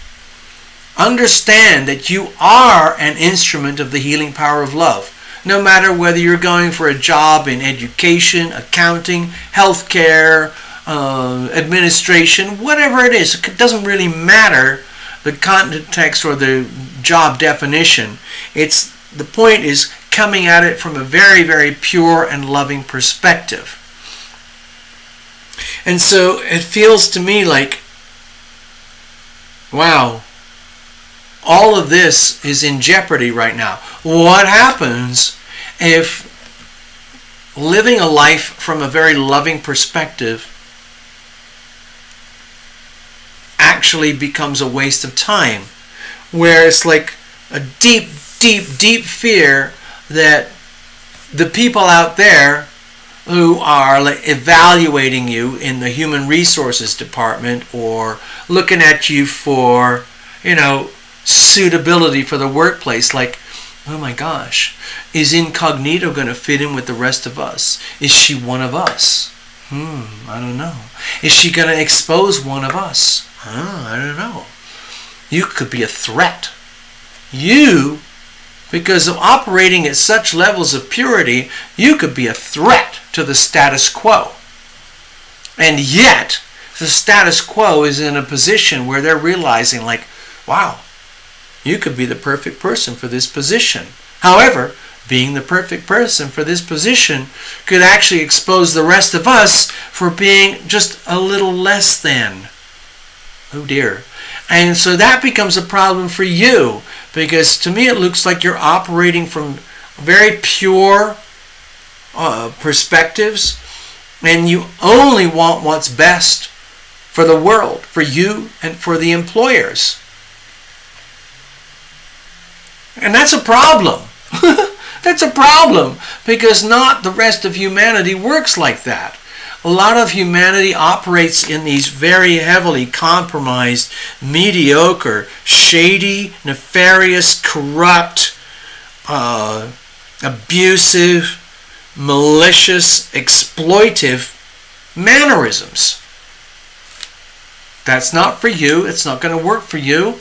Understand that you are an instrument of the healing power of love. No matter whether you're going for a job in education, accounting, healthcare, administration, whatever it is, it doesn't really matter the context or the job definition. The point is coming at it from a very, very pure and loving perspective. And so it feels to me like, wow, all of this is in jeopardy right now. What happens if living a life from a very loving perspective actually becomes a waste of time, where it's like a deep, deep, deep fear that the people out there who are like evaluating you in the human resources department or looking at you for, suitability for the workplace, like, oh my gosh, is incognito going to fit in with the rest of us? Is she one of us? I don't know. Is she going to expose one of us? I don't know. You could be a threat. You Because of operating at such levels of purity, you could be a threat to the status quo. And yet, the status quo is in a position where they're realizing, like, wow, you could be the perfect person for this position. However, being the perfect person for this position could actually expose the rest of us for being just a little less than. Oh dear. And so that becomes a problem for you, because to me it looks like you're operating from very pure perspectives, and you only want what's best for the world, for you and for the employers. And that's a problem. That's a problem, because not the rest of humanity works like that. A lot of humanity operates in these very heavily compromised, mediocre, shady, nefarious, corrupt, abusive, malicious, exploitive mannerisms. That's not for you. It's not going to work for you.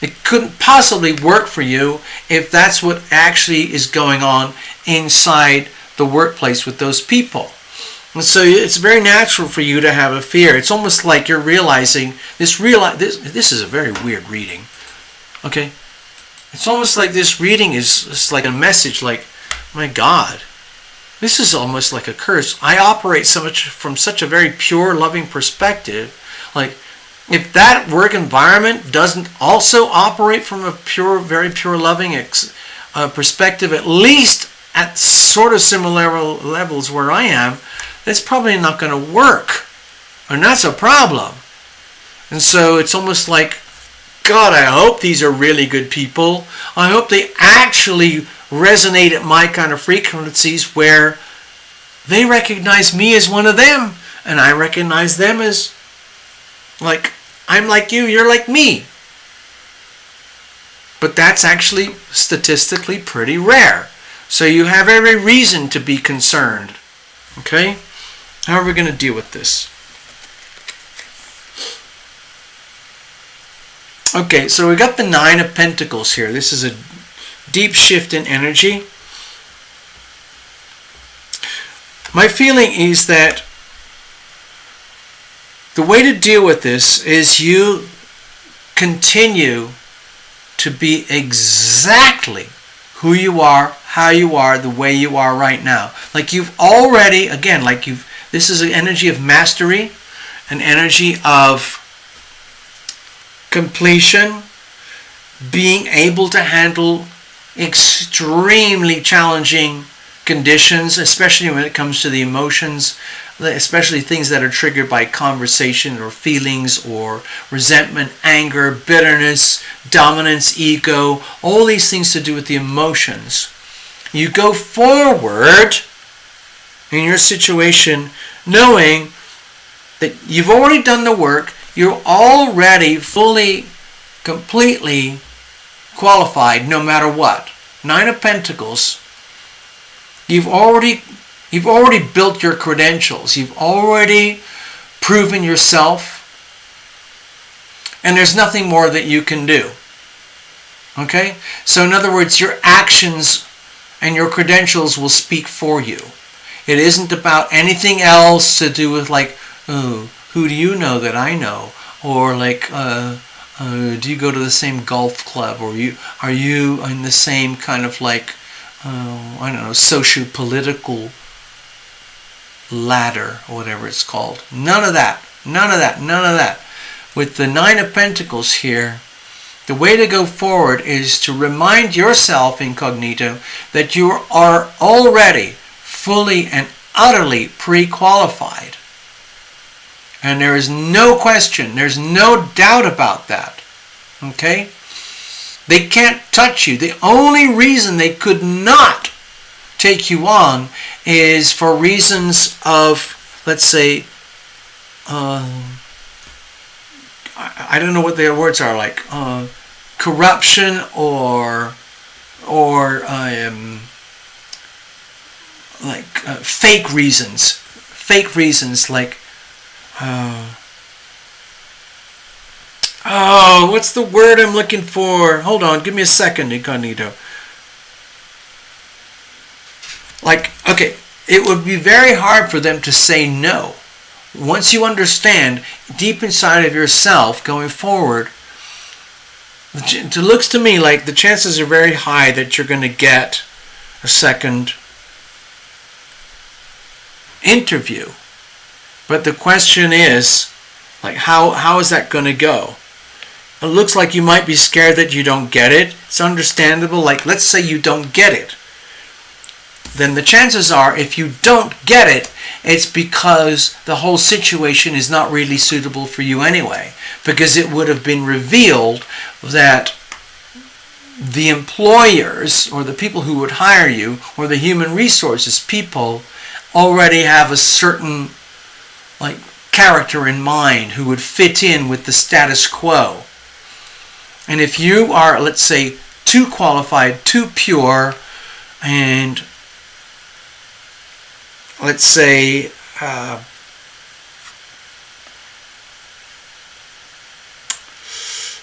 It couldn't possibly work for you if that's what actually is going on inside the workplace with those people. And so it's very natural for you to have a fear. It's almost like you're realizing this is a very weird reading. Okay? It's almost like this reading is like a message like, my God, this is almost like a curse. I operate from such a very pure, loving perspective. Like, if that work environment doesn't also operate from a pure, very pure, loving perspective, at least at sort of similar levels where I am, it's probably not going to work. And that's a problem. And so it's almost like, God, I hope these are really good people. I hope they actually resonate at my kind of frequencies where they recognize me as one of them, and I recognize them as, like, I'm like you, you're like me. But that's actually statistically pretty rare. So you have every reason to be concerned. Okay? How are we going to deal with this? Okay, so we got the Nine of Pentacles here. This is a deep shift in energy. My feeling is that the way to deal with this is you continue to be exactly who you are, how you are, the way you are right now. Like you've already, again, this is an energy of mastery, an energy of completion, being able to handle extremely challenging conditions, especially when it comes to the emotions, especially things that are triggered by conversation or feelings or resentment, anger, bitterness, dominance, ego, all these things to do with the emotions. You go forward in your situation knowing that you've already done the work, you're already fully, completely qualified no matter what. Nine of Pentacles. You've already built your credentials. You've already proven yourself. And there's nothing more that you can do. Okay? So in other words, your actions and your credentials will speak for you. It isn't about anything else to do with like, oh, who do you know that I know? Or like, do you go to the same golf club? Or are you in the same kind of like, I don't know, socio-political ladder or whatever it's called? None of that. None of that. None of that. With the Nine of Pentacles here, the way to go forward is to remind yourself, incognito, that you are already fully and utterly pre-qualified. And there is no question, there's no doubt about that. Okay? They can't touch you. The only reason they could not take you on is for reasons of, let's say, I don't know what their words are, like corruption or fake reasons like Oh, what's the word I'm looking for? Hold on, give me a second, incognito. Like, okay, it would be very hard for them to say no. Once you understand deep inside of yourself going forward, it looks to me like the chances are very high that you're going to get a second interview. But the question is, like, how is that going to go? It looks like you might be scared that you don't get it. It's understandable. Like, let's say you don't get it. Then the chances are, if you don't get it, it's because the whole situation is not really suitable for you anyway. Because it would have been revealed that the employers or the people who would hire you or the human resources people already have a certain like character in mind who would fit in with the status quo. And if you are, let's say, too qualified, too pure, and let's say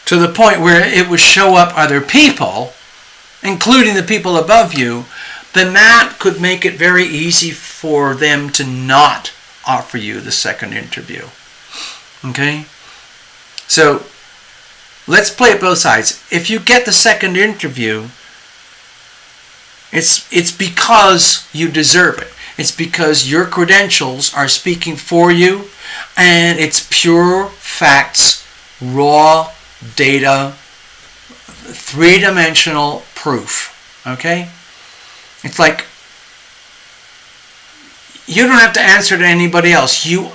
to the point where it would show up other people, including the people above you, then that could make it very easy for them to not offer you the second interview. Okay? So, let's play it both sides. If you get the second interview, it's because you deserve it. It's because your credentials are speaking for you, and it's pure facts, raw data, three-dimensional proof. Okay? It's like you don't have to answer to anybody else. You're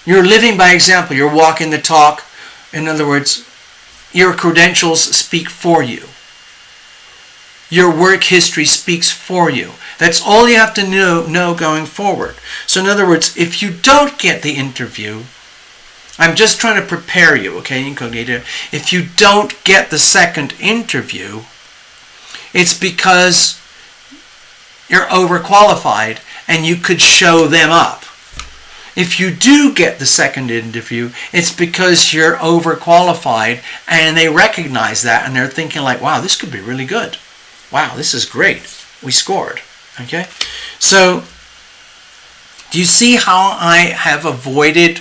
living by example. You're walking the talk. In other words, your credentials speak for you. Your work history speaks for you. That's all you have to know going forward. So in other words, if you don't get the interview, I'm just trying to prepare you, okay, incognito. If you don't get the second interview, it's because you're overqualified and you could show them up. If you do get the second interview, it's because you're overqualified and they recognize that and they're thinking like, wow, this could be really good. Wow, this is great. We scored. Okay? So, do you see how I have avoided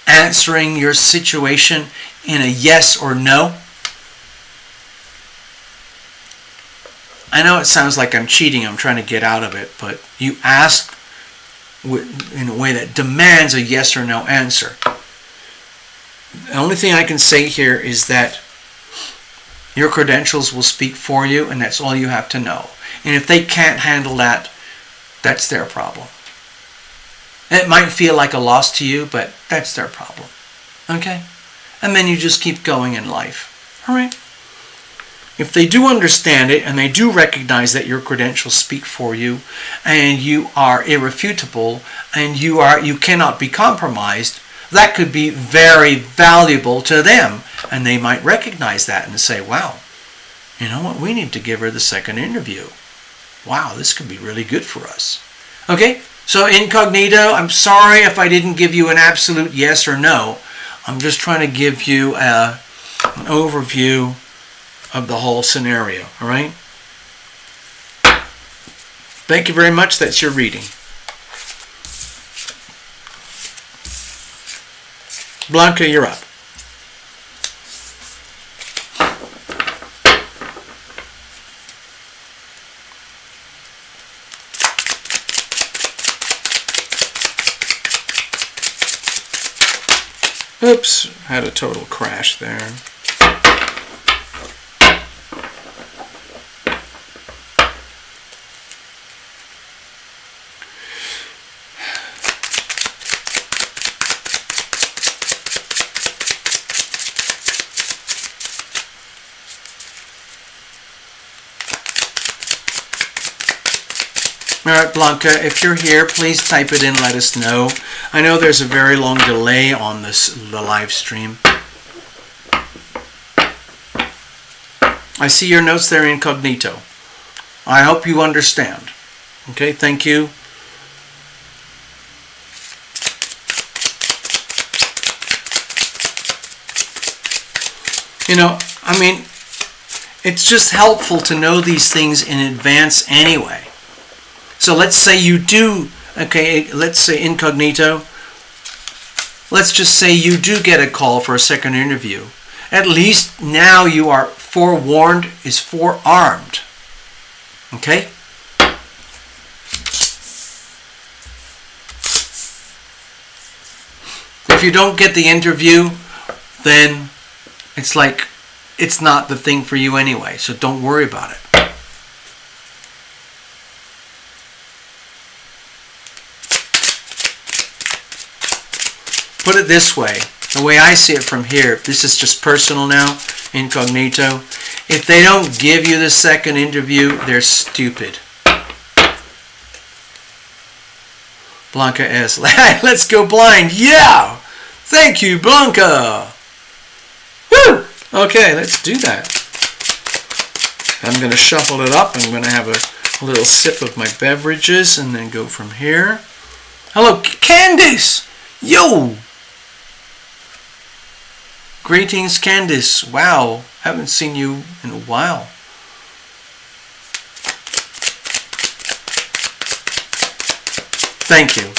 answering your situation in a yes or no? I know it sounds like I'm cheating. I'm trying to get out of it. But you ask in a way that demands a yes or no answer. The only thing I can say here is that your credentials will speak for you, and that's all you have to know. And if they can't handle that, that's their problem. It might feel like a loss to you, but that's their problem. Okay? And then you just keep going in life. All right? If they do understand it, and they do recognize that your credentials speak for you, and you are irrefutable, and you cannot be compromised, that could be very valuable to them. And they might recognize that and say, wow, you know what? We need to give her the second interview. Wow, this could be really good for us. Okay? So incognito, I'm sorry if I didn't give you an absolute yes or no. I'm just trying to give you an overview of the whole scenario. All right? Thank you very much. That's your reading. Blanca, you're up. Oops, had a total crash there. Alright, Blanca, if you're here, please type it in, let us know. I know there's a very long delay on the live stream. I see your notes there, incognito. I hope you understand. Okay, thank you. I mean, it's just helpful to know these things in advance anyway. So let's say you do, okay, let's say incognito. Let's just say you do get a call for a second interview. At least now you are forewarned is forearmed. Okay? If you don't get the interview, then it's like it's not the thing for you anyway, so don't worry about it. Put it this way, the way I see it from here, this is just personal now, incognito. If they don't give you the second interview, they're stupid. Blanca S. Let's go blind. Yeah! Thank you, Blanca! Woo! Okay, let's do that. I'm going to shuffle it up. I'm going to have a little sip of my beverages and then go from here. Hello, Candice! Yo! Greetings, Candice. Wow, haven't seen you in a while. Thank you.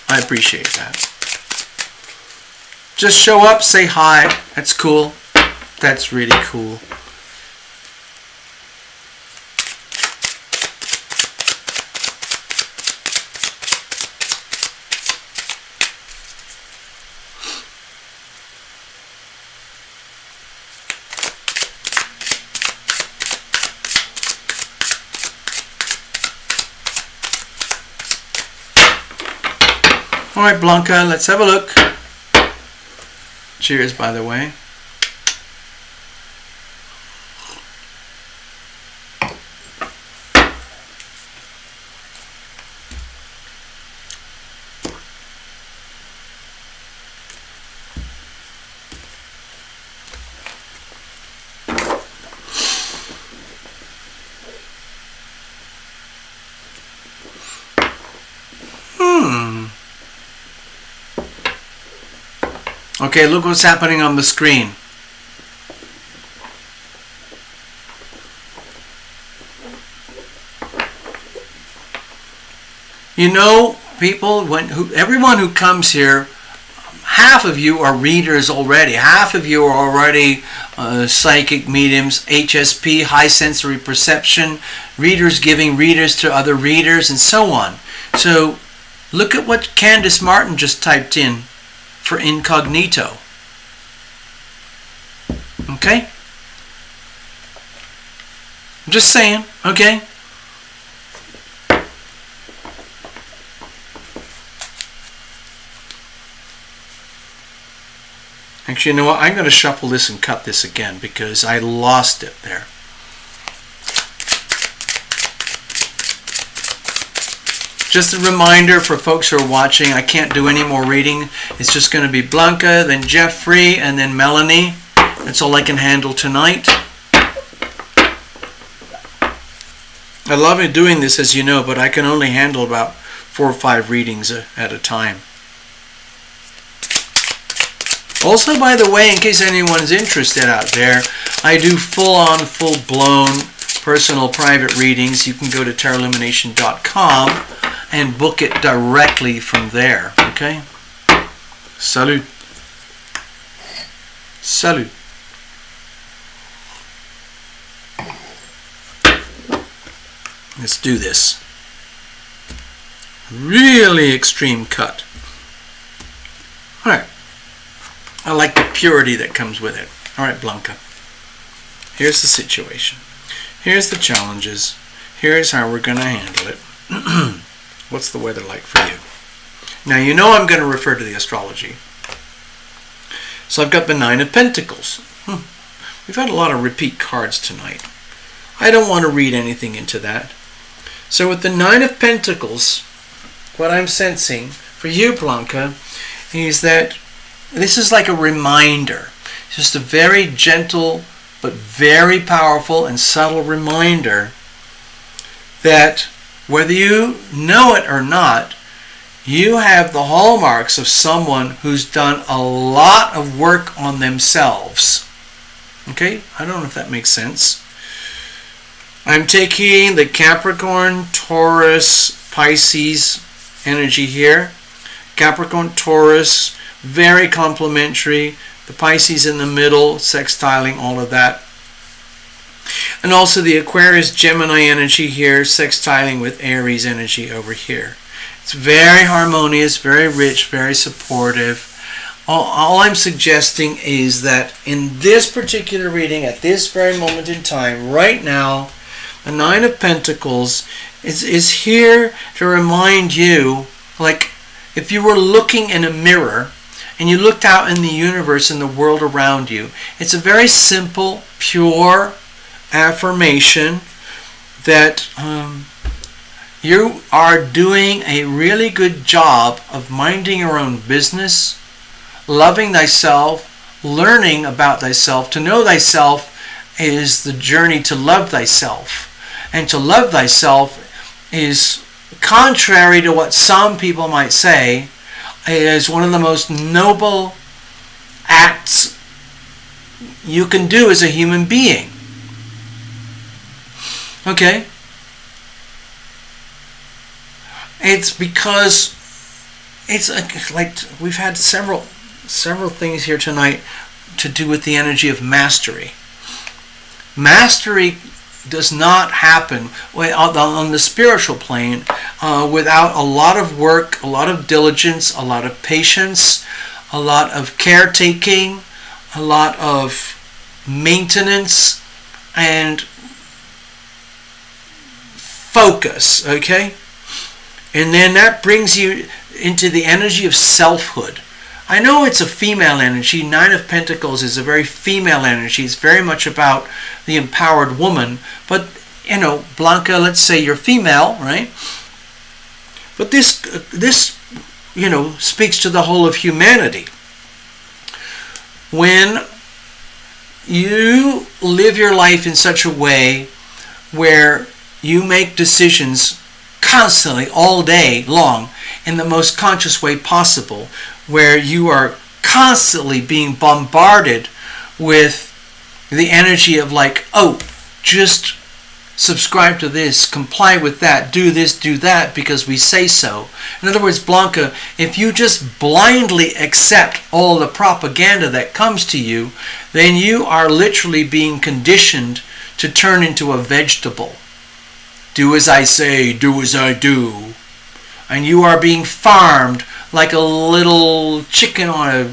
I appreciate that. Just show up, say hi. That's cool. That's really cool. All right, Blanca, let's have a look. Cheers, by the way. Okay, look what's happening on the screen. You know, people, everyone who comes here, half of you are readers already. Half of you are already psychic mediums, HSP, high sensory perception, readers giving readers to other readers, and so on. So look at what Candice Martin just typed in for incognito. Okay? I'm just saying, okay? Actually, you know what? I'm going to shuffle this and cut this again because I lost it there. Just a reminder for folks who are watching, I can't do any more reading. It's just going to be Blanca, then Jeffrey, and then Melanie. That's all I can handle tonight. I love doing this, as you know, but I can only handle about 4 or 5 readings at a time. Also, by the way, in case anyone's interested out there, I do full-on, full-blown personal private readings. You can go to tarotlumination.com and book it directly from there. Okay? Salut. Salut. Let's do this. Really extreme cut. Alright. I like the purity that comes with it. Alright, Blanca. Here's the situation. Here's the challenges. Here's how we're going to handle it. What's the weather like for you? Now, you know I'm going to refer to the astrology. So I've got the 9 of Pentacles. We've had a lot of repeat cards tonight. I don't want to read anything into that. So with the 9 of Pentacles, what I'm sensing for you, Blanca, is that this is like a reminder. It's just a very gentle but very powerful and subtle reminder that whether you know it or not, you have the hallmarks of someone who's done a lot of work on themselves. Okay, I don't know if that makes sense. I'm taking the Capricorn, Taurus, Pisces energy here. Capricorn, Taurus, very complementary. The Pisces in the middle, sextiling, all of that. And also the Aquarius, Gemini energy here, sextiling with Aries energy over here. It's very harmonious, very rich, very supportive. All I'm suggesting is that in this particular reading, at this very moment in time, right now, the Nine of Pentacles is here to remind you, like if you were looking in a mirror and you looked out in the universe and the world around you, it's a very simple, pure affirmation that you are doing a really good job of minding your own business, loving thyself, learning about thyself. To know thyself is the journey to love thyself. And to love thyself is, contrary to what some people might say, is one of the most noble acts you can do as a human being. Okay? It's because it's like we've had several things here tonight to do with the energy of mastery. Mastery does not happen on the spiritual plane without a lot of work, a lot of diligence, a lot of patience, a lot of caretaking, a lot of maintenance, and focus, okay? And then that brings you into the energy of selfhood. I know it's a female energy. Nine of Pentacles is a very female energy. It's very much about the empowered woman. But, Blanca, let's say you're female, right? But this speaks to the whole of humanity. When you live your life in such a way where you make decisions constantly, all day long, in the most conscious way possible, where you are constantly being bombarded with the energy of just subscribe to this, comply with that, do this, do that, because we say so. In other words, Blanca, if you just blindly accept all the propaganda that comes to you, then you are literally being conditioned to turn into a vegetable. Do as I say, do as I do. And you are being farmed like a little chicken on a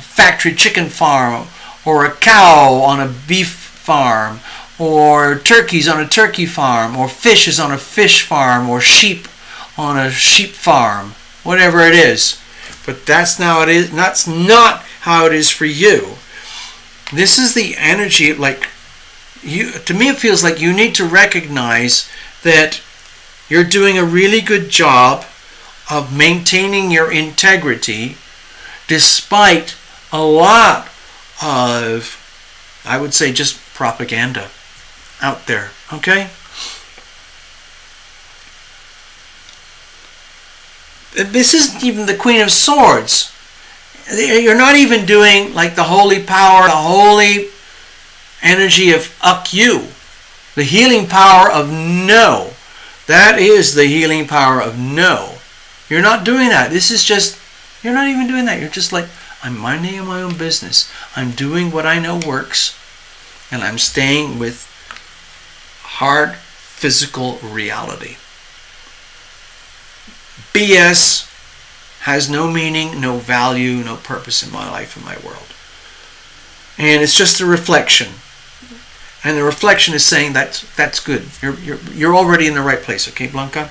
factory chicken farm, or a cow on a beef farm, or turkeys on a turkey farm, or fishes on a fish farm, or sheep on a sheep farm, whatever it is. But that's not how it is for you. This is the energy, to me it feels like you need to recognize that you're doing a really good job of maintaining your integrity despite a lot of, I would say, just propaganda out there, okay? This isn't even the Queen of Swords. You're not even doing like the holy power, the holy energy of you, the healing power of no. That is the healing power of no. You're not doing that. This is just, you're not even doing that. You're just like, I'm minding my own business. I'm doing what I know works. And I'm staying with hard physical reality. BS has no meaning, no value, no purpose in my life, in my world. And it's just a reflection. And the reflection is saying that's good. You're already in the right place, okay, Blanca?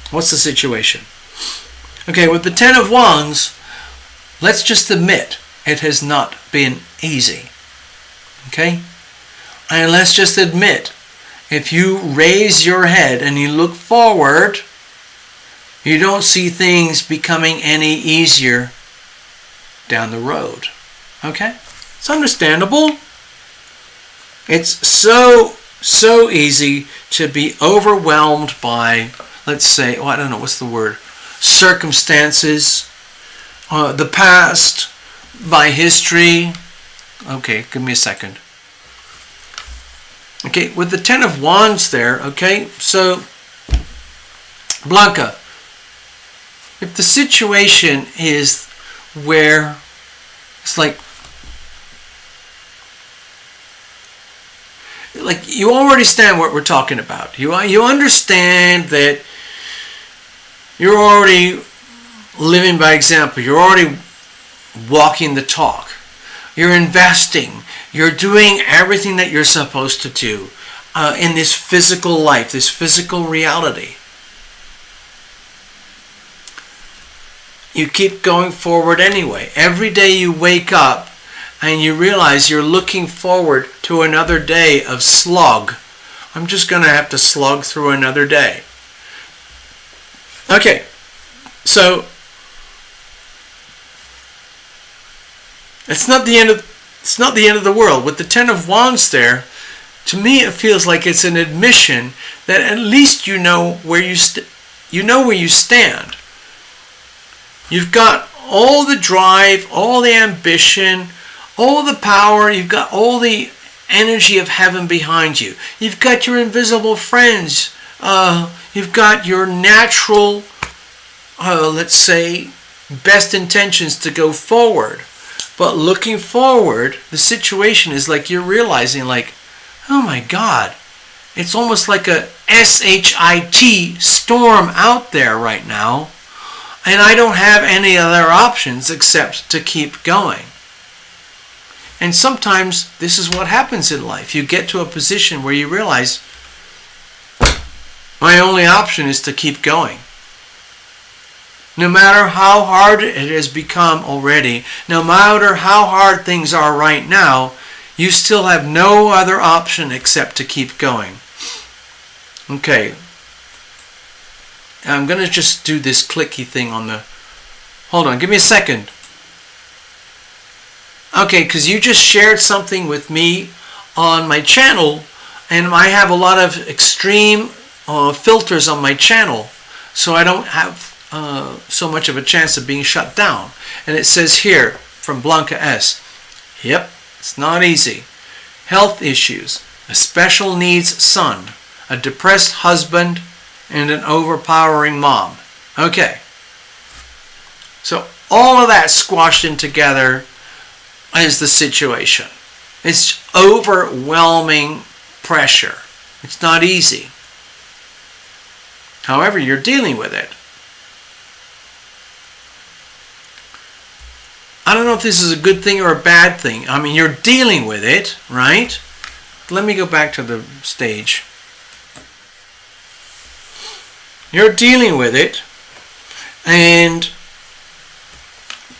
What's the situation? Okay, with the Ten of Wands, let's just admit it has not been easy. Okay? And let's just admit, if you raise your head and you look forward, you don't see things becoming any easier down the road. Okay? It's understandable. It's so easy to be overwhelmed by, let's say, I don't know, what's the word? Circumstances, the past, by history. Okay, give me a second. Okay, with the Ten of Wands there, okay, so Blanca, if the situation is where it's like you already understand what we're talking about. You understand that you're already living by example. You're already walking the talk. You're investing. You're doing everything that you're supposed to do in this physical life, this physical reality. You keep going forward anyway. Every day you wake up and you realize you're looking forward to another day of slog. I'm just going to have to slog through another day. Okay, so it's not the end of the world. With the Ten of Wands there, to me it feels like it's an admission that at least you know where you stand. You've got all the drive, all the ambition, all the power. You've got all the energy of heaven behind you. You've got your invisible friends. You've got your natural, let's say, best intentions to go forward. But looking forward, the situation is like you're realizing, like, oh my God, it's almost like a SHIT storm out there right now. And I don't have any other options except to keep going. And sometimes this is what happens in life. You get to a position where you realize, my only option is to keep going. No matter how hard it has become already, no matter how hard things are right now, you still have no other option except to keep going. Okay. I'm going to just do this clicky thing on the... Hold on, give me a second. Okay, because you just shared something with me on my channel, and I have a lot of extreme filters on my channel, so I don't have so much of a chance of being shut down. And it says here, from Blanca S. Yep, it's not easy. Health issues, a special needs son, a depressed husband, and an overpowering mom. Okay. So all of that squashed in together is the situation. It's overwhelming pressure. It's not easy. However, you're dealing with it. I don't know if this is a good thing or a bad thing. I mean, you're dealing with it, right? Let me go back to the stage. You're dealing with it, and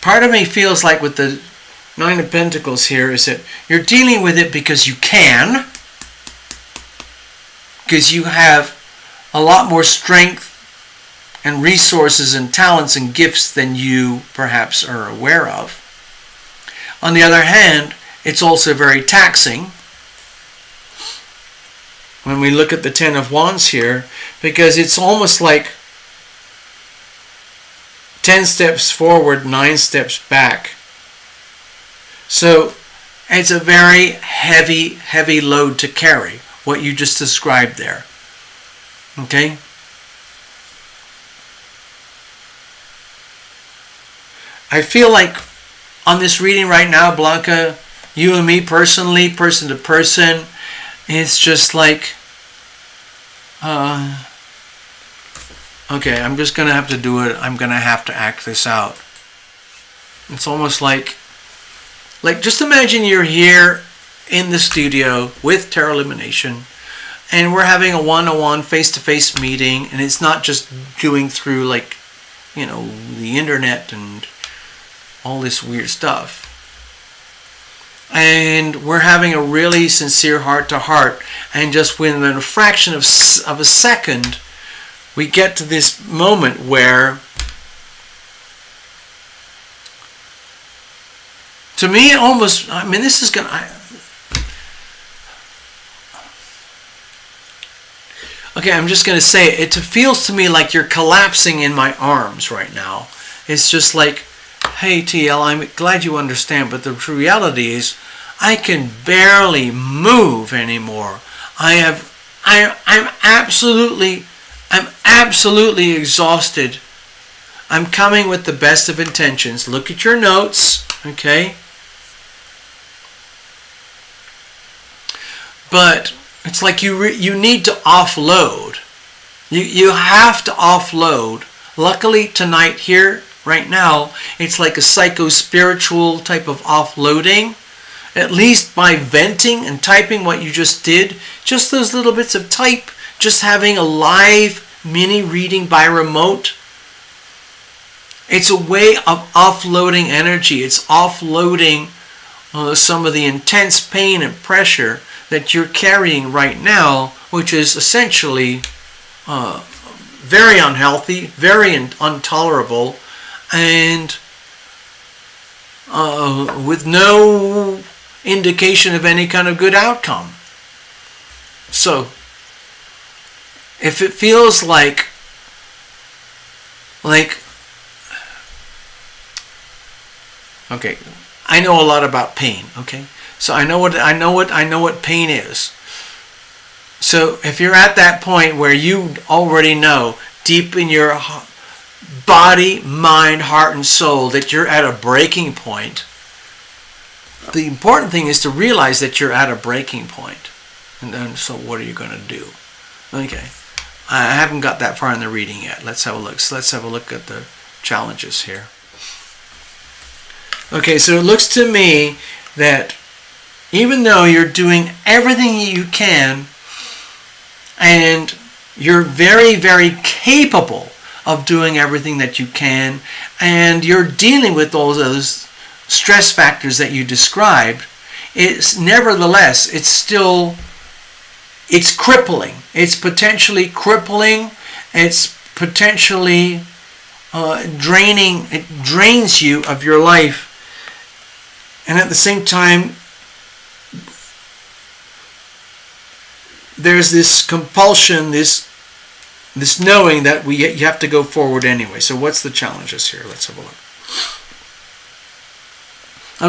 part of me feels like with the Nine of Pentacles here is that you're dealing with it because you can, because you have a lot more strength and resources and talents and gifts than you perhaps are aware of. On the other hand, it's also very taxing when we look at the Ten of Wands here, because it's almost like 10 steps forward, 9 steps back. So it's a very heavy load to carry, what you just described there. Okay? I feel like on this reading right now, Blanca, you and me personally, person to person, it's just like, okay, I'm just going to have to do it. I'm going to have to act this out. It's almost like just imagine you're here in the studio with Tarot Lumination, and we're having a one-on-one, face-to-face meeting, and it's not just doing through, like, you know, the internet and all this weird stuff. And we're having a really sincere heart-to-heart, and just within a fraction of a second, we get to this moment where, to me, almost, I mean, this is going to... Okay, I'm just going to say it feels to me like you're collapsing in my arms right now. It's just like, hey TL, I'm glad you understand, but the reality is I can barely move anymore. I'm absolutely exhausted. I'm coming with the best of intentions. Look at your notes, okay? But it's like you need to offload. You have to offload. Luckily tonight here, right now, it's like a psycho-spiritual type of offloading. At least by venting and typing what you just did, just those little bits of type, just having a live mini reading by remote. It's a way of offloading energy. It's offloading some of the intense pain and pressure that you're carrying right now, which is essentially very unhealthy, very intolerable, and with no indication of any kind of good outcome. So, if it feels like okay, I know a lot about pain, okay? So I know what pain is. So if you're at that point where you already know deep in your body, mind, heart, and soul that you're at a breaking point, the important thing is to realize that you're at a breaking point. And then, so what are you going to do? Okay, I haven't got that far in the reading yet. Let's have a look. So let's have a look at the challenges here. Okay, so it looks to me that even though you're doing everything you can, and you're very, very capable of doing everything that you can, and you're dealing with all those stress factors that you described, it's nevertheless, it's crippling. It's potentially crippling. It's potentially draining. It drains you of your life. And at the same time, there's this compulsion, this knowing that you have to go forward anyway. So what's the challenges here? Let's have a look.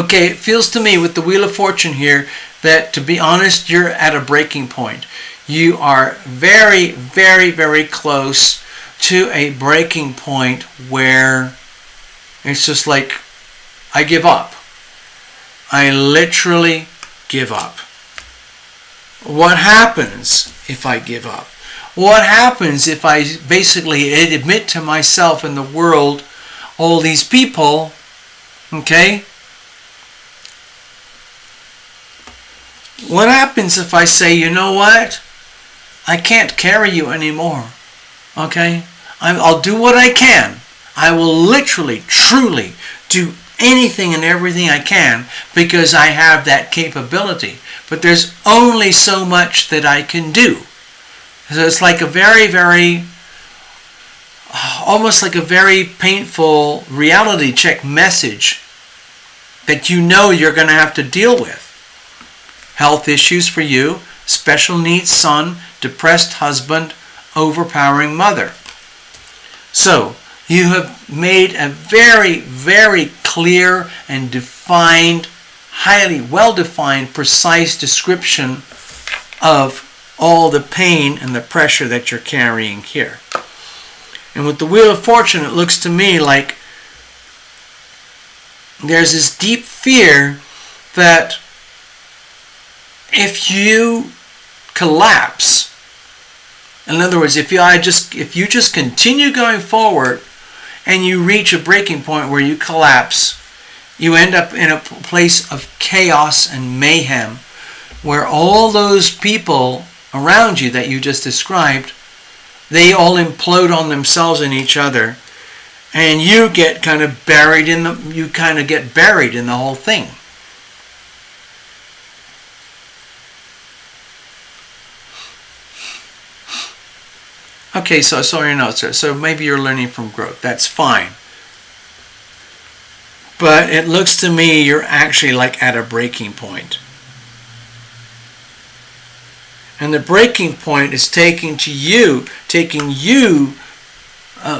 Okay, it feels to me with the Wheel of Fortune here that, to be honest, you're at a breaking point. You are very, very, very close to a breaking point where it's just like, I give up. I literally give up. What happens if I give up? What happens if I basically admit to myself and the world, all these people, okay? What happens if I say, you know what? I can't carry you anymore, okay? I'll do what I can. I will literally, truly do anything and everything I can because I have that capability. But there's only so much that I can do. So it's like a very, very, almost like a very painful reality check message that you know you're going to have to deal with. Health issues for you, special needs son, depressed husband, overpowering mother. So, you have made a very, very clear and defined, highly well-defined, precise description of all the pain and the pressure that you're carrying here. And with the Wheel of Fortune, it looks to me like there's this deep fear that if you collapse, in other words, if you just continue going forward and you reach a breaking point where you collapse, you end up in a place of chaos and mayhem where all those people around you that you just described, they all implode on themselves and each other, and you get kind of buried in the whole thing. Okay, so I saw your notes there. So maybe you're learning from growth. That's fine. But it looks to me you're actually like at a breaking point. And the breaking point is taking you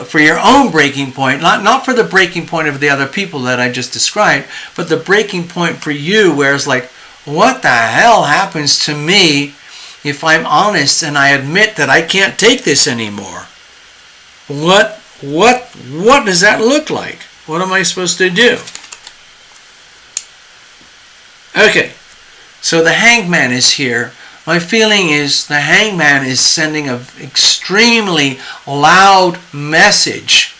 for your own breaking point, not for the breaking point of the other people that I just described, but the breaking point for you where it's like, what the hell happens to me if I'm honest and I admit that I can't take this anymore? What does that look like? What am I supposed to do? Okay, so the hangman is here. My feeling is the hangman is sending an extremely loud message.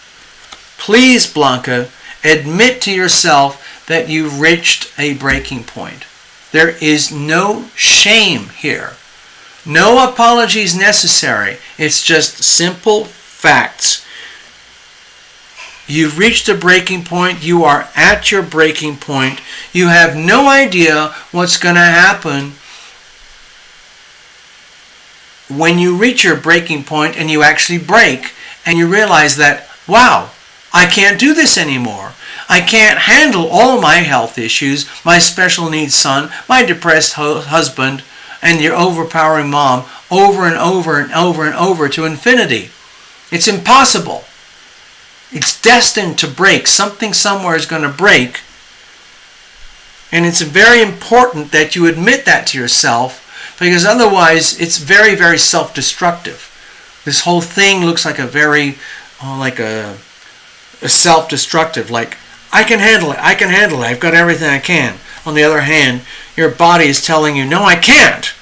Please, Blanca, admit to yourself that you've reached a breaking point. There is no shame here. No apologies necessary. It's just simple facts. You've reached a breaking point. You are at your breaking point. You have no idea what's going to happen when you reach your breaking point and you actually break and you realize that, wow, I can't do this anymore. I can't handle all my health issues, my special needs son, my depressed husband, and your overpowering mom over and over and over and over to infinity. It's impossible. It's destined to break. Something somewhere is going to break. And it's very important that you admit that to yourself, because otherwise it's very, very self-destructive. This whole thing looks like a very, a self-destructive, like, I can handle it, I've got everything I can. On the other hand, your body is telling you, no, I can't.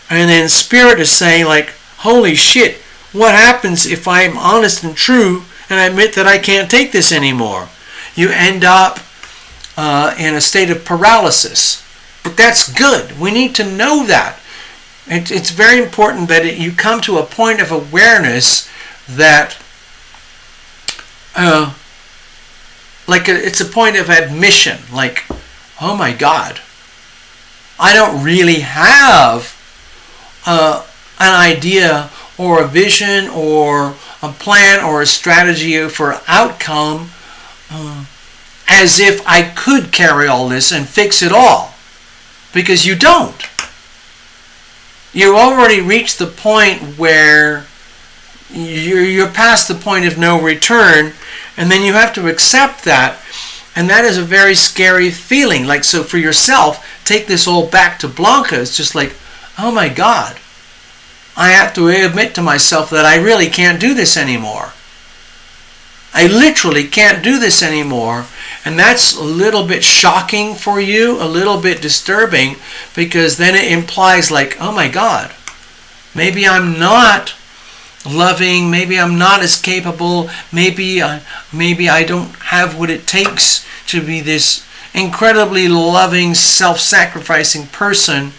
And then spirit is saying, like, holy shit, what happens if I'm honest and true and I admit that I can't take this anymore? You end up in a state of paralysis. But that's good. We need to know that. It's very important that you come to a point of awareness that it's a point of admission, like, oh my God, I don't really have an idea or a vision or a plan or a strategy for outcome as if I could carry all this and fix it all, because you don't. You already reached the point where you're past the point of no return, and then you have to accept that, and that is a very scary feeling. Like, so for yourself, take this all back to Blanca. It's just like, oh my God, I have to admit to myself that I really can't do this anymore. I literally can't do this anymore. And that's a little bit shocking for you, a little bit disturbing, because then it implies like, oh my God, maybe I'm not loving, maybe I'm not as capable, maybe I don't have what it takes to be this incredibly loving, self-sacrificing person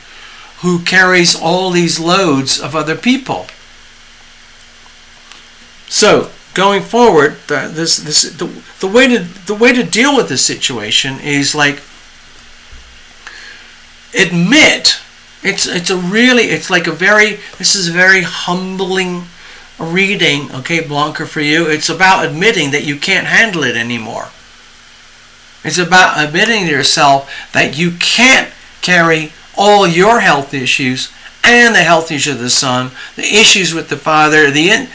who carries all these loads of other people. So, going forward, the way to deal with this situation is like, admit. This is a very humbling reading, okay, Blanca, for you. It's about admitting that you can't handle it anymore. It's about admitting to yourself that you can't carry all your health issues and the health issues of the son, the issues with the father, the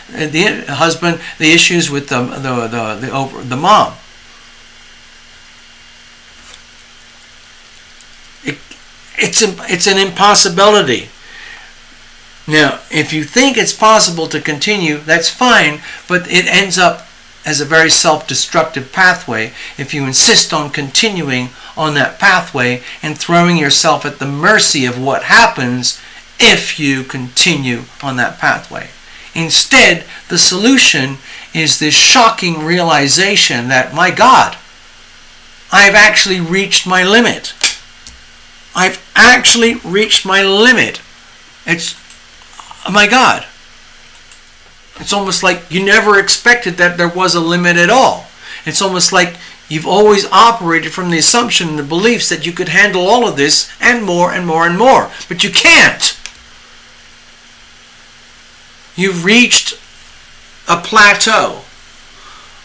husband, the issues with the mom. It's an impossibility. Now, if you think it's possible to continue, that's fine, but it ends up as a very self-destructive pathway if you insist on continuing on that pathway and throwing yourself at the mercy of what happens if you continue on that pathway. Instead, the solution is this shocking realization that, my God, I've actually reached my limit. I've actually reached my limit. It's, oh my God. It's almost like you never expected that there was a limit at all. It's almost like you've always operated from the assumption and the beliefs that you could handle all of this and more and more and more. But you can't. You've reached a plateau.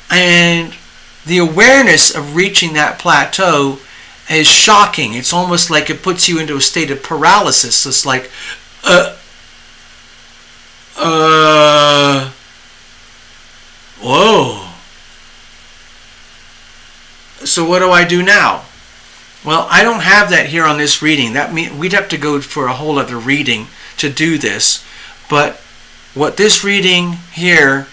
And the awareness of reaching that plateau is shocking. It's almost like it puts you into a state of paralysis. It's like, what? so what do I do now? Well, I don't have that here on this reading. That means we'd have to go for a whole other reading to do this. But what this reading here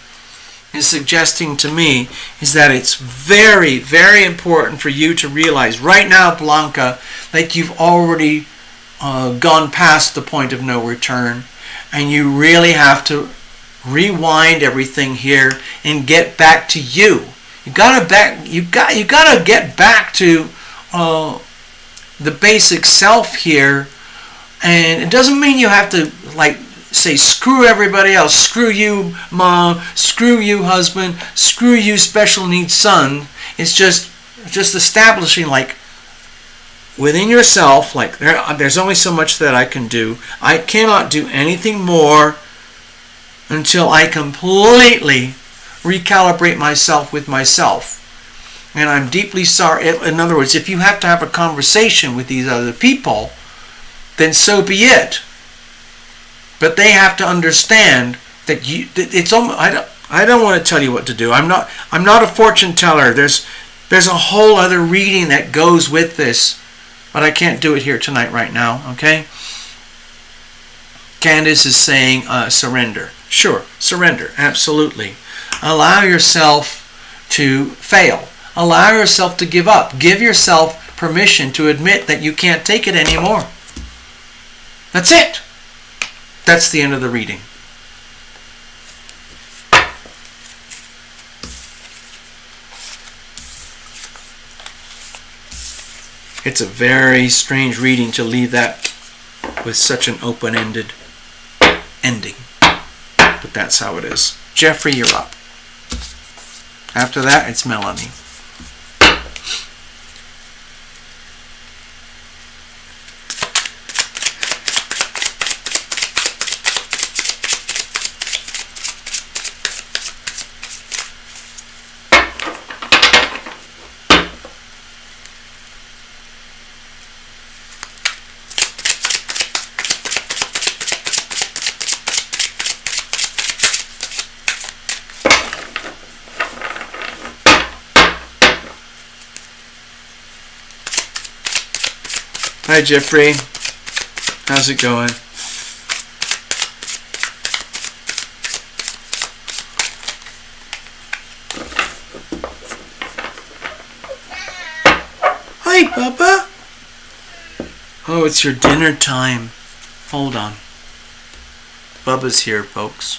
is suggesting to me is that it's very, very important for you to realize right now, Blanca, that you've already gone past the point of no return, and you really have to rewind everything here and get back to you. You gotta get back to the basic self here, and it doesn't mean you have to say screw everybody else, screw you mom, screw you husband, screw you special needs son. It's just establishing within yourself, there's only so much that I can do. I cannot do anything more until I completely recalibrate myself with myself. And I'm deeply sorry. In other words, if you have to have a conversation with these other people, then so be it. But they have to understand that it's almost, I don't want to tell you what to do. I'm not a fortune teller. There's a whole other reading that goes with this, but I can't do it here tonight right now, okay? Candace is saying surrender. Sure, surrender, absolutely. Allow yourself to fail. Allow yourself to give up. Give yourself permission to admit that you can't take it anymore. That's it. That's the end of the reading. It's a very strange reading to leave that with such an open-ended ending. But that's how it is. Jeffrey, you're up. After that, it's Melanie. Hi, Jeffrey. How's it going? Hi, Bubba. Oh, it's your dinner time. Hold on. Bubba's here, folks.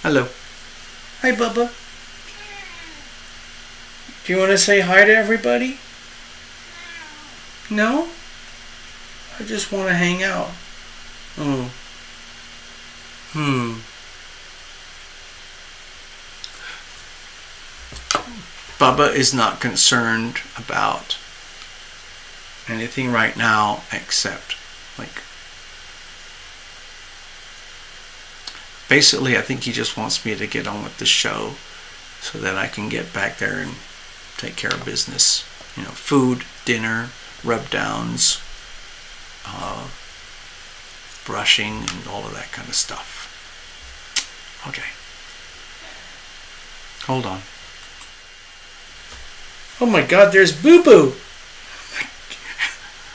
Hello. Hi, Bubba. Do you want to say hi to everybody? No? I just want to hang out. Oh. Bubba is not concerned about anything right now except basically I think he just wants me to get on with the show so that I can get back there and take care of business. Food, dinner, rub downs, brushing, and all of that kind of stuff. Okay. Hold on. Oh my God, there's Boo Boo.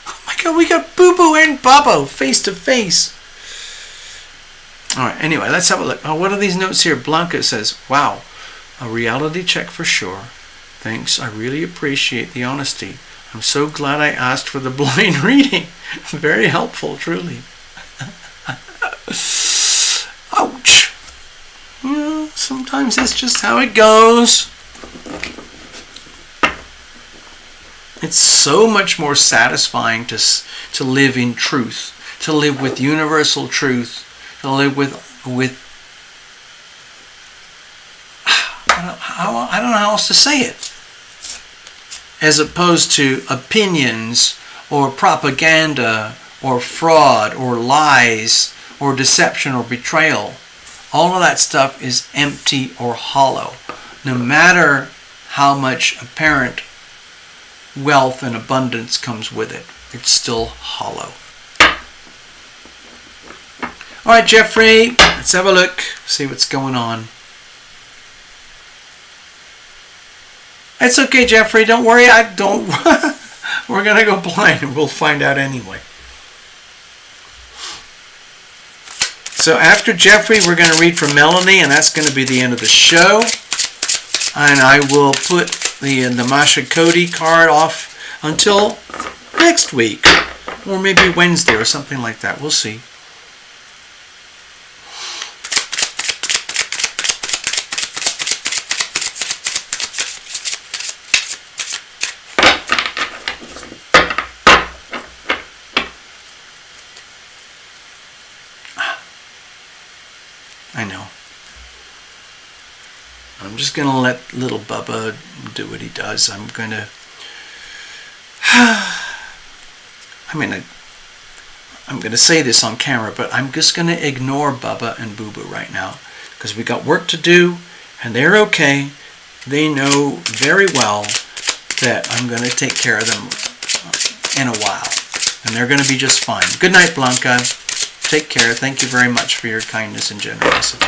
Oh my God, we got Boo Boo and Bubbo face to face. All right, anyway, let's have a look. Oh, what are these notes here? Blanca says, wow, a reality check for sure. Thanks, I really appreciate the honesty. I'm so glad I asked for the blind reading. Very helpful, truly. Ouch. Sometimes that's just how it goes. It's so much more satisfying to live in truth, to live with universal truth, to live with I don't know how else to say it, as opposed to opinions or propaganda or fraud or lies or deception or betrayal. All of that stuff is empty or hollow. No matter how much apparent wealth and abundance comes with it, it's still hollow. All right, Jeffrey, let's have a look, see what's going on. It's okay, Jeffrey. Don't worry. I don't. We're gonna go blind, and we'll find out anyway. So after Jeffrey, we're going to read from Melanie, and that's going to be the end of the show. And I will put the Masha Cody card off until next week, or maybe Wednesday or something like that. We'll see. I know. I'm just going to let little Bubba do what he does. I'm going to... I'm going to say this on camera, but I'm just going to ignore Bubba and Boo Boo right now, because we got work to do, and they're okay. They know very well that I'm going to take care of them in a while, and they're going to be just fine. Good night, Blanca. Take care. Thank you very much for your kindness and generosity.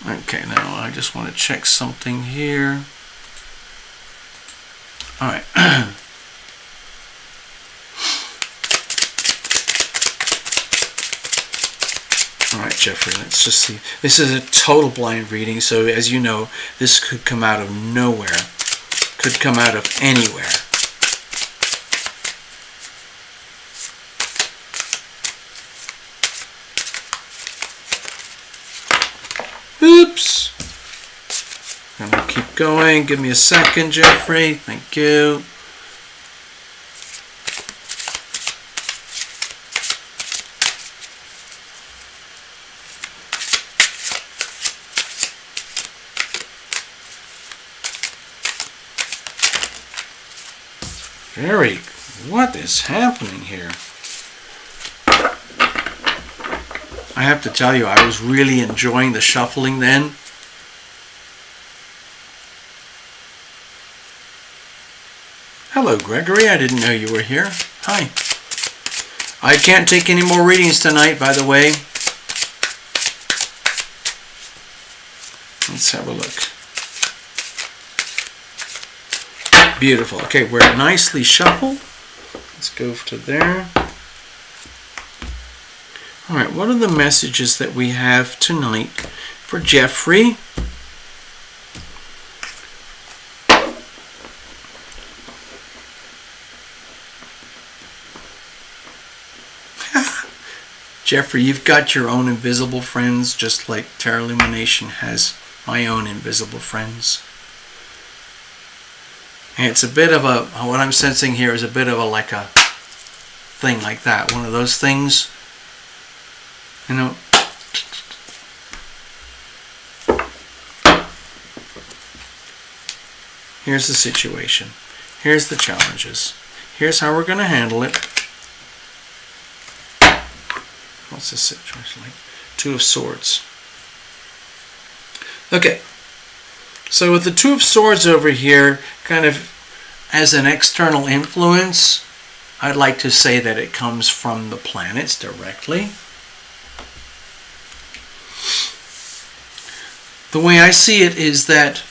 Okay, now I just want to check something here. All right. All right, Jeffrey, let's just see. This is a total blind reading, so as you know, this could come out of nowhere. Could come out of anywhere. Oops. I'm going to keep going. Give me a second, Jeffrey. Thank you. What is happening here? I have to tell you, I was really enjoying the shuffling then. Hello, Gregory. I didn't know you were here. Hi. I can't take any more readings tonight, by the way. Let's have a look. Beautiful. Okay, we're nicely shuffled. Let's go to there. All right, what are the messages that we have tonight for Jeffrey? Jeffrey, you've got your own invisible friends, just like Tarot Illumination has my own invisible friends. And it's a bit of a, what I'm sensing here is a bit of a, like a thing like that. One of those things, you know. Here's the situation. Here's the challenges. Here's how we're going to handle it. What's this situation like? Two of Swords. Okay. So with the Two of Swords over here, kind of as an external influence, I'd like to say that it comes from the planets directly. The way I see it is that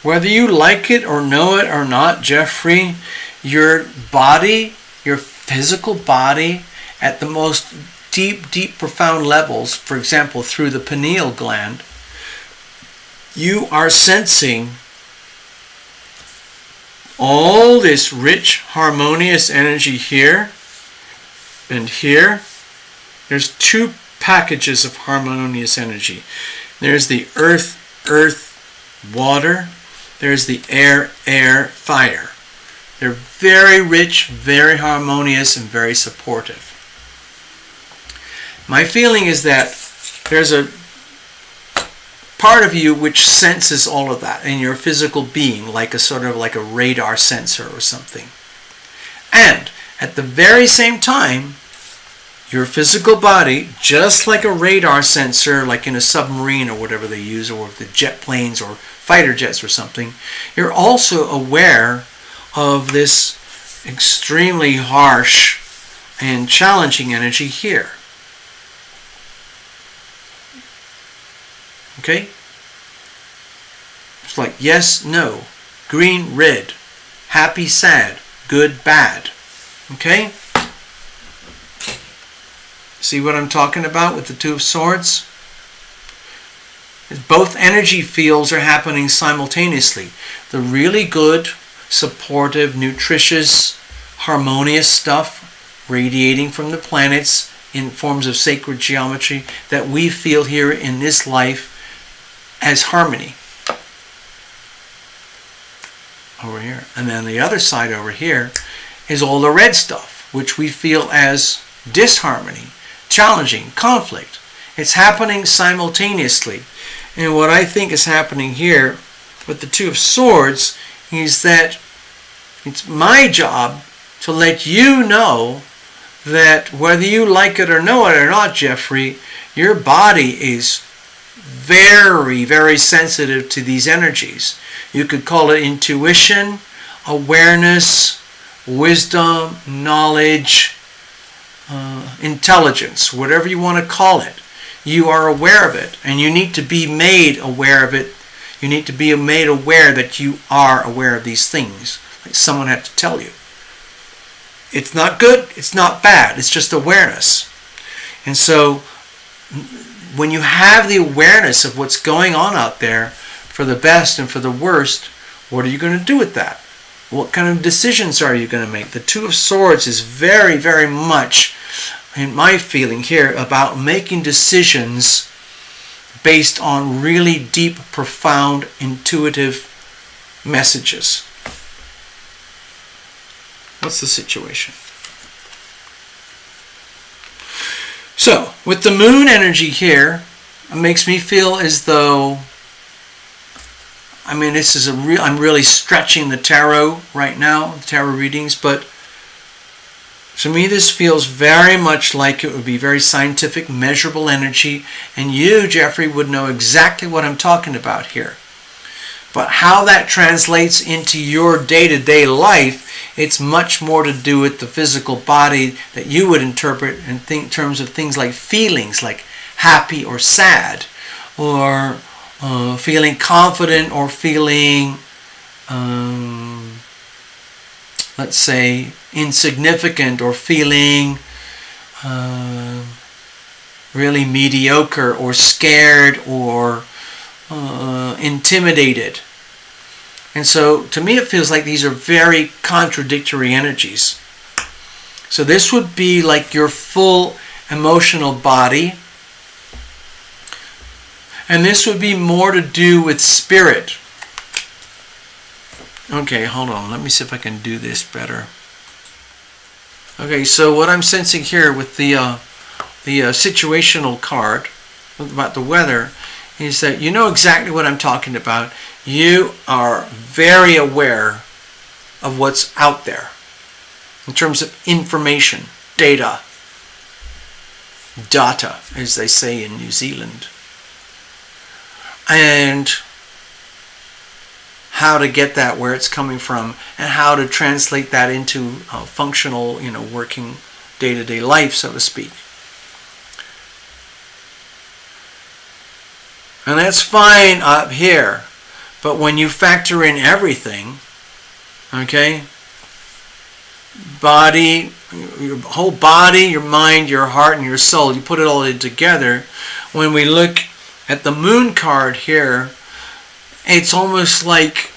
whether you like it or know it or not, Jeffrey, your body, your physical body, at the most deep, profound levels, for example, through the pineal gland, you are sensing all this rich, harmonious energy here and here. There's two packages of harmonious energy. There's the earth, water. There's the air, fire. They're very rich, very harmonious, and very supportive. My feeling is that there's a part of you which senses all of that in your physical being, like a sort of like a radar sensor or something. And at the very same time, your physical body, just like a radar sensor, like in a submarine or whatever they use, or the jet planes or fighter jets or something, you're also aware of this extremely harsh and challenging energy here. Okay? It's like yes, no, green, red, happy, sad, good, bad. Okay? See what I'm talking about with the Two of Swords? Both energy fields are happening simultaneously. The really good, supportive, nutritious, harmonious stuff radiating from the planets in forms of sacred geometry that we feel here in this life as harmony. Over here. And then the other side over here is all the red stuff, which we feel as disharmony, challenging, conflict. It's happening simultaneously. And what I think is happening here with the Two of Swords is that it's my job to let you know that whether you like it or know it or not, Jeffrey, your body is very, very sensitive to these energies. You could call it intuition, awareness, wisdom, knowledge, intelligence, whatever you want to call it. You are aware of it, and you need to be made aware of it. You need to be made aware that you are aware of these things. Like someone had to tell you. It's not good, it's not bad, it's just awareness. And so, when you have the awareness of what's going on out there, for the best and for the worst, what are you going to do with that? What kind of decisions are you going to make? The Two of Swords is very, very much, in my feeling here, about making decisions based on really deep, profound, intuitive messages. What's the situation? So, with the moon energy here, it makes me feel as though, this is I'm really stretching the tarot right now, the tarot readings, but to me this feels very much like it would be very scientific, measurable energy, and you, Jeffrey, would know exactly what I'm talking about here. But how that translates into your day-to-day life, it's much more to do with the physical body that you would interpret in terms of things like feelings, like happy or sad, or feeling confident, or feeling, let's say, insignificant, or feeling really mediocre, or scared, or intimidated. And so to me it feels like these are very contradictory energies. So this would be like your full emotional body, and this would be more to do with spirit. Okay, hold on, let me see if I can do this better. Okay, so what I'm sensing here with the situational card about the weather is that you know exactly what I'm talking about. You are very aware of what's out there in terms of information, data, as they say in New Zealand, and how to get that, where it's coming from, and how to translate that into functional, working day-to-day life, so to speak. And that's fine up here, but when you factor in everything, okay, body, your whole body, your mind, your heart, and your soul, you put it all in together. When we look at the moon card here, it's almost like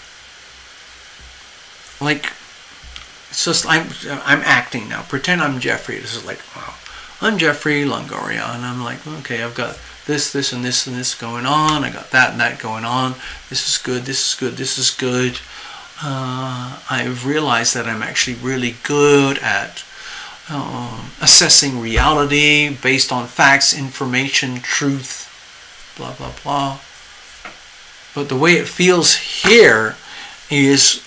it's just I'm acting now. Pretend I'm Jeffrey. This is like, wow, I'm Jeffrey Longoria, and I'm like, okay, I've got this and this and this going on. I got that and that going on. This is good. This is good. This is good. I've realized that I'm actually really good at assessing reality based on facts, information, truth, blah, blah, blah. But the way it feels here is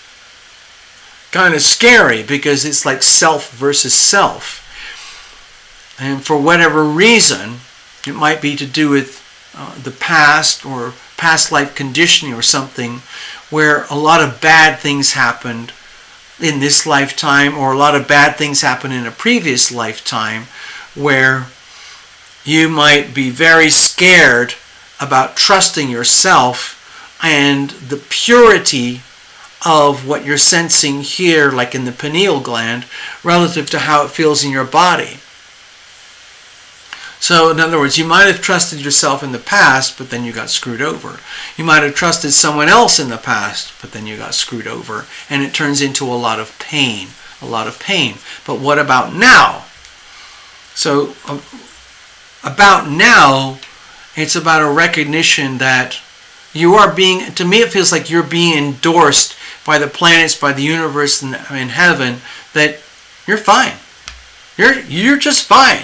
kind of scary, because it's like self versus self. And for whatever reason, it might be to do with the past, or past life conditioning, or something, where a lot of bad things happened in this lifetime, or a lot of bad things happened in a previous lifetime, where you might be very scared about trusting yourself and the purity of what you're sensing here, like in the pineal gland, relative to how it feels in your body. So in other words, you might have trusted yourself in the past, but then you got screwed over. You might have trusted someone else in the past, but then you got screwed over. And it turns into a lot of pain. A lot of pain. But what about now? So about now, it's about a recognition that you are being, to me it feels like you're being endorsed by the planets, by the universe in heaven, that you're fine. You're just fine.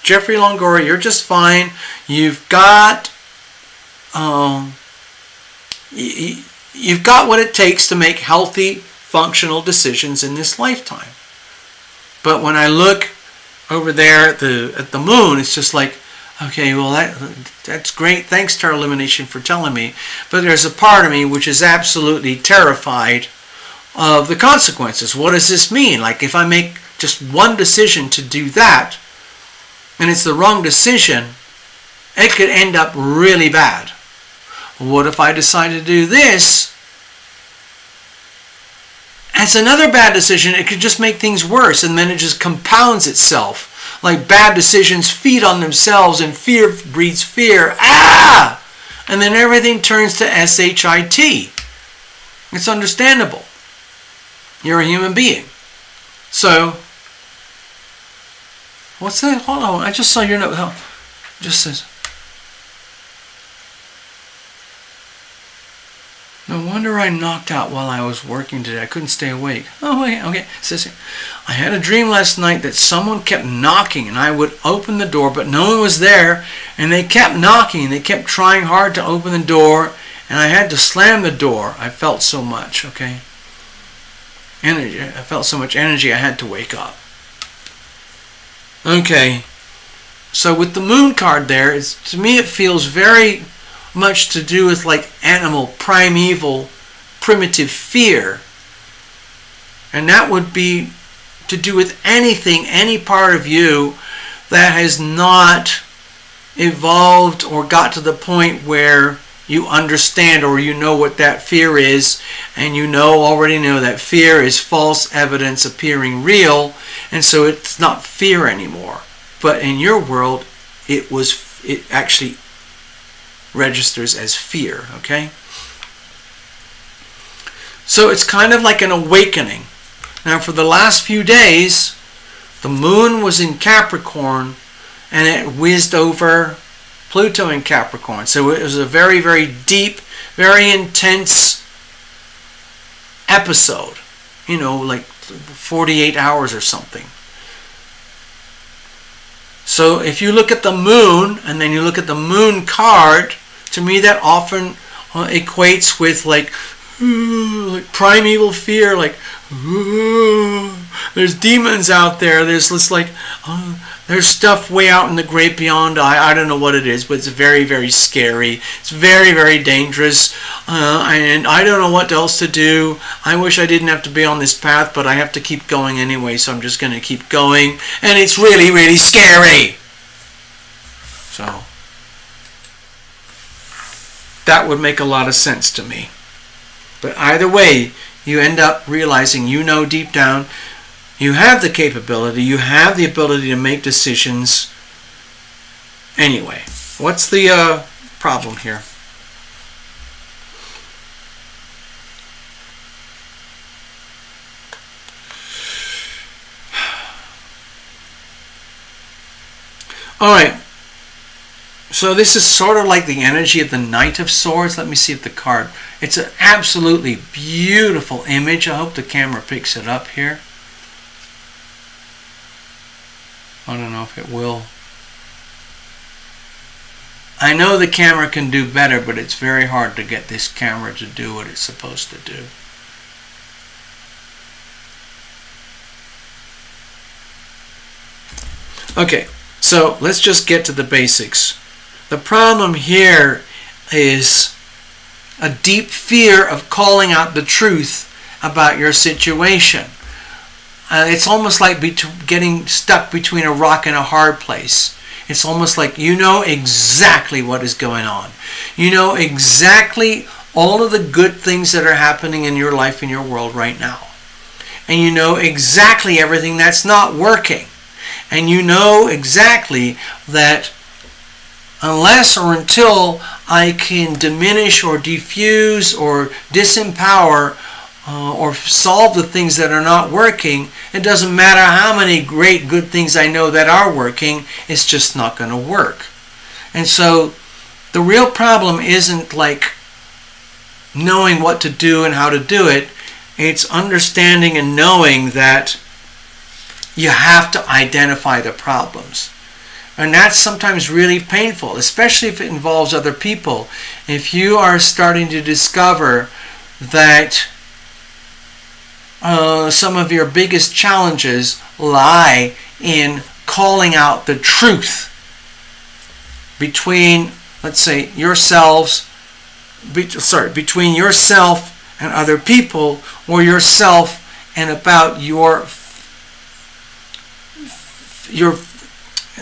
Jeffrey Longoria, you're just fine. You've got you've got what it takes to make healthy, functional decisions in this lifetime. But when I look over there at the moon, it's just like, okay, well that's great. Thanks to our Lumination for telling me. But there's a part of me which is absolutely terrified of the consequences. What does this mean? Like if I make just one decision to do that, and it's the wrong decision, it could end up really bad. What if I decide to do this? It's another bad decision. It could just make things worse, and then it just compounds itself. Like bad decisions feed on themselves, and fear breeds fear. Ah! And then everything turns to SHIT. It's understandable. You're a human being. So, what's that? Hold on, I just saw your note. Oh, just says, no wonder I knocked out while I was working today. I couldn't stay awake. Oh, wait, okay. It says, I had a dream last night that someone kept knocking, and I would open the door, but no one was there, and they kept knocking. They kept trying hard to open the door, and I had to slam the door. I felt so much, okay? Energy. I felt so much energy I had to wake up. Okay, so with the moon card there, to me it feels very much to do with like animal, primeval, primitive fear. And that would be to do with anything, any part of you that has not evolved or got to the point where you understand or you know what that fear is, and you already know that fear is false evidence appearing real, and so it's not fear anymore. But in your world, it actually registers as fear, okay? So it's kind of like an awakening. Now for the last few days, the moon was in Capricorn, and it whizzed over Pluto in Capricorn. So it was a very, very deep, very intense episode. Like 48 hours or something. So if you look at the moon, and then you look at the moon card, to me that often equates with like primeval fear, like there's demons out there, there's this like there's stuff way out in the great beyond. I don't know what it is, but it's very, very scary. It's very, very dangerous, and I don't know what else to do. I wish I didn't have to be on this path, but I have to keep going anyway, so I'm just going to keep going, and it's really, really scary. So that would make a lot of sense to me. But either way, you end up realizing, deep down, you have the capability, you have the ability to make decisions. Anyway, what's the problem here? All right. So this is sort of like the energy of the Knight of Swords. Let me see if the card... It's an absolutely beautiful image. I hope the camera picks it up here. I don't know if it will. I know the camera can do better, but it's very hard to get this camera to do what it's supposed to do. Okay, so let's just get to the basics. The problem here is a deep fear of calling out the truth about your situation. It's almost like getting stuck between a rock and a hard place. It's almost like you know exactly what is going on. You know exactly all of the good things that are happening in your life, in your world right now. And you know exactly everything that's not working. And you know exactly that unless or until I can diminish or diffuse or disempower or solve the things that are not working, it doesn't matter how many great good things I know that are working, it's just not going to work. And so the real problem isn't like knowing what to do and how to do it. It's understanding and knowing that you have to identify the problems. And that's sometimes really painful, especially if it involves other people. If you are starting to discover that some of your biggest challenges lie in calling out the truth between, let's say, between yourself and other people, or yourself and about your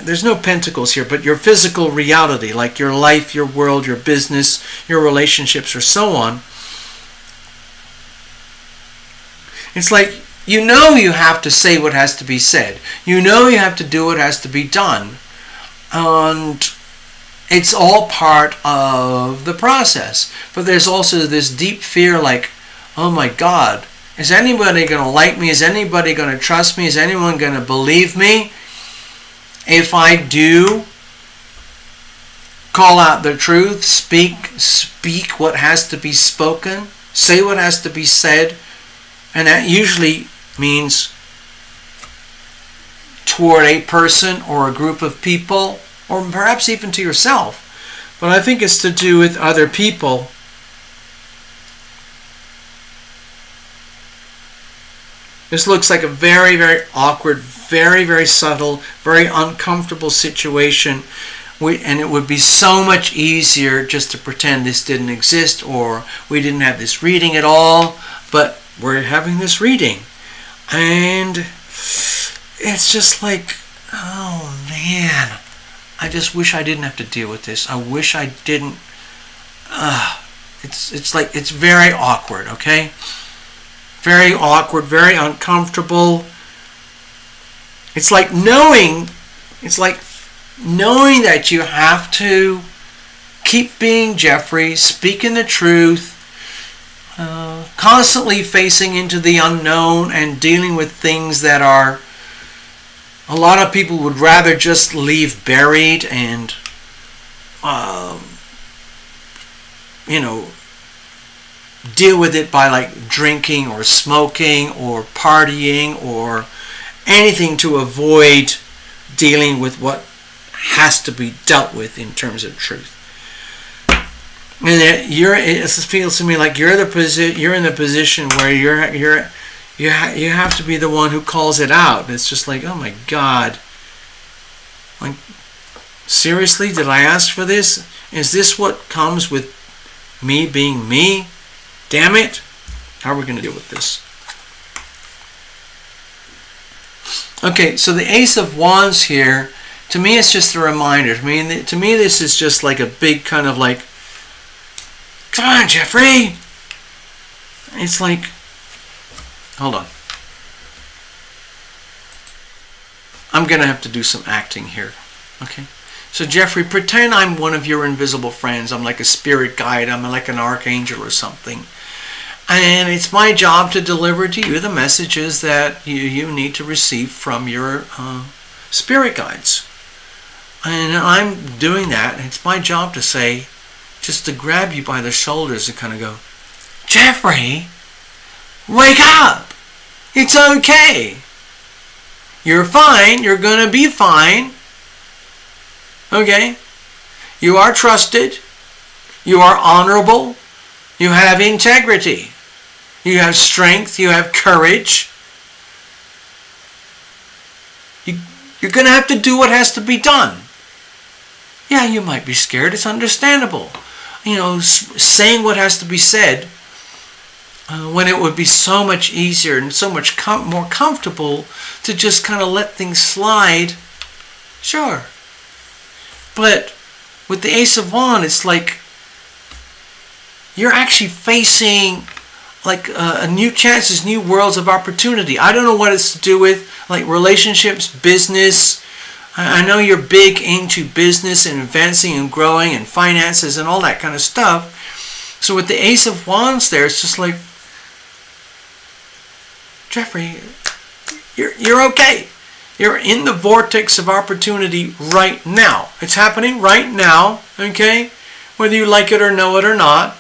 there's no pentacles here, but your physical reality, like your life, your world, your business, your relationships, or so on. It's like, you know you have to say what has to be said. You know you have to do what has to be done. And it's all part of the process. But there's also this deep fear like, oh my God, is anybody going to like me? Is anybody going to trust me? Is anyone going to believe me if I do call out the truth, speak what has to be spoken, say what has to be said? And that usually means toward a person or a group of people, or perhaps even to yourself. But I think it's to do with other people. This looks like a very, very awkward, very, very subtle, very uncomfortable situation. And it would be so much easier just to pretend this didn't exist, or we didn't have this reading at all. But we're having this reading. And it's just like, oh man, I just wish I didn't have to deal with this. I wish I didn't. It's like, it's very awkward, okay? Very awkward, very uncomfortable. It's like knowing that you have to keep being Jeffrey, speaking the truth, constantly facing into the unknown and dealing with things that are, a lot of people would rather just leave buried and, deal with it by like drinking or smoking or partying or anything to avoid dealing with what has to be dealt with in terms of truth. And it feels to me like you're in the position where you have to be the one who calls it out. It's just like, oh my God, like, seriously, did I ask for this? Is this what comes with me being me? Damn it! How are we going to deal with this? Okay, so the Ace of Wands here, to me it's just a reminder. To me this is just like a big kind of like, come on, Jeffrey! It's like, hold on. I'm going to have to do some acting here. Okay? So Jeffrey, pretend I'm one of your invisible friends. I'm like a spirit guide. I'm like an archangel or something. And it's my job to deliver to you the messages that you need to receive from your spirit guides. And I'm doing that. And it's my job to say, just to grab you by the shoulders and kind of go, Jeffrey, wake up. It's okay. You're fine. You're going to be fine. Okay? You are trusted. You are honorable. You have integrity. You have strength. You have courage. You're going to have to do what has to be done. Yeah, you might be scared. It's understandable. Saying what has to be said when it would be so much easier and so much more comfortable to just kind of let things slide. Sure. But with the Ace of Wands, it's like you're actually facing like new chances, new worlds of opportunity. I don't know what it's to do with, like relationships, business. I know you're big into business and advancing and growing and finances and all that kind of stuff. So with the Ace of Wands there, it's just like, Jeffrey, you're okay. You're in the vortex of opportunity right now. It's happening right now, okay? Whether you like it or know it or not.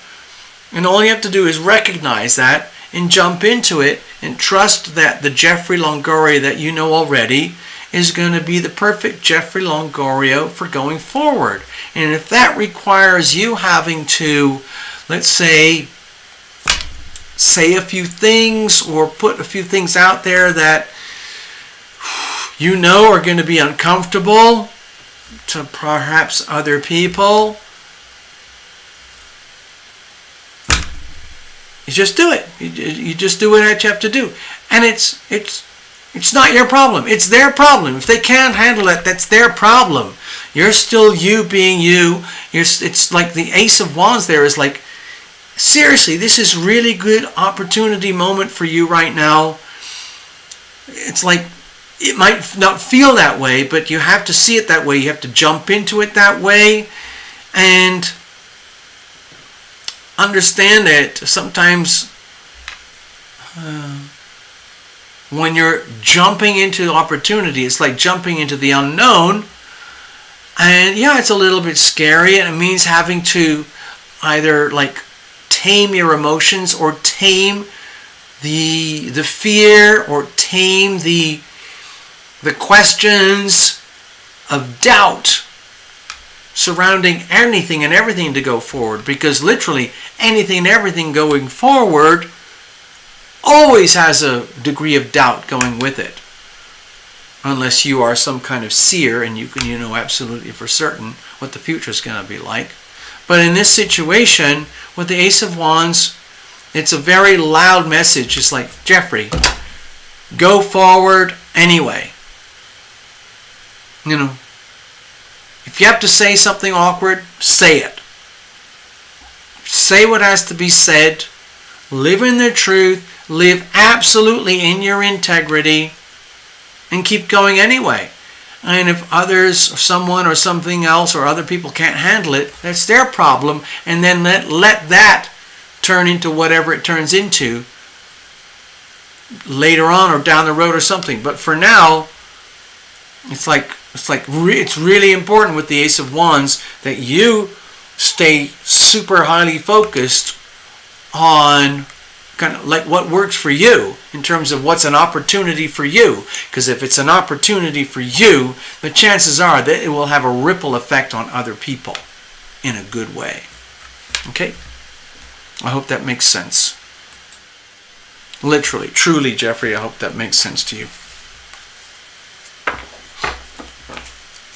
And all you have to do is recognize that and jump into it and trust that the Jeffrey Longoria that you know already is going to be the perfect Jeffrey Longoria for going forward. And if that requires you having to, let's say a few things or put a few things out there that you know are going to be uncomfortable to perhaps other people, you just do it. You just do what you have to do. And it's not your problem. It's their problem. If they can't handle it, that's their problem. You're still you being you. It's like the Ace of Wands there is like, seriously, this is really good opportunity moment for you right now. It's like, it might not feel that way, but you have to see it that way. You have to jump into it that way and understand that sometimes when you're jumping into opportunity, it's like jumping into the unknown. And yeah, it's a little bit scary, and it means having to either like tame your emotions or tame the fear or tame the questions of doubt surrounding anything and everything to go forward, because literally anything and everything going forward always has a degree of doubt going with it, unless you are some kind of seer and you know absolutely for certain what the future is going to be like. But in this situation with the Ace of Wands, it's a very loud message. It's like, Jeffrey, go forward anyway. You know, if you have to say something awkward, say it. Say what has to be said. Live in the truth. Live absolutely in your integrity. And keep going anyway. And if others, or someone or something else or other people can't handle it, that's their problem. And then let that turn into whatever it turns into later on or down the road or something. But for now, it's really important with the Ace of Wands that you stay super highly focused on kind of like what works for you in terms of what's an opportunity for you. Because if it's an opportunity for you, the chances are that it will have a ripple effect on other people in a good way. Okay? I hope that makes sense. Literally, truly, Jeffrey, I hope that makes sense to you.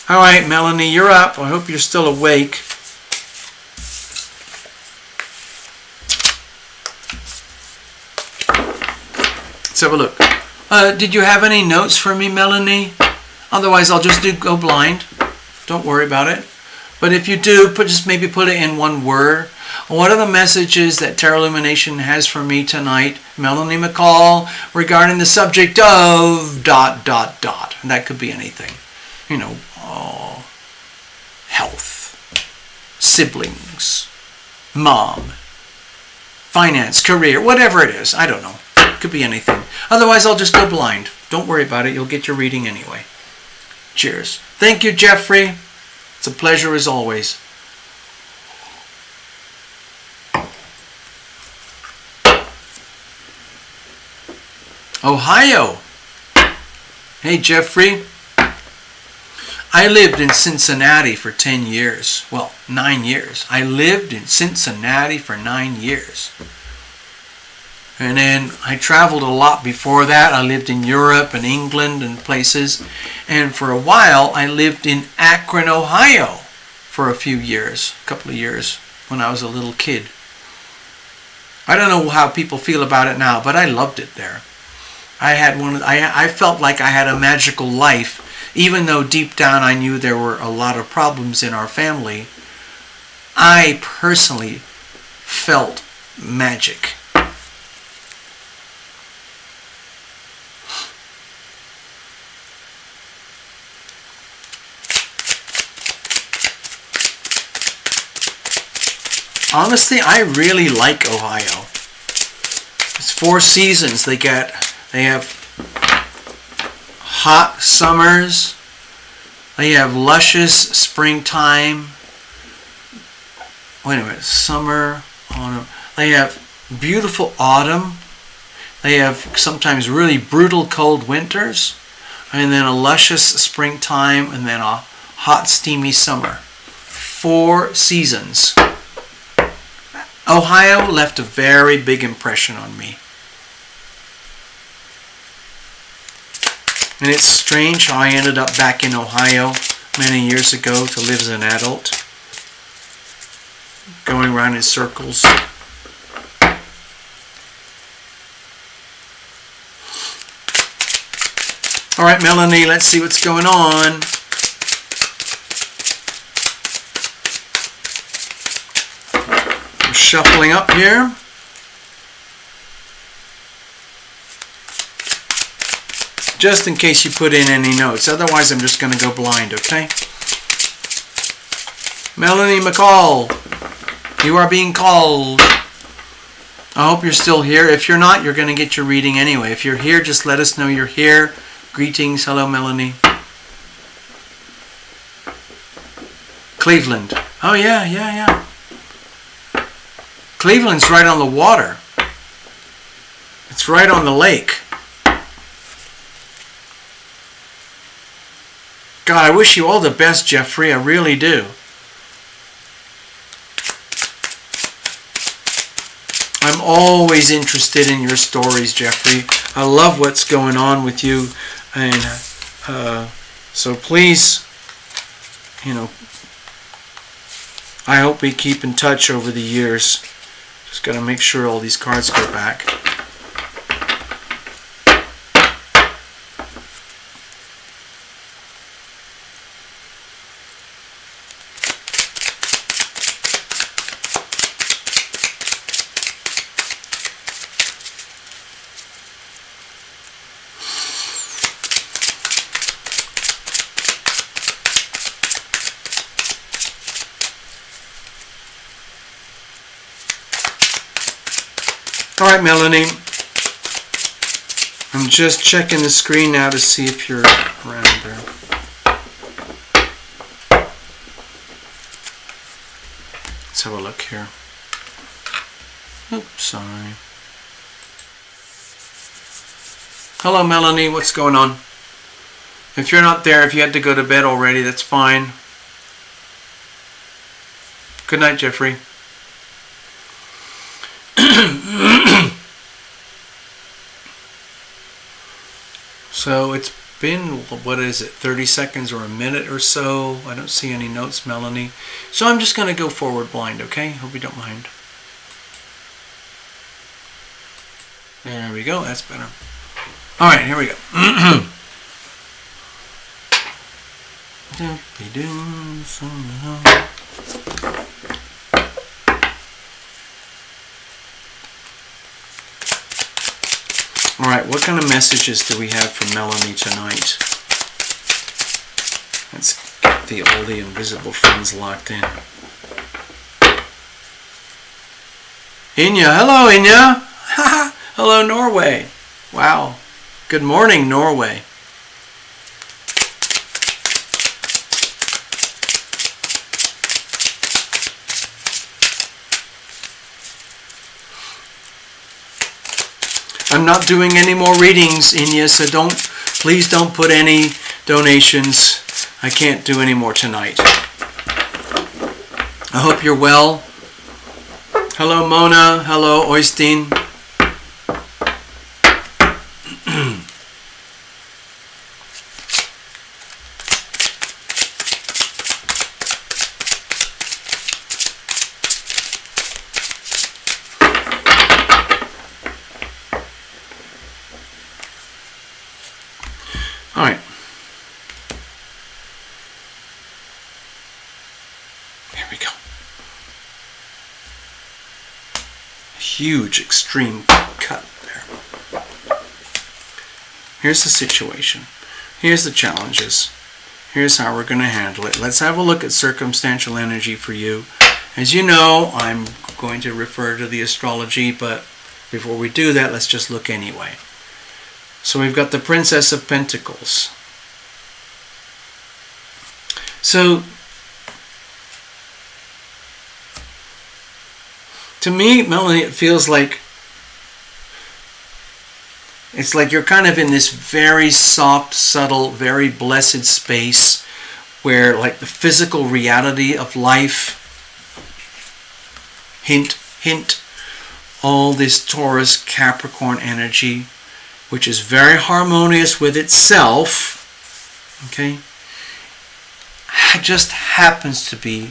All right, Melanie, you're up. I hope you're still awake. Let's have a look. Did you have any notes for me, Melanie? Otherwise, I'll just go blind. Don't worry about it. But if you do, just maybe put it in one word. What are the messages that Tarot Illumination has for me tonight, Melanie McCall, regarding the subject of ... And that could be anything. You know, health, siblings, mom, finance, career, whatever it is. I don't know. It could be anything. Otherwise, I'll just go blind. Don't worry about it. You'll get your reading anyway. Cheers. Thank you, Jeffrey. It's a pleasure as always. Ohio. Hey, Jeffrey. I lived in Cincinnati for 10 years. Well, 9 years. I lived in Cincinnati for 9 years. And then I traveled a lot before that. I lived in Europe and England and places. And for a while, I lived in Akron, Ohio for a few years, a couple of years, when I was a little kid. I don't know how people feel about it now, but I loved it there. I felt like I had a magical life, even though deep down I knew there were a lot of problems in our family. I personally felt magic. Honestly, I really like Ohio. It's 4 seasons. They have hot summers. They have luscious springtime. Wait a minute, summer, autumn. They have beautiful autumn. They have sometimes really brutal cold winters, and then a luscious springtime, and then a hot steamy summer. 4 seasons. Ohio left a very big impression on me. And it's strange how I ended up back in Ohio many years ago to live as an adult, going around in circles. All right, Melanie, let's see what's going on. We're shuffling up here. Just in case you put in any notes. Otherwise, I'm just going to go blind, okay? Melanie McCall, you are being called. I hope you're still here. If you're not, you're going to get your reading anyway. If you're here, just let us know you're here. Greetings. Hello, Melanie. Cleveland. Oh, yeah. Cleveland's right on the water. It's right on the lake. God, I wish you all the best, Jeffrey. I really do. I'm always interested in your stories, Jeffrey. I love what's going on with you. And so please, I hope we keep in touch over the years. Just got to make sure all these cards go back. All right, Melanie. I'm just checking the screen now to see if you're around there. Let's have a look here. Oops, sorry. Hello, Melanie. What's going on? If you're not there, if you had to go to bed already, that's fine. Good night, Jeffrey. So it's been, what is it, 30 seconds or a minute or so. I don't see any notes, Melanie. So I'm just going to go forward blind, okay? Hope you don't mind. There we go. That's better. All right, here we go. All right, what kind of messages do we have from Melanie tonight? Let's get all the invisible friends locked in. Inya, hello Inya. Hello Norway. Wow. Good morning, Norway. I'm not doing any more readings, Inya, so please don't put any donations. I can't do any more tonight. I hope you're well. Hello, Mona. Hello, Oystein. All right. Here we go. huge extreme cut there. Here's the situation. Here's the challenges. Here's how we're going to handle it. Let's have a look at circumstantial energy for you. As you know, I'm going to refer to the astrology, but before we do that, let's just look anyway. So we've got the Princess of Pentacles. So, to me, Melanie, it feels like it's like you're kind of in this very soft, subtle, very blessed space where like the physical reality of life, hint, hint, all this Taurus, Capricorn energy, which is very harmonious with itself, okay, just happens to be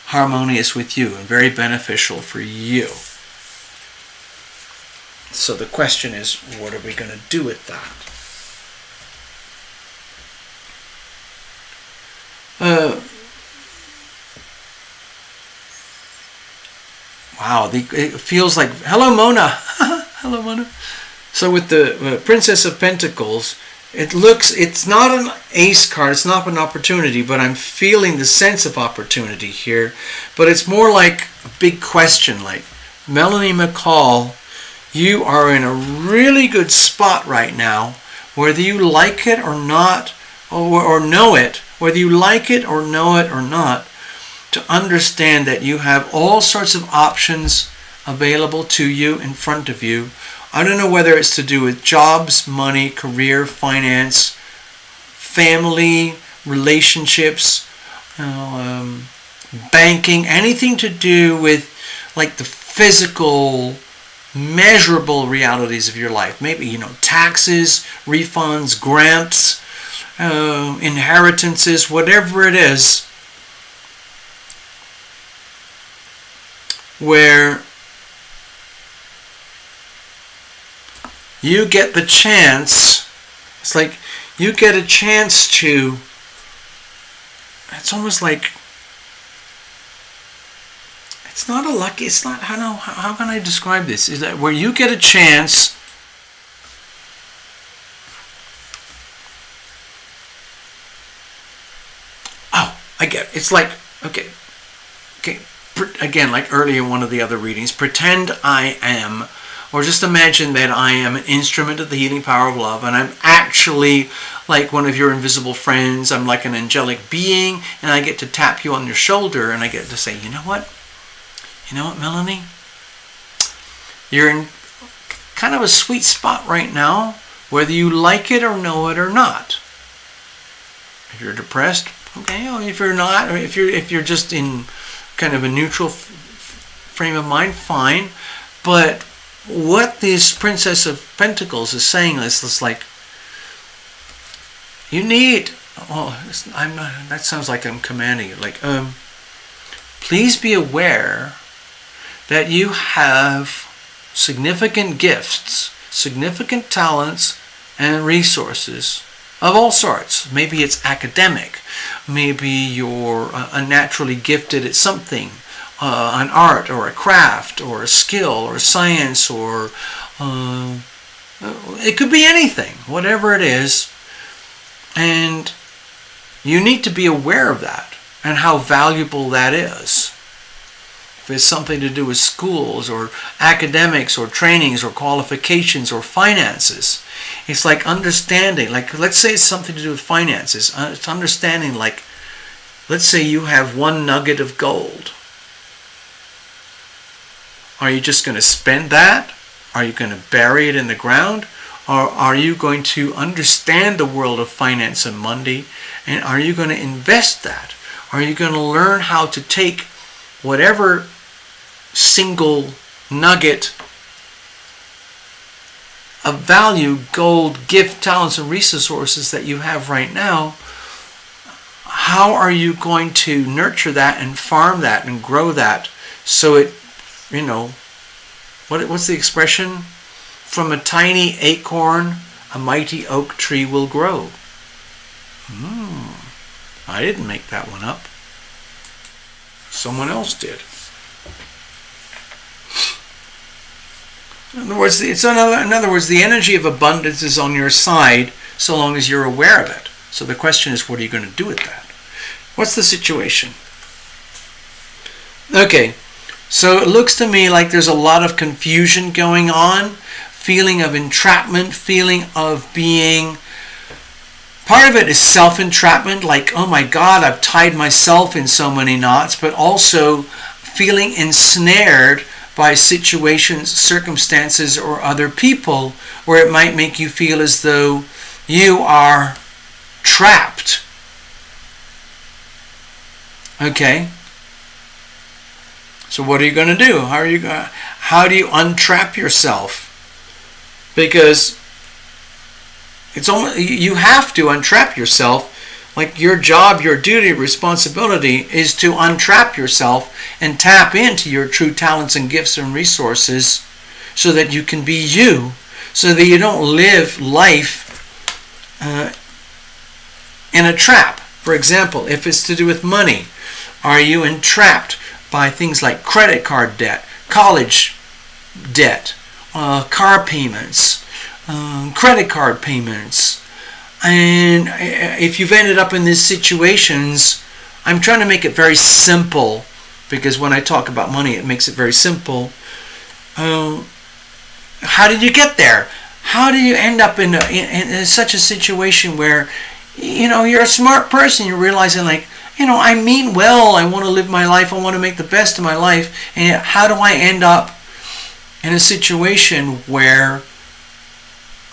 harmonious with you and very beneficial for you. So the question is, what are we going to do with that? Wow, it feels like, hello Mona, hello Mona. So with the Princess of Pentacles, it's not an ace card, it's not an opportunity, but I'm feeling the sense of opportunity here. But it's more like a big question, like, Melanie McCall, you are in a really good spot right now, whether you like it or not, or know it, whether you like it or know it or not, to understand that you have all sorts of options available to you in front of you. I don't know whether it's to do with jobs, money, career, finance, family, relationships, banking, anything to do with like the physical, measurable realities of your life. Maybe, taxes, refunds, grants, inheritances, whatever it is, where you get the chance, it's like you get a chance to, it's almost like, it's not a lucky, it's not, how can I describe this? Is that where you get a chance I get it. It's like, okay, again, like earlier in one of the other readings, pretend I am, or just imagine that I am an instrument of the healing power of love, and I'm actually like one of your invisible friends. I'm like an angelic being, and I get to tap you on your shoulder, and I get to say, you know what, Melanie? You're in kind of a sweet spot right now, whether you like it or know it or not. If you're depressed, okay. Or if you're not, or if you're just in kind of a neutral frame of mind, fine. But what this Princess of Pentacles is saying is like, you need. I'm not. That sounds like I'm commanding it. Like, please be aware that you have significant gifts, significant talents, and resources of all sorts. Maybe it's academic. Maybe you're naturally gifted at something, an art or a craft or a skill or science, or it could be anything, whatever it is. And you need to be aware of that and how valuable that is. If it's something to do with schools or academics or trainings or qualifications or finances, it's like understanding, like let's say it's something to do with finances. It's understanding, like, let's say you have one nugget of gold. Are you just going to spend that? Are you going to bury it in the ground? Or are you going to understand the world of finance and money? And are you going to invest that? Are you going to learn how to take whatever single nugget of value, gold, gift, talents, and resources that you have right now? How are you going to nurture that and farm that and grow that so it, what's the expression? From a tiny acorn, a mighty oak tree will grow. I didn't make that one up. Someone else did. In other words, the energy of abundance is on your side so long as you're aware of it. So the question is, what are you going to do with that? What's the situation? Okay, so it looks to me like there's a lot of confusion going on, feeling of entrapment, feeling of being... Part of it is self-entrapment, like, oh my God, I've tied myself in so many knots, but also feeling ensnared by situations, circumstances, or other people where it might make you feel as though you are trapped. Okay? So what are you going to do? How do you untrap yourself? Because you have to untrap yourself. Like your job, your duty, responsibility is to untrap yourself and tap into your true talents and gifts and resources so that you can be you, so that you don't live life in a trap. For example, if it's to do with money, are you entrapped by things like credit card debt, college debt, car payments, credit card payments? And if you've ended up in these situations, I'm trying to make it very simple, because when I talk about money, it makes it very simple. How did you get there? How do you end up in such a situation where, you're a smart person, you're realizing like, I mean well, I want to live my life, I want to make the best of my life, and how do I end up in a situation where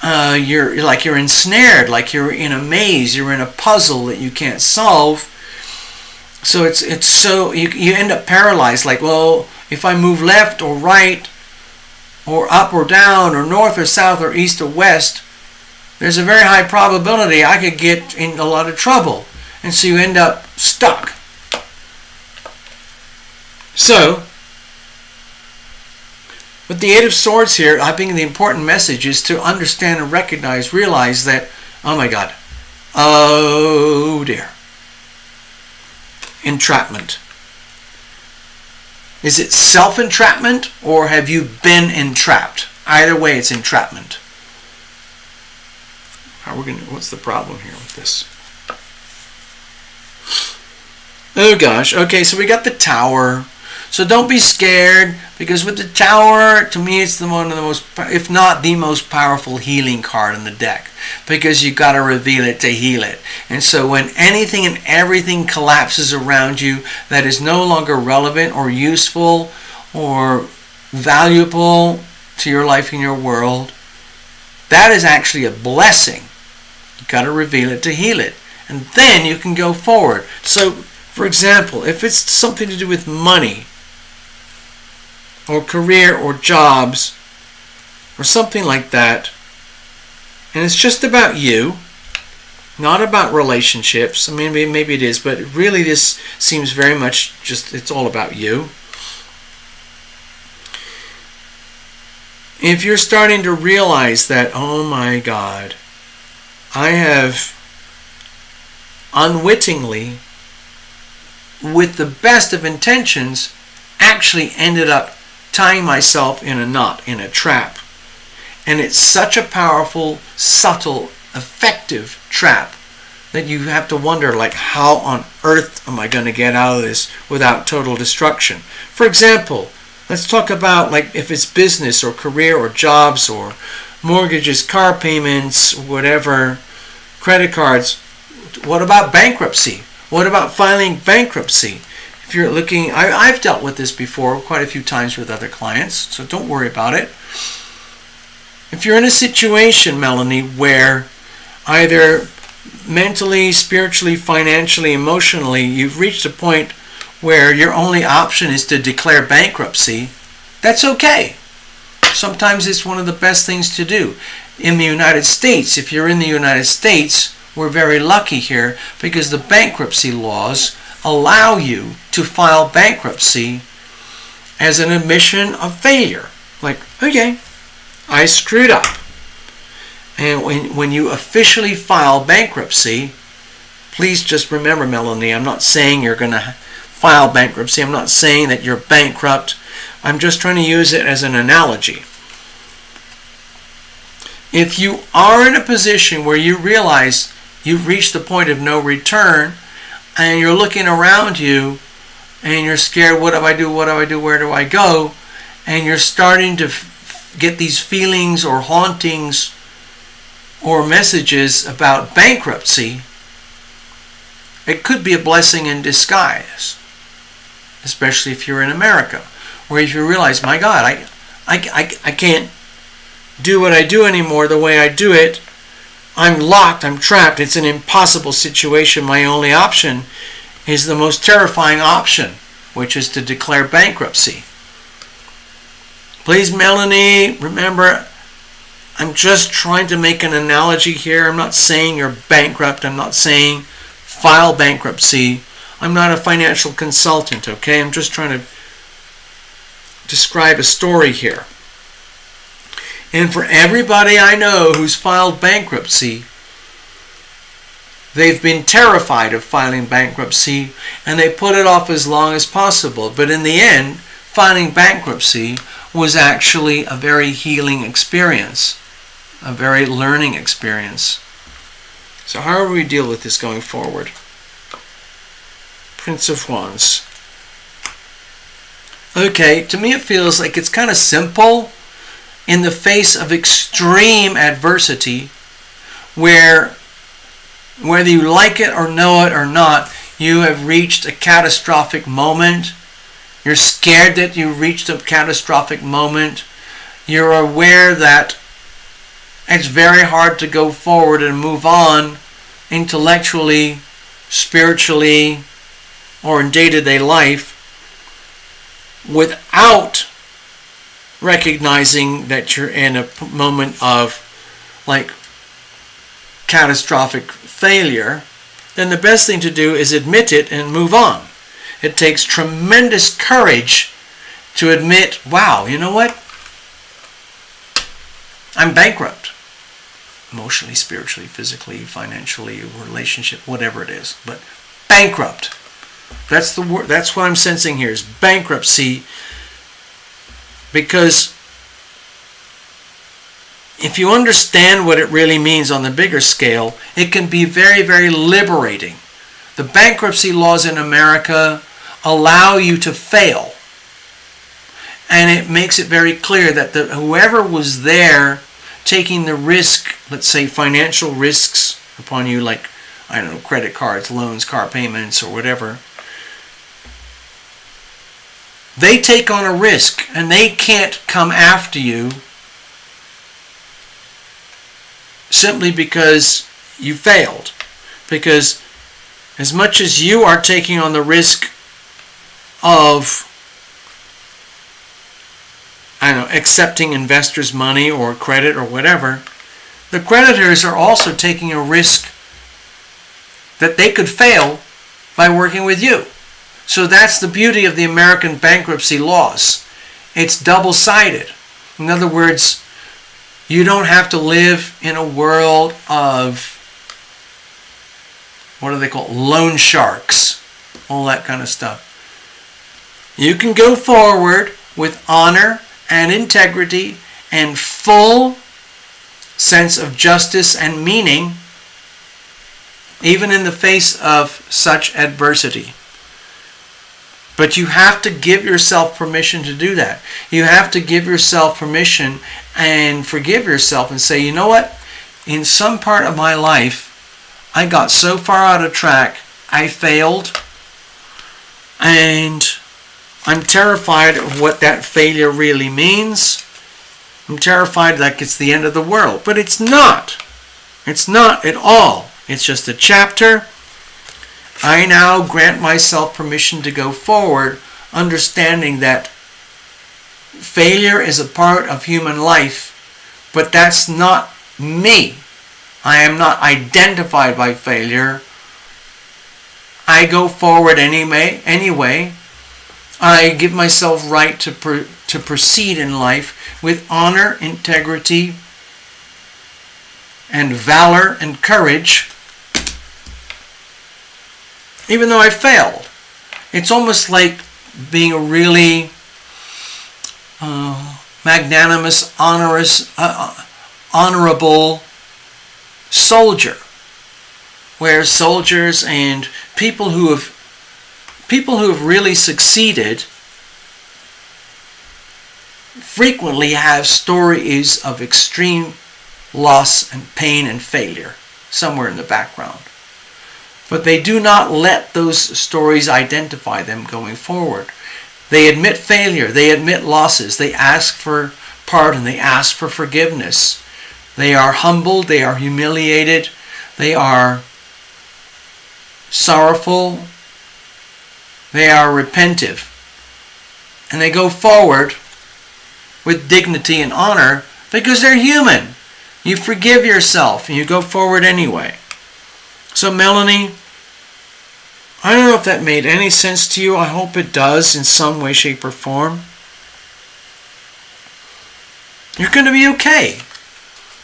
you're ensnared, like you're in a maze, you're in a puzzle that you can't solve. So it's so you end up paralyzed, like, well, if I move left or right or up or down or north or south or east or west, there's a very high probability I could get in a lot of trouble. And so you end up stuck. So with the Eight of Swords here, I think the important message is to understand and realize that, oh my God, oh dear, entrapment. Is it self-entrapment, or have you been entrapped? Either way, it's entrapment. What's the problem here with this? Oh gosh, okay, so we got the Tower. So don't be scared, because with the Tower, to me, it's one of the most, if not the most powerful healing card in the deck, because you got to reveal it to heal it. And so when anything and everything collapses around you that is no longer relevant or useful or valuable to your life and your world, that is actually a blessing. You got to reveal it to heal it, and then you can go forward. So, for example, if it's something to do with money, or career, or jobs, or something like that, and it's just about you, not about relationships. I mean, maybe it is, but really this seems very much just, it's all about you. If you're starting to realize that, oh my God, I have unwittingly, with the best of intentions, actually ended up tying myself in a knot, in a trap. And it's such a powerful, subtle, effective trap that you have to wonder, like, how on earth am I going to get out of this without total destruction? For example, let's talk about, like, if it's business or career or jobs or mortgages, car payments, whatever, credit cards. What about bankruptcy? What about filing bankruptcy? If you're looking, I've dealt with this before quite a few times with other clients, so don't worry about it. If you're in a situation, Melanie, where either mentally, spiritually, financially, emotionally, you've reached a point where your only option is to declare bankruptcy, that's okay. Sometimes it's one of the best things to do. In the United States, if you're in the United States, we're very lucky here, because the bankruptcy laws allow you to file bankruptcy as an admission of failure. Like, okay, I screwed up. And when you officially file bankruptcy, please just remember, Melanie, I'm not saying you're going to file bankruptcy. I'm not saying that you're bankrupt. I'm just trying to use it as an analogy. If you are in a position where you realize you've reached the point of no return and you're looking around you and you're scared, what do I do, what do I do, where do I go? And you're starting to get these feelings or hauntings or messages about bankruptcy, it could be a blessing in disguise, especially if you're in America, where if you realize, my God, I can't do what I do anymore the way I do it. I'm locked, I'm trapped, it's an impossible situation. My only option is the most terrifying option, which is to declare bankruptcy. Please, Melanie, remember, I'm just trying to make an analogy here. I'm not saying you're bankrupt. I'm not saying file bankruptcy. I'm not a financial consultant, okay? I'm just trying to describe a story here. And for everybody I know who's filed bankruptcy, they've been terrified of filing bankruptcy and they put it off as long as possible. But in the end, filing bankruptcy was actually a very healing experience, a very learning experience. So how do we deal with this going forward? Prince of Wands. Okay, to me it feels like it's kind of simple in the face of extreme adversity, where whether you like it or know it or not, you have reached a catastrophic moment. You're scared that you've reached a catastrophic moment. You're aware that it's very hard to go forward and move on intellectually, spiritually, or in day-to-day life without recognizing that you're in a moment of like catastrophic failure. Then the best thing to do is admit it and move on. It takes tremendous courage to admit, wow, you know what? I'm bankrupt. Emotionally, spiritually, physically, financially, relationship, whatever it is. But bankrupt. That's the word. That's what I'm sensing here is bankruptcy. Because if you understand what it really means on the bigger scale, it can be very, very liberating. The bankruptcy laws in America allow you to fail. And it makes it very clear that whoever was there taking the risk, let's say financial risks upon you, like, I don't know, credit cards, loans, car payments, or whatever, they take on a risk and they can't come after you simply because you failed. Because as much as you are taking on the risk of, I don't know, accepting investors' money or credit or whatever, the creditors are also taking a risk that they could fail by working with you. So that's the beauty of the American bankruptcy laws. It's double-sided. In other words, you don't have to live in a world of, what do they call, loan sharks, all that kind of stuff. You can go forward with honor and integrity and full sense of justice and meaning, even in the face of such adversity. But you have to give yourself permission to do that. You have to give yourself permission and forgive yourself and say, you know what? In some part of my life, I got so far out of track, I failed, and I'm terrified of what that failure really means. I'm terrified like it's the end of the world. But it's not. It's not at all. It's just a chapter. I now grant myself permission to go forward, understanding that failure is a part of human life, but that's not me. I am not identified by failure. I go forward anyway. I give myself right to proceed in life with honor, integrity, and valor and courage. Even though I failed. It's almost like being a really magnanimous, honorable soldier, where soldiers and people who have really succeeded frequently have stories of extreme loss and pain and failure somewhere in the background. But they do not let those stories identify them going forward. They admit failure, they admit losses, they ask for pardon, they ask for forgiveness. They are humbled, they are humiliated, they are sorrowful, they are repentive. And they go forward with dignity and honor because they're human. You forgive yourself and you go forward anyway. So Melanie, I don't know if that made any sense to you. I hope it does in some way, shape, or form. You're going to be okay.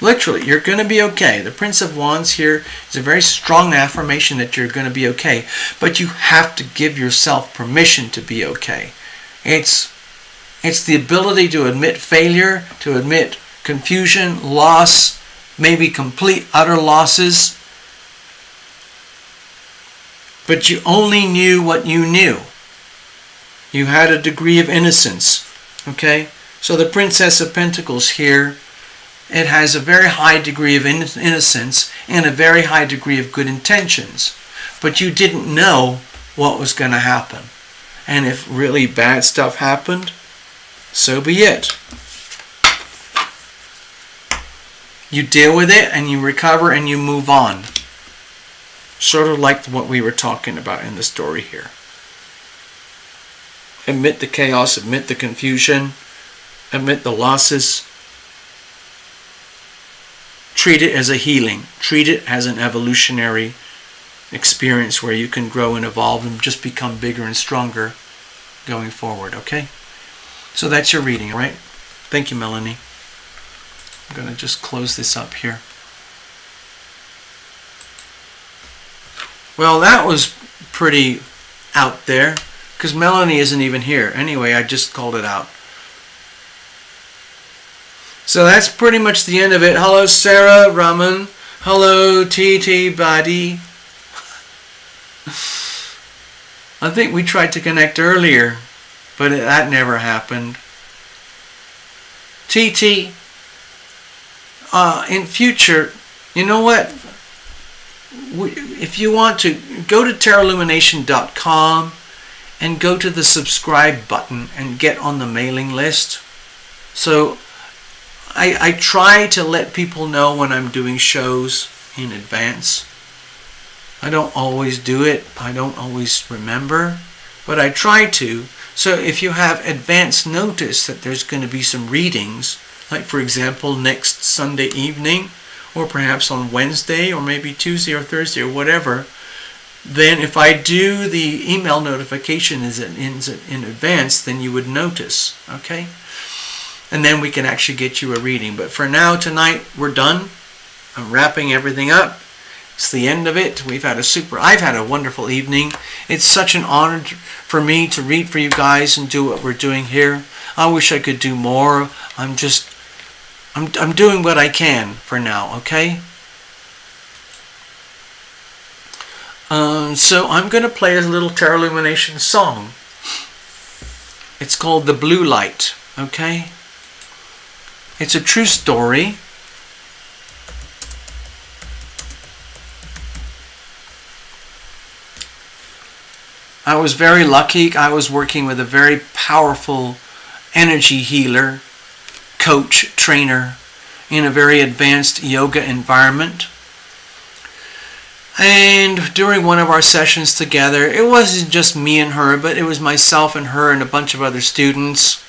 Literally, you're going to be okay. The Prince of Wands here is a very strong affirmation that you're going to be okay. But you have to give yourself permission to be okay. It's the ability to admit failure, to admit confusion, loss, maybe complete, utter losses. But you only knew what you knew. You had a degree of innocence. Okay? So the Princess of Pentacles here, it has a very high degree of innocence and a very high degree of good intentions. But you didn't know what was going to happen. And if really bad stuff happened, so be it. You deal with it and you recover and you move on. Sort of like what we were talking about in the story here. Admit the chaos, admit the confusion, admit the losses. Treat it as a healing. Treat it as an evolutionary experience where you can grow and evolve and just become bigger and stronger going forward, okay? So that's your reading, right? Thank you, Melanie. I'm going to just close this up here. Well, that was pretty out there because Melanie isn't even here. Anyway, I just called it out. So that's pretty much the end of it. Hello, Sarah, Raman. Hello, TT Buddy. I think we tried to connect earlier, but that never happened. TT, in future, you know what? If you want to, go to tarotlumination.com and go to the subscribe button and get on the mailing list. So I try to let people know when I'm doing shows in advance. I don't always do it. I don't always remember. But I try to. So if you have advance notice that there's going to be some readings, like for example next Sunday evening, or perhaps on Wednesday, or maybe Tuesday or Thursday or whatever, then if I do the email notification in advance, then you would notice, okay? And then we can actually get you a reading. But for now, tonight, we're done. I'm wrapping everything up. It's the end of it. I've had a wonderful evening. It's such an honor for me to read for you guys and do what we're doing here. I wish I could do more. I'm doing what I can for now, okay? So I'm going to play a little Tarot Illumination song. It's called The Blue Light, okay? It's a true story. I was very lucky. I was working with a very powerful energy healer, coach, trainer, in a very advanced yoga environment. And during one of our sessions together, it wasn't just me and her, but it was myself and her and a bunch of other students.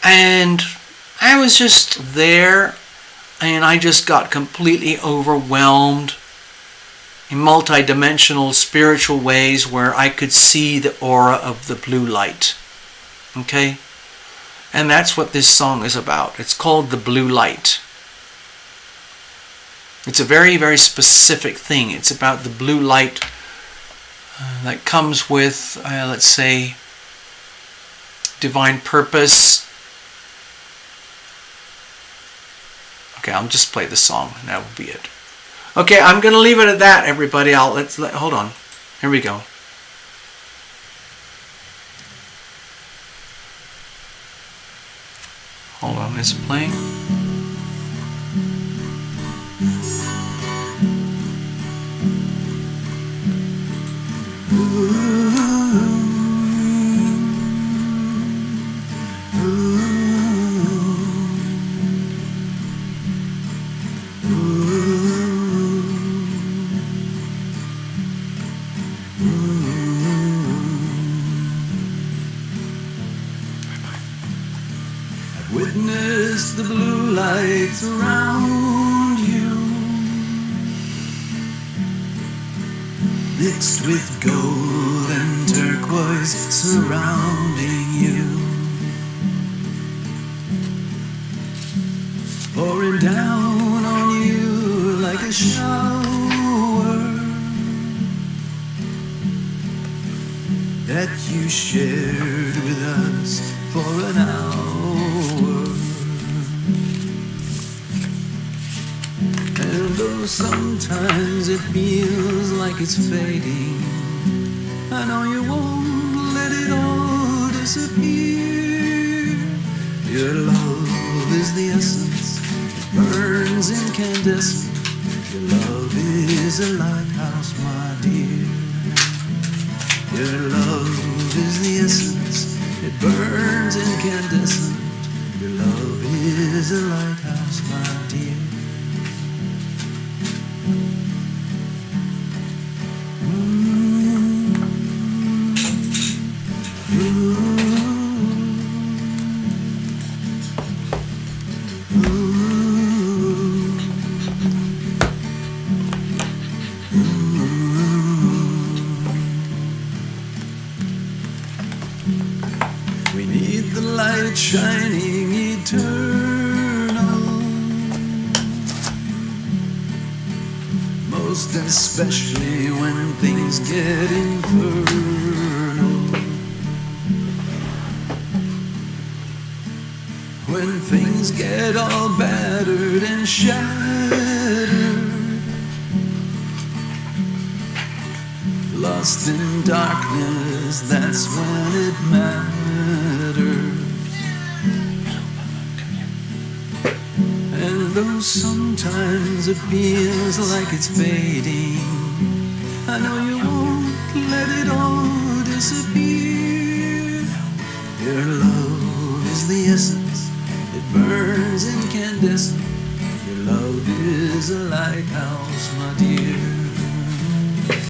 And I was just there, and I just got completely overwhelmed in multidimensional spiritual ways where I could see the aura of the blue light. Okay? And that's what this song is about. It's called The Blue Light. It's a very, very specific thing. It's about the blue light that comes with, let's say, divine purpose, Okay, I'll just play the song and that will be it. Okay, I'm going to leave it at that, everybody. Hold on. Here we go. Hold on, is it playing? Witness the blue lights around you, mixed with gold and turquoise surrounding you, pouring down on you like a shower that you shared with us for an hour. And though sometimes it feels like it's fading, I know you won't let it all disappear. Your love is the essence, it burns incandescent. Your love is a lighthouse, my dear. Your love is the essence, it burns incandescent. Your love is a lighthouse, my dear. We need the light shining eternal, most especially when things get infernal. When things get all battered and shattered, lost in darkness, that's when it matters. And though sometimes it feels like it's fading, I know you won't let it all disappear. Your love is the essence, it burns incandescent. Your love is a lighthouse, my dear.